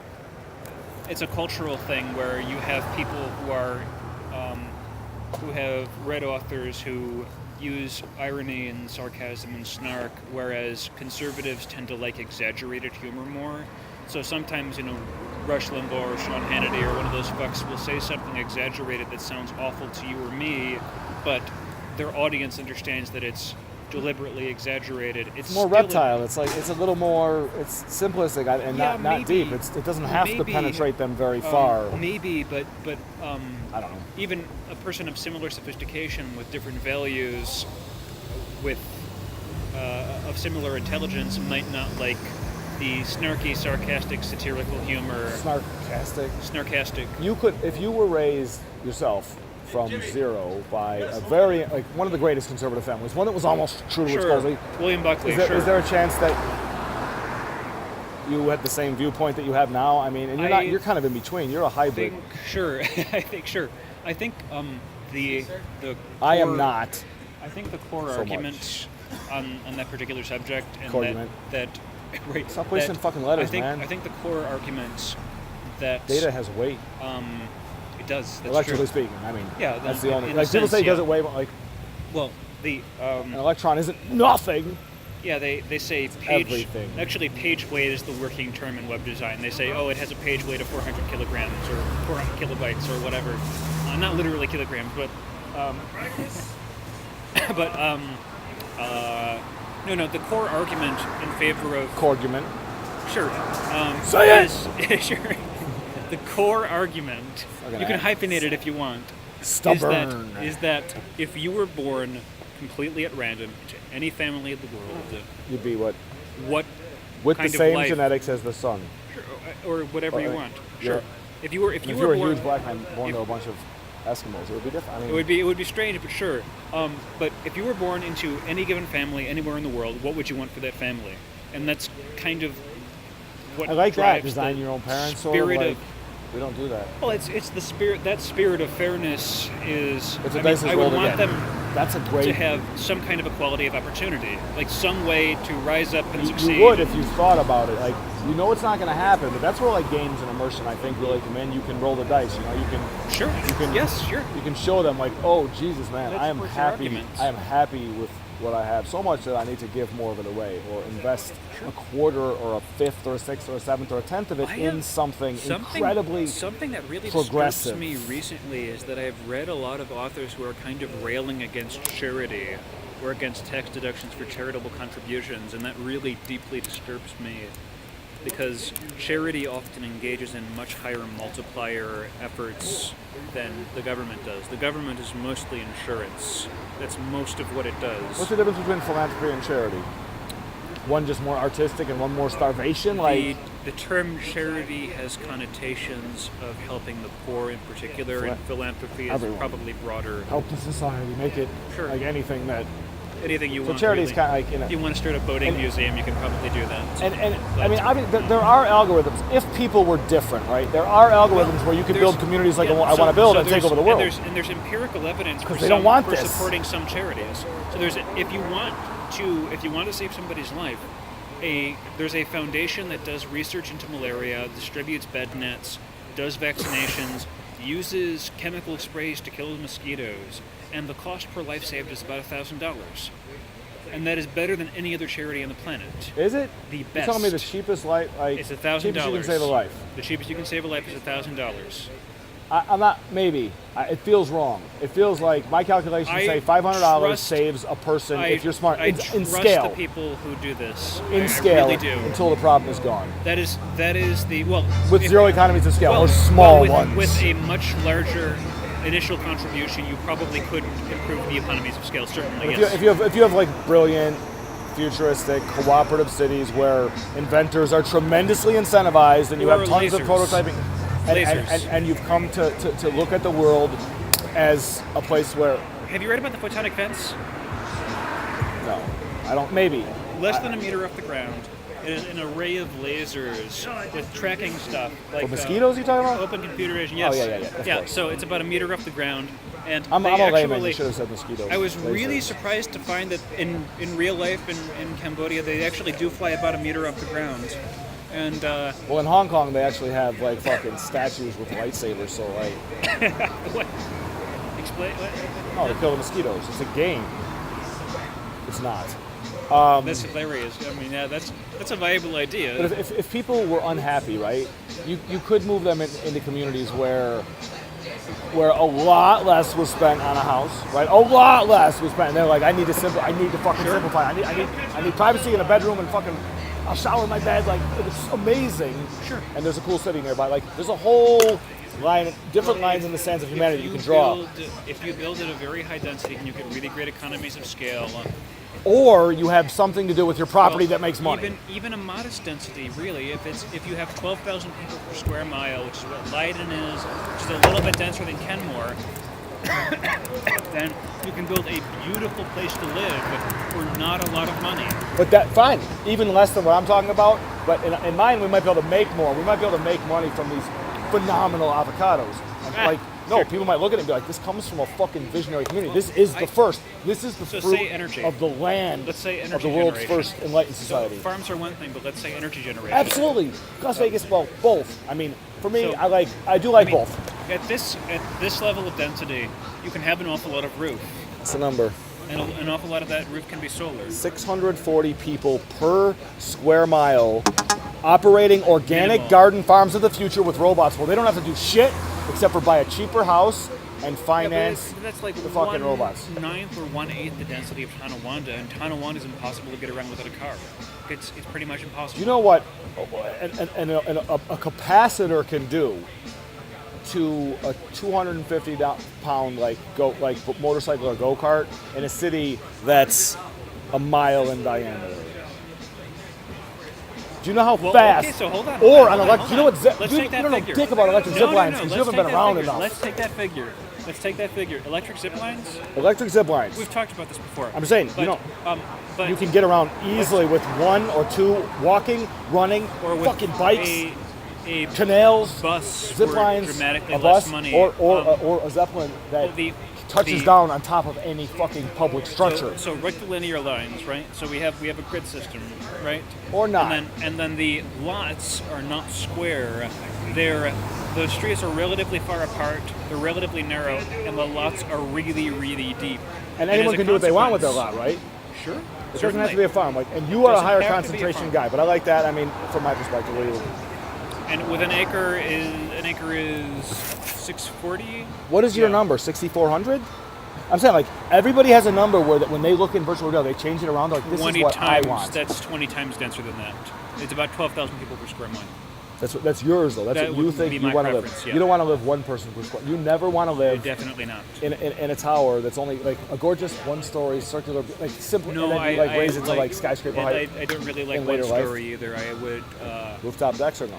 It's a cultural thing where you have people who are who have read authors who use irony and sarcasm and snark, whereas conservatives tend to like exaggerated humor more. So sometimes, Rush Limbaugh or Sean Hannity or one of those fucks will say something exaggerated that sounds awful to you or me, but their audience understands that it's deliberately exaggerated. It's more reptile. It's a little more. It's simplistic and not deep. It doesn't have to penetrate them very far. Maybe, but I don't know. Even a person of similar sophistication with different values, of similar intelligence, might not like the snarky, sarcastic, satirical humor. Snarkastic. You could, if you were raised yourself from zero by a very, one of the greatest conservative families, one that was almost true to its cause. William Buckley, Is there a chance that you had the same viewpoint that you have now? I mean, and you're kind of in between. You're a hybrid. I think the I am not. I think the core argument on that particular subject, and that right. Stop wasting fucking letters, man. I think the core argument that data has weight. It does. That's electrically true. speaking, I mean, yeah, that's the only. People say it doesn't weigh, but well, an electron isn't nothing. Yeah, they say page. Everything. Actually, page weight is the working term in web design. They say, it has a page weight of 400 kilograms or 400 kilobytes or whatever. Not literally kilograms, but no. The core argument in favor of Corgument. Sure. Say it. Sure. The core argument. You can hyphenate it if you want. Stubborn. Is that if you were born completely at random to any family of the world, you'd be what? with kind the of same life, genetics as the sun. or whatever you want. Sure. Yeah. If you were If you were a born, huge black man born to a bunch of Eskimos, it would be different. I mean, it would be strange, but sure. But if you were born into any given family anywhere in the world, what would you want for that family? And that's kind of what I like that. drives Design the your own parents. Sort of spirit like, of. we don't do that. Well, it's the spirit. That spirit of fairness is. It's a I dice mean, is I would rolled want again. them That's a great. to have some kind of equality of opportunity, like some way to rise up and You succeed. would if you thought about it. Like, you know it's not going to happen, but that's where like games and immersion, I think, really come in. You can roll the dice. You know, you can. Sure. You can. Yes. Sure. You can show them like, oh Jesus, man, That I am supports your happy. arguments. I am happy with what I have so much that I need to give more of it away, or invest a quarter, or a fifth, or a sixth, or a seventh, or a tenth of it in something incredibly Something that really progressive. disturbs me recently is that I've read a lot of authors who are kind of railing against charity or against tax deductions for charitable contributions, and that really deeply disturbs me because charity often engages in much higher multiplier efforts than the government does. The government is mostly insurance. That's most of what it does. What's the difference between philanthropy and charity? One just more artistic and one more starvation? Like The term charity has connotations of helping the poor in particular, and philanthropy is Everyone. probably broader. help the society, make it Sure. like anything that. Anything you So want. charity really. is kind of like, you know. If you want to start a boating museum, you can probably do that. And But- I mean, there are algorithms. If people were different, right? There are algorithms where you could There's- build communities like yeah, I want to build and take there's- over the world. And there's empirical evidence for, Because they don't want for this. supporting some charities. So if you want to save somebody's life, there's a foundation that does research into malaria, distributes bed nets, does vaccinations, uses chemical sprays to kill mosquitoes, and the cost per life saved is about $1,000. And that is better than any other charity on the planet. Is it? The You're best. telling me the cheapest life, like It's $1,000. cheapest you can save a life. The cheapest you can save a life is $1,000. I'm not. Maybe it feels wrong. It feels like my calculations I say $500 trust- saves a person if you're smart I in trust scale. the people who do this. In I scale, really do. until the problem is gone. That is the well. With if- zero economies of scale, well, or small with, ones. With a much larger initial contribution, you probably could improve the economies of scale. Certainly, If yes. if you have like brilliant, futuristic, cooperative cities where inventors are tremendously incentivized, and you Or have tons of lasers. prototyping, and, Lasers. and you've come to look at the world as a place where Have you read about the photonic fence? no, I don't. Maybe Less than a meter off the ground. It is an array of lasers with tracking stuff. Like for mosquitoes. You talking about? Open computer vision. Yes. Oh, yeah, of course. So it's about a meter off the ground, and I'm they a layman. actually- You should have said mosquitoes. I was really Lasers. surprised to find that in real life in Cambodia they actually do fly about a meter off the ground, and Well, in Hong Kong, they actually have like fucking statues with lightsabers. So like, what? Explain. What? oh, they kill the mosquitoes. It's a game. It's not. That's hilarious. I mean, yeah, that's a viable idea. But if people were unhappy, right, you could move them into communities where a lot less was spent on a house, right? A lot less was spent. And they're like, I need to fucking simplify. I need privacy in a bedroom and fucking I'll shower in my bed. Like it's amazing. Sure. And there's a cool city nearby. Like there's a whole different lines in the sands of humanity you can draw. If you build at a very high density, and you get really great economies of scale. Or you have something to do with your property that makes money. Even a modest density, really. If you have 12,000 people per square mile, which is what Leiden is, which is a little bit denser than Kenmore, then you can build a beautiful place to live for not a lot of money. But that fine, even less than what I'm talking about. But in mine, we might be able to make more. We might be able to make money from these phenomenal avocados. Like, no, people might look at it and be like, "This comes from a fucking visionary community. This is the first. This is the So fruit say energy. of the land Let's say of energy the world's generation. first enlightened So society." farms are one thing, but let's say energy generation. Absolutely, Las Vegas. Well, both. I mean, for me, So, I do like I mean, both. At this level of density, you can have an awful lot of roof, What's the number? and an awful lot of that roof can be solar. 640 people per square mile operating organic Minimal. garden farms of the future with robots. Well, they don't have to do shit except for buy a cheaper house and finance but that's like the fucking robots. 1/9 or 1/8 the density of Tonawanda, and Tonawanda is impossible to get around without a car. It's pretty much impossible. You know what a capacitor can do to a 250 pound motorcycle or go-kart in a city that's a mile in diameter? Do you know how Well, fast? okay, so hold on. Or hold on on, electric. hold You know on. what? Let's You take that don't know figure. dick about electric zip lines because you let's haven't take been that around figure. enough. Let's take that figure. Let's take that figure. Electric zip lines. Electric zip lines. We've talked about this before. I'm saying, but, you know, but you can get around easily with one or two walking, running, or with fucking bikes, a canals, bus zip for lines, dramatically a less bus, money. or a zeppelin that well, the- touches the- down on top of any fucking public structure. So rectilinear lines, right? So we have a grid system, right? Or not. And then the lots are not square. The streets are relatively far apart. They're relatively narrow, and the lots are really, really deep. And anyone as a can do what they want with their consequence- lot, right? Sure. It doesn't have to be a farm. Like, and you are a Doesn't higher have to be a concentration farm. guy, but I like that. I mean, from my perspective, what do you? And with an acre is 640. What is your Yeah. number? 6,400? I'm saying, like, everybody has a number where that when they look in virtual reality, they change it around. Like, this 20 is what times. I want. That's 20 times denser than that. It's about 12,000 people per square mile. That's yours though. That's That what you would think be you my want to live. preference, yeah. You don't want to live one person per square. You never want to live Definitely not. in a tower that's only like a gorgeous one-story circular, like simple, No, and then I you like raise it to like skyscraper and height. I don't really like in one later life. story either. I would. Rooftop decks or no?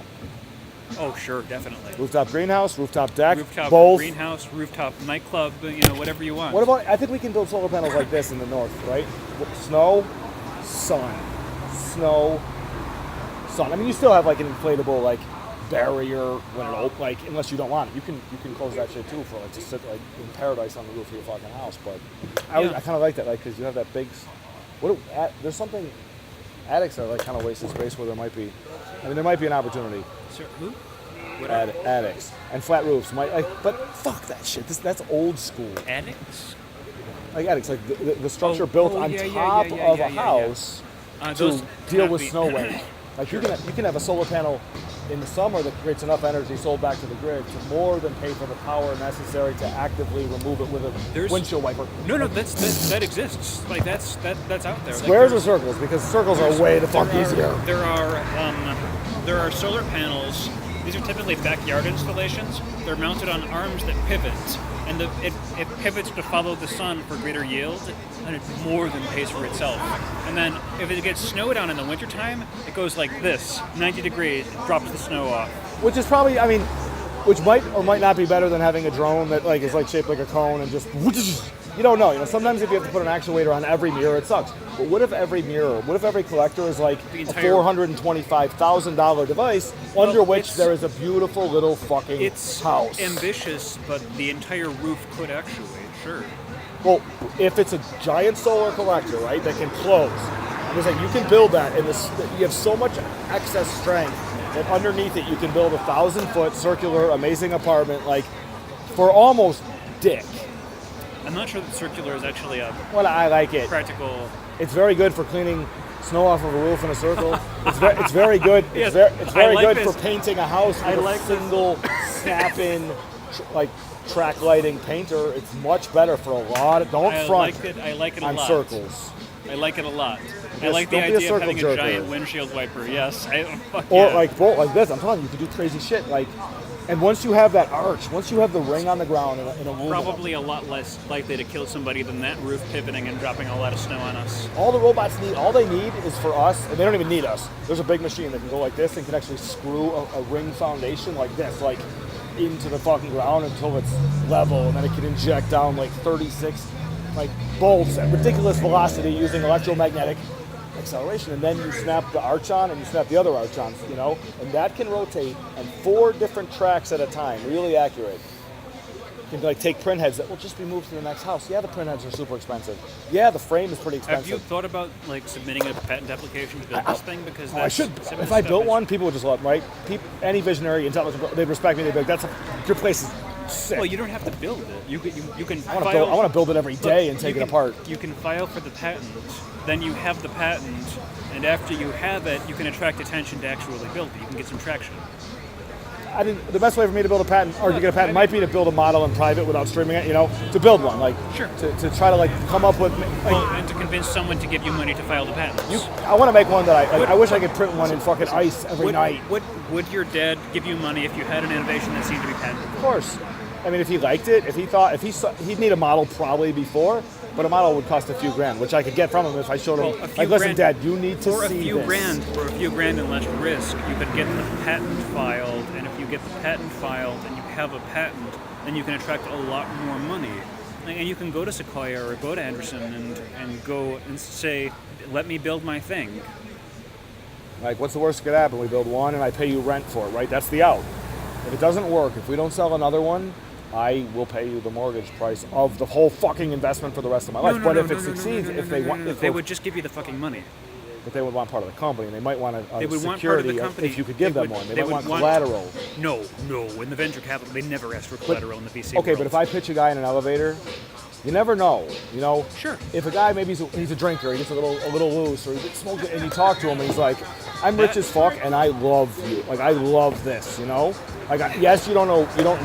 Oh, sure, definitely. Rooftop greenhouse, rooftop deck, Rooftop both. greenhouse, rooftop nightclub, whatever you want. What about? I think we can build solar panels like this in the north, right? Snow, sun, snow, sun. I mean, you still have like an inflatable like barrier when it opens, like unless you don't want it. You can close that shit too for like to sit like in paradise on the roof of your fucking house. But I kind of like that, like because you have that big. There's something. Attics are like kind of wasted space where there might be. I mean, there might be an opportunity. Sir, who? What Attics and flat roofs might. But fuck that shit. That's old school. Attics? Like attics, like the structure built on top of a house to those deal can't with be- snow wave. Like you can have a solar panel in the summer that creates enough energy sold back to the grid to more than pay for the power necessary to actively remove it with a windshield wiper. No, that exists. Like that's out there. Squares or like, circles? Because circles are way the fuck easier. There are solar panels. These are typically backyard installations. They're mounted on arms that pivot, and it pivots to follow the sun for greater yield, and it more than pays for itself. And then if it gets snowed on in the wintertime, it goes like this, 90 degrees, drops the snow off. Which is probably, I mean, which might or might not be better than having a drone that like is like shaped like a cone and just you don't know. Sometimes if you have to put an actuator on every mirror, it sucks. But what if every collector is like a $425,000 device under which there is a beautiful little fucking house? It's ambitious, but the entire roof could actuate, sure. Well, if it's a giant solar collector, right, that can close, I'm just saying you can build that, and you have so much excess strength that underneath it you can build 1,000-foot circular amazing apartment, like for almost dick. I'm not sure that circular is actually a Well, I like it. practical. It's very good for cleaning snow off of a roof in a circle. It's very good. Yes, It's very I like good this. for painting a house with like a this. single snap-in track lighting painter. It's much better for a lot of I front like it a on lot. circles. I like it a lot. I Yes, like the don't be a idea of circle having a jerker. giant windshield wiper. Yes, Or yeah. like this. I'm telling you, you can do crazy shit. And once you have that arch, once you have the ring on the ground in a room, Probably a lot less likely to kill somebody than that roof pivoting and dropping a lot of snow on us. all the robots all they need is for us, and they don't even need us. There's a big machine that can go like this and can actually screw a ring foundation like this, like into the fucking ground until it's level, and then it can inject down like 36 bolts at ridiculous velocity using electromagnetic acceleration, and then you snap the arch on and you snap the other arch on, and that can rotate on 4 different tracks at a time, really accurate. You can take print heads that will just be moved to the next house. Yeah, the print heads are super expensive. Yeah, the frame is pretty expensive. Have you thought about submitting a patent application to build this thing? Because I should. some of If the I stuff built is- one, people would just love it, right? Any visionary, intelligent, they'd respect me. They'd be like, your place is sick. Well, you don't have to build it. You can I file. want to build it every day and take it apart. You can file for the patent. Then you have the patent, and after you have it, you can attract attention to actually build it. You can get some traction. The best way for me to build a patent, or to get a patent, might be to build a model in private without streaming it. To build one, Sure. to try to come up with. And to convince someone to give you money to file the patent. I want to make one that I wish I could print one in fucking ice every night. Would your dad give you money if you had an innovation that seemed to be patentable? Of course. I mean, if he liked it, if he saw, he'd need a model probably before, but a model would cost a few grand, which I could get from him if I showed him. Well, a few Like, listen, grand- Dad, you need to For see a few this. grand and less risk, you could get the patent filed, and if you get the patent filed and you have a patent, then you can attract a lot more money. And you can go to Sequoia or go to Anderson and go and say, let me build my thing. Like, what's the worst that could happen? We build one and I pay you rent for it, right? That's the out. If it doesn't work, if we don't sell another one, I will pay you the mortgage price of the whole fucking investment for the rest of my life. But if it succeeds, if they want, if they would just give you the fucking money. But they would want part of the company, and they might want They a would want part of security the company. if you could give They them would- one. They, they might would want want- collateral. No. In the venture capital, they never ask for collateral in the VC Okay, world. but if I pitch a guy in an elevator, you never know. You know, Sure. If a guy maybe he's a drinker, he gets a little loose, or he gets smoked, and you talk to him, and he's like, "I'm rich as fuck, and I love you. Like I love this." You know, like yes, you don't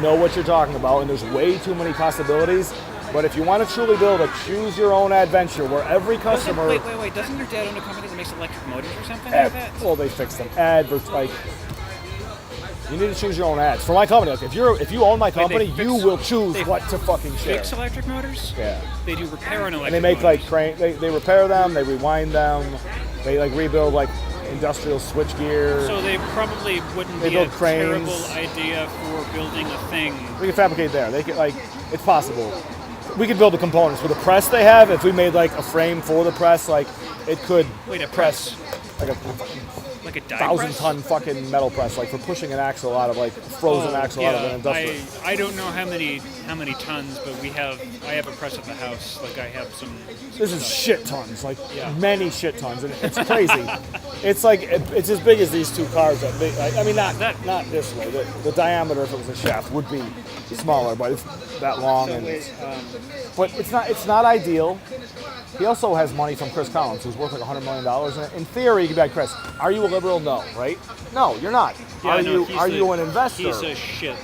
know what you're talking about, and there's way too many possibilities. But if you want to truly build a choose your own adventure where every customer, Wait. Doesn't your dad own a company that makes electric motors or something like that? well, they fix them. Like, you need to choose your own ads. For my company, like if you own my company, they you fix- will choose they what to fucking share. Fix electric motors? Yeah. They do repair on electric And they make motors. like crane. They repair them. They rewind them. They like rebuild like industrial switch gear. So they probably wouldn't They be a build cranes. terrible idea for building a thing. We can fabricate there. They could like it's possible. We could build the components for the press they have. If we made like a frame for the press, like it could Wait, a press? like a Like a die 1,000-ton fucking metal press, like for pushing an axle out of like frozen axle out of an industrial. I don't know how many tons, but I have a press at the house. Like I have some. This is shit tons, like Yeah. many shit tons, and it's crazy. It's like it's as big as these two cars. I mean, not this way. The diameter, if it was a shaft, would be smaller, but it's that long. But it's not ideal. He also has money from Chris Collins, who's worth like $100 million. And in theory, you could be like, Chris, are you a liberal? No, right? No, you're not. Yeah, Are you an investor? He's a shit.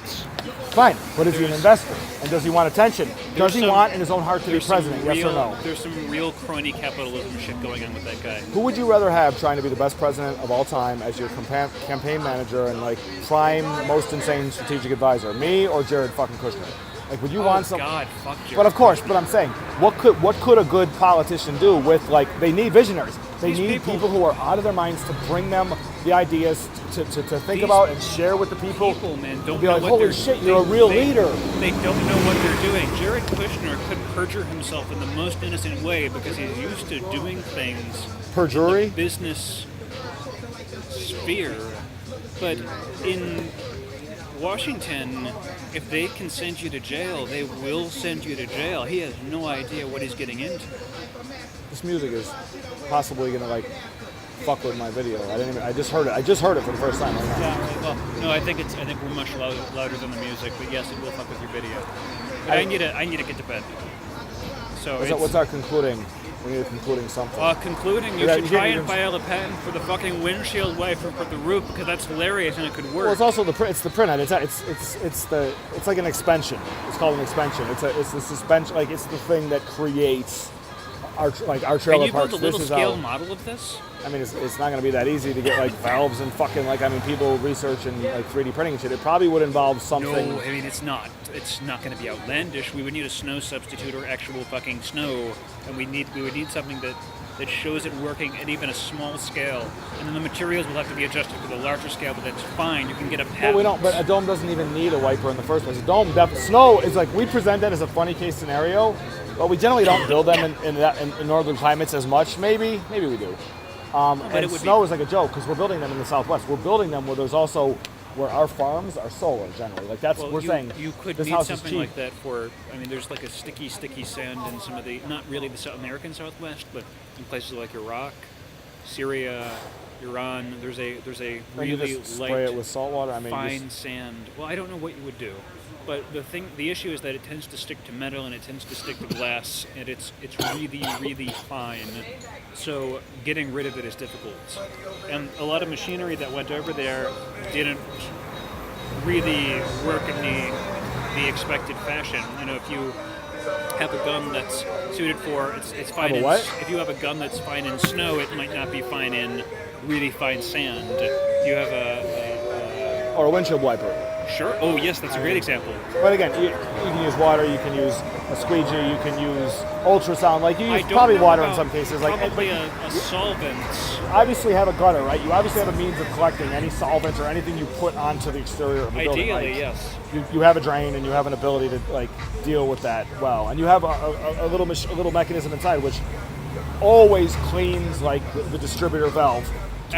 Fine, but is he an investor? And does he want attention? Does he want in his own heart to be There's some president? Yes or no? There's some real crony capitalism shit going on with that guy. Who would you rather have trying to be the best president of all time as your campaign manager and like prime, most insane strategic advisor? Me or Jared fucking Kushner? Like, would you want some? God, fuck Jared. But of course, but I'm saying, what could a good politician do with like? They need visionaries. They need people who are out of their minds to bring them the ideas to think about and share with the people. People, man, don't be know like, what holy they're- shit, you're a real leader. They don't know what they're doing. Jared Kushner could perjure himself in the most innocent way because he's used to doing things Perjury? in the business sphere. But in Washington, if they can send you to jail, they will send you to jail. He has no idea what he's getting into. This music is possibly gonna like fuck with my video. I just heard it. I just heard it for the first time right now. Yeah, right. Well, no, I think we're much louder than the music, but yes, it will fuck with your video. But I need to get to bed. So What's our concluding? We need a concluding something. Concluding, you Yeah, should you try can't and even- file a patent for the fucking windshield wiper for the roof because that's hilarious and it could work. Well, it's also the print. It's the print. It's like an expansion. It's called an expansion. It's the suspension. Like it's the thing that creates our Can trailer you parks. build a little This is scale how. model of this? I mean, it's not going to be that easy to get like valves and fucking like. I mean, people research and like 3D printing and shit. It probably would involve something. No, I mean it's not. It's not going to be outlandish. We would need a snow substitute or actual fucking snow, and we would need something that shows it working at even a small scale. And then the materials will have to be adjusted for the larger scale, but that's fine. You can get a patent. Well, we don't. But a dome doesn't even need a wiper in the first place. A dome, snow is like we present that as a funny case scenario, but we generally don't build them in northern climates as much. Maybe we do. And snow is like a joke because we're building them in the Southwest. We're building them where our farms are solar generally. Like that's we're saying. You could this need house is something cheap. like that for. I mean, there's like a sticky sand in some of the not really the South American Southwest, but in places like Iraq, Syria, Iran. There's a Then really you just light, spray it with salt water. I mean, fine sand. Well, I don't know what you would do, but the issue is that it tends to stick to metal and it tends to stick to glass, and it's really fine. So getting rid of it is difficult, and a lot of machinery that went over there didn't really work in the expected fashion. You know, if you have a gun that's suited for it's fine. Have a what? If you have a gun that's fine in snow, it might not be fine in really fine sand. You have or a windshield wiper. Sure. Oh, yes, that's a great example. But again, you can use water, you can use a squeegee, you can use ultrasound. Like you I use don't probably know water in about some cases. Like probably a solvent. obviously have a gutter, right? You obviously have a means of collecting any solvent or anything you put onto the exterior of the building. Ideally, Like, yes. you have a drain and you have an ability to like deal with that well, and you have a little mechanism inside which always cleans like the distributor valve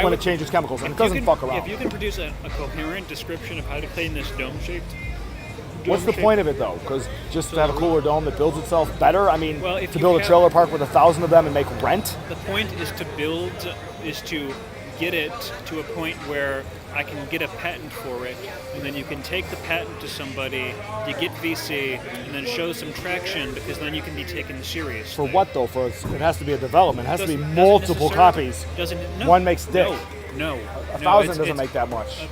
when it changes chemicals, and it doesn't fuck around. If you can produce a coherent description of how to clean this dome-shaped. What's the point of it though? Because just to have a cooler dome that builds itself better. I mean, Well, if to you build a have- trailer park with 1,000 of them and make rent. The point is to get it to a point where I can get a patent for it, and then you can take the patent to somebody, you get VC, and then show some traction, because then you can be taken seriously. For what though? It has to be a development. It has to be Doesn't multiple necessarily- copies. No, One makes dick. No. 1,000 doesn't make that much.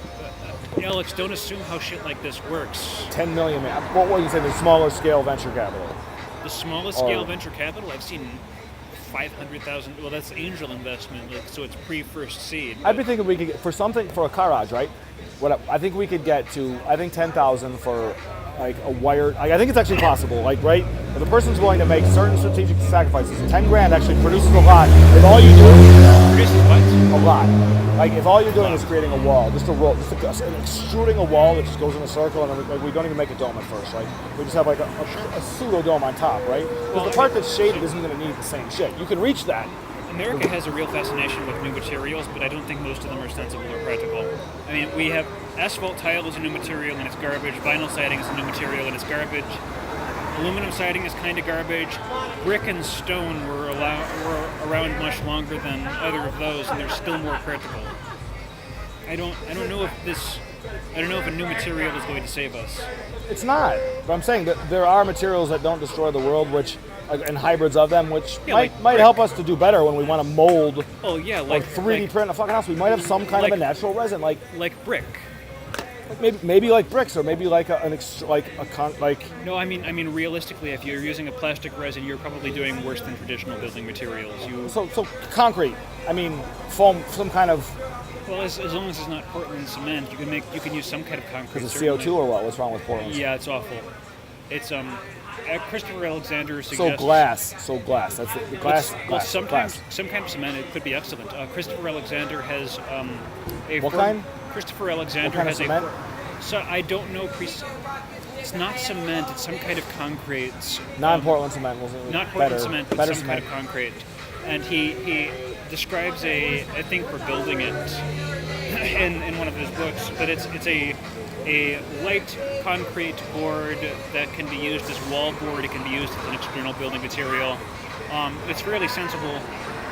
Alex, don't assume how shit like this works. 10 million. What would you say the smaller scale venture capital? The smallest scale venture capital I've seen 500,000. Well, that's angel investment, like, so it's pre-first seed. I'd be thinking we could get for a garage, right? I think we could get to 10,000 for like a wired. I think it's actually possible. Like, right, if the person's willing to make certain strategic sacrifices, 10 grand actually produces a lot. If all you do Produces what? a lot. Like if all you're doing is creating a wall, just extruding a wall that just goes in a circle, and like, we don't even make a dome at first, right? We just have like a pseudo dome on top, right? Because the part that's shaded isn't going to need the same shit. You can reach that. America has a real fascination with new materials, but I don't think most of them are sensible or practical. I mean, we have asphalt tile is a new material and it's garbage. Vinyl siding is a new material and it's garbage. Aluminum siding is kind of garbage. Brick and stone were around much longer than either of those, and they're still more practical. I don't know if a new material is going to save us. It's not. But I'm saying that there are materials that don't destroy the world, which and hybrids of them, which might help us to do better when we want to mold. Oh yeah, like 3D print a fucking house. We might have some kind of a natural resin, like brick. Maybe like bricks, or maybe like No, I mean realistically, if you're using a plastic resin, you're probably doing worse than traditional building materials. So concrete. I mean foam, some kind of. Well, as long as it's not Portland cement, you can use some kind of concrete. Is it CO2 or what? What's wrong with Portland? Yeah, it's awful. It's Christopher Alexander suggests. So glass. That's the glass. Well, some kind of cement, it could be excellent. Christopher Alexander has What kind? Christopher Alexander what kind has of cement? So I don't know. It's not cement. It's some kind of concrete. Non-Portland cement wasn't not Portland cement, but better some cement. kind of concrete. And he describes a thing for building it in one of his books, but it's a light concrete board that can be used as wall board. It can be used as an external building material. It's really sensible.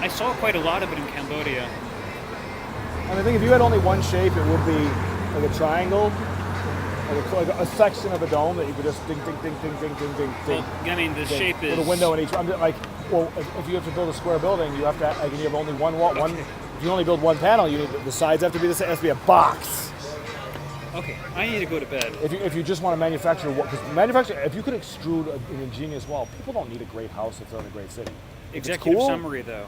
I saw quite a lot of it in Cambodia. And I think if you had only one shape, it would be like a triangle, like a section of a dome that you could just ding, ding, ding, ding, ding, ding, ding, ding. Well, I mean, the shape is with a window in each. I'm just like, well, if you have to build a square building, you have to, like, and you have only one wall. Okay. If you only build one panel, the sides have to be the same. It has to be a box. Okay, I need to go to bed. If you just want to manufacture, if you could extrude an ingenious wall, people don't need a great house if they're in a great city. Executive cool, summary, though.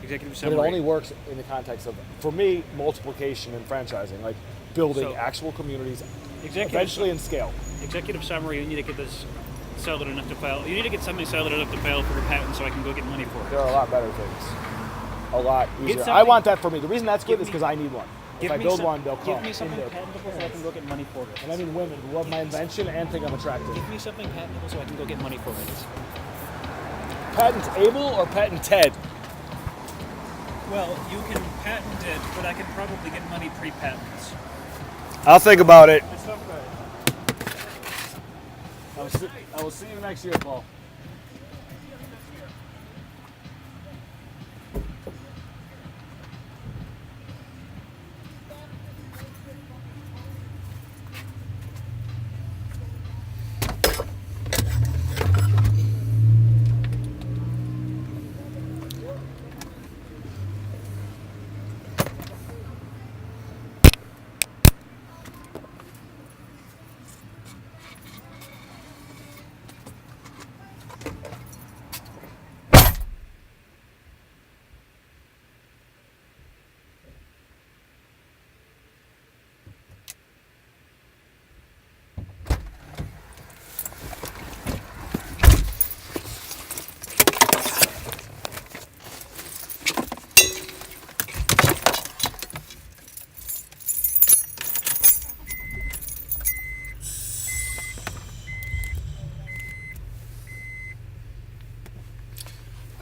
Executive but summary. it only works in the context of, for me, multiplication and franchising, like building actual communities, eventually in scale. Executive summary. You need to get this solid enough to file. You need to get something solid enough to file for your patent, so I can go get money for it. There are a lot better things. A lot easier. I want that for me. The reason that's good is because I need one. If I build one, they'll come. Give me something patentable so I can go get money for it. And I mean women who love my invention and think I'm attractive. Give me something patentable so I can go get money for it. Patentable or patented? Well, you can patent it, but I can probably get money pre-patents. I'll think about it. I will see you next year, Paul.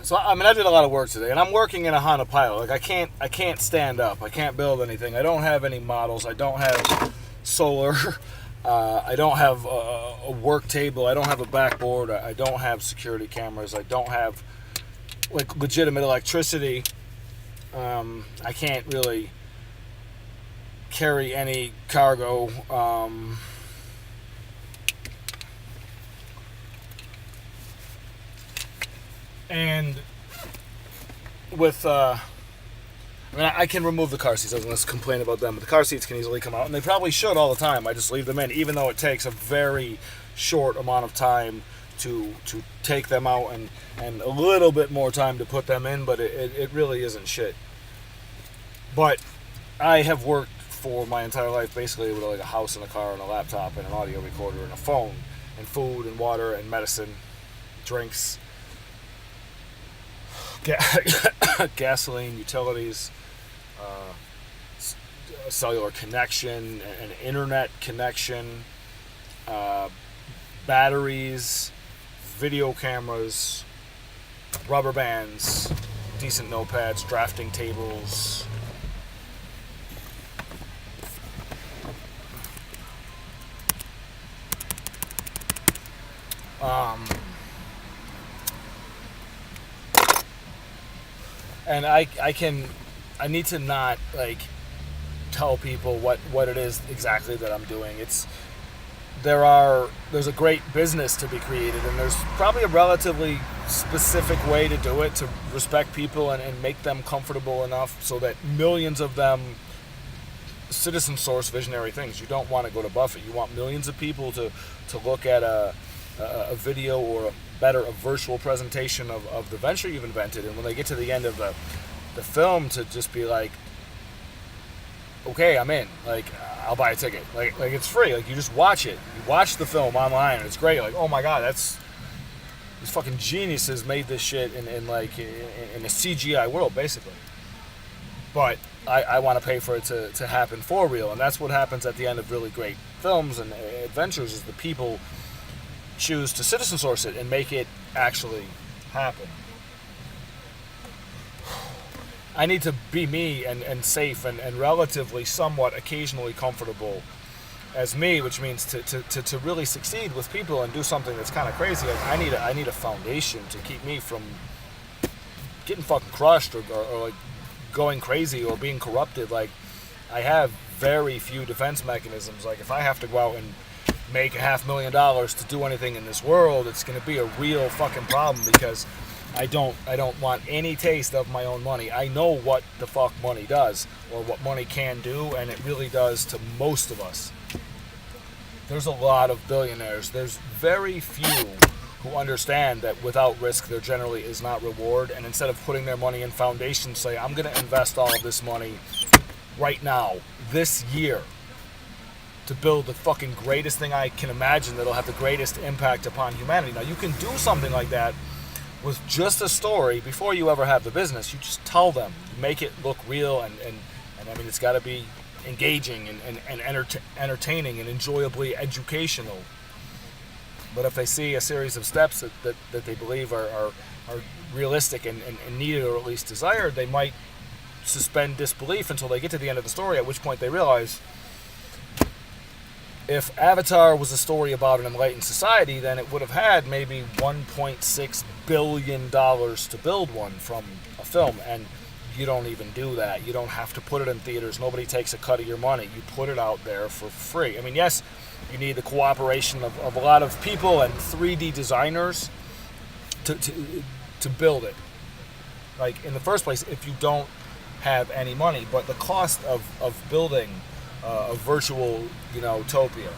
So I mean, I did a lot of work today, and I'm working in a Honda Pilot. Like I can't stand up. I can't build anything. I don't have any models. I don't have solar. I don't have a work table. I don't have a backboard. I don't have security cameras. I don't have like legitimate electricity. I can't really carry any cargo. And with, I mean, I can remove the car seats. I was going to complain about them, but the car seats can easily come out, and they probably should all the time. I just leave them in, even though it takes a very short amount of time to take them out and a little bit more time to put them in, but it really isn't shit. But I have worked for my entire life basically with like a house and a car and a laptop and an audio recorder and a phone and food and water and medicine, drinks, gasoline, utilities, a cellular connection, an internet connection, batteries, video cameras, rubber bands, decent notepads, drafting tables. And I need to not like tell people what it is exactly that I'm doing. There's a great business to be created, and there's probably a relatively specific way to do it to respect people and make them comfortable enough so that millions of them citizen source visionary things. You don't want to go to Buffett. You want millions of people to look at a video or a virtual presentation of the venture you've invented, and when they get to the end of the film to just be like, okay, I'm in. Like, I'll buy a ticket. Like it's free. Like, you just watch it. You watch the film online, and it's great. Like, oh my god, these fucking geniuses made this shit in a CGI world, basically. But I want to pay for it to happen for real, and that's what happens at the end of really great films and adventures, is the people choose to citizen source it and make it actually happen. I need to be me and safe and relatively somewhat occasionally comfortable as me, which means to really succeed with people and do something that's kind of crazy. Like, I need a foundation to keep me from getting fucking crushed or like going crazy or being corrupted. Like, I have very few defense mechanisms. Like, if I have to go out and make $500,000 to do anything in this world, it's going to be a real fucking problem, because I don't want any taste of my own money. I know what the fuck money does, or what money can do, and it really does to most of us. There's a lot of billionaires. There's very few who understand that without risk there generally is not reward, and instead of putting their money in foundations, say, I'm going to invest all of this money right now, this year, to build the fucking greatest thing I can imagine that'll have the greatest impact upon humanity. Now, you can do something like that with just a story before you ever have the business. You just tell them, you make it look real, and I mean, it's got to be engaging and entertaining and enjoyably educational. But if they see a series of steps that they believe are realistic and needed, or at least desired, they might suspend disbelief until they get to the end of the story, at which point they realize, if Avatar was a story about an enlightened society, then it would have had maybe $1.6 billion to build one from a film. And you don't even do that. You don't have to put it in theaters. Nobody takes a cut of your money. You put it out there for free. I mean, yes, you need the cooperation of a lot of people and 3D designers to build it. Like, in the first place, if you don't have any money. But the cost of building a virtual, utopia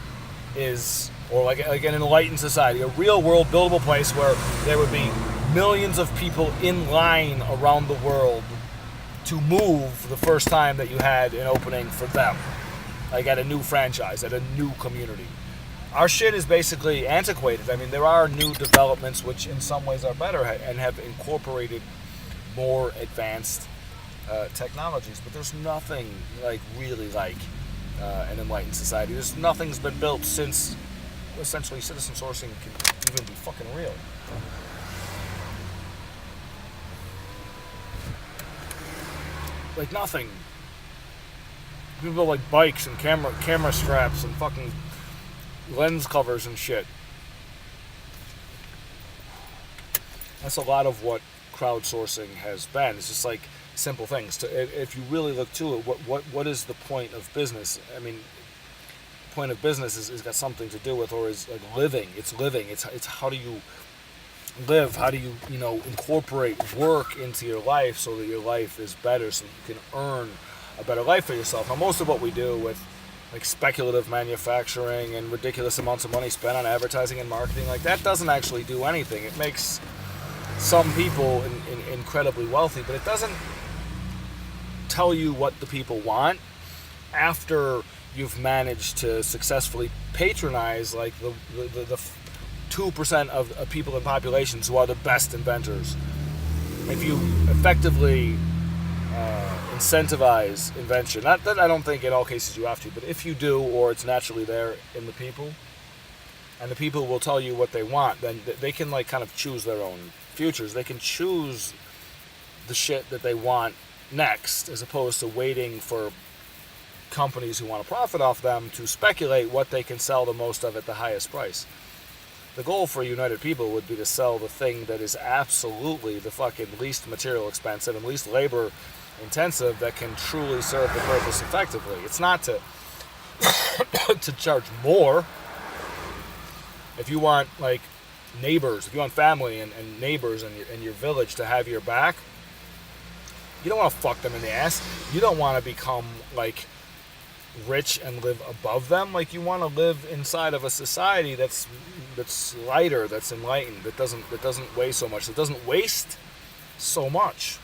is, or like an enlightened society, a real world buildable place where there would be millions of people in line around the world to move the first time that you had an opening for them, like at a new franchise, at a new community. Our shit is basically antiquated. I mean, there are new developments which in some ways are better and have incorporated more advanced technologies, but there's nothing really like an enlightened society. There's nothing's been built since essentially citizen sourcing can even be fucking real. like nothing. People build like bikes and camera straps and fucking lens covers and shit. That's a lot of what crowdsourcing has been. It's just like simple things. If you really look to it, what is the point of business? I mean, point of business is got something to do with, or is like living. It's living. It's how do you live? How do you incorporate work into your life so that your life is better, so you can earn a better life for yourself. Now, most of what we do with like speculative manufacturing and ridiculous amounts of money spent on advertising and marketing, like that doesn't actually do anything. It makes some people incredibly wealthy, but it doesn't tell you what the people want after you've managed to successfully patronize like the 2% of people in populations who are the best inventors. If you effectively incentivize invention, not that I don't think in all cases you have to, but if you do, or it's naturally there in the people, and the people will tell you what they want, then they can like kind of choose their own futures. They can choose the shit that they want next, as opposed to waiting for companies who want to profit off them to speculate what they can sell the most of at the highest price. The goal for United People would be to sell the thing that is absolutely the fucking least material expensive and least labor intensive that can truly serve the purpose effectively. It's not to to charge more. If you want like neighbors, if you want family and neighbors in your village to have your back, you don't want to fuck them in the ass. You don't want to become like rich and live above them. Like you want to live inside of a society that's lighter, that's enlightened, that doesn't weigh so much, that doesn't waste so much.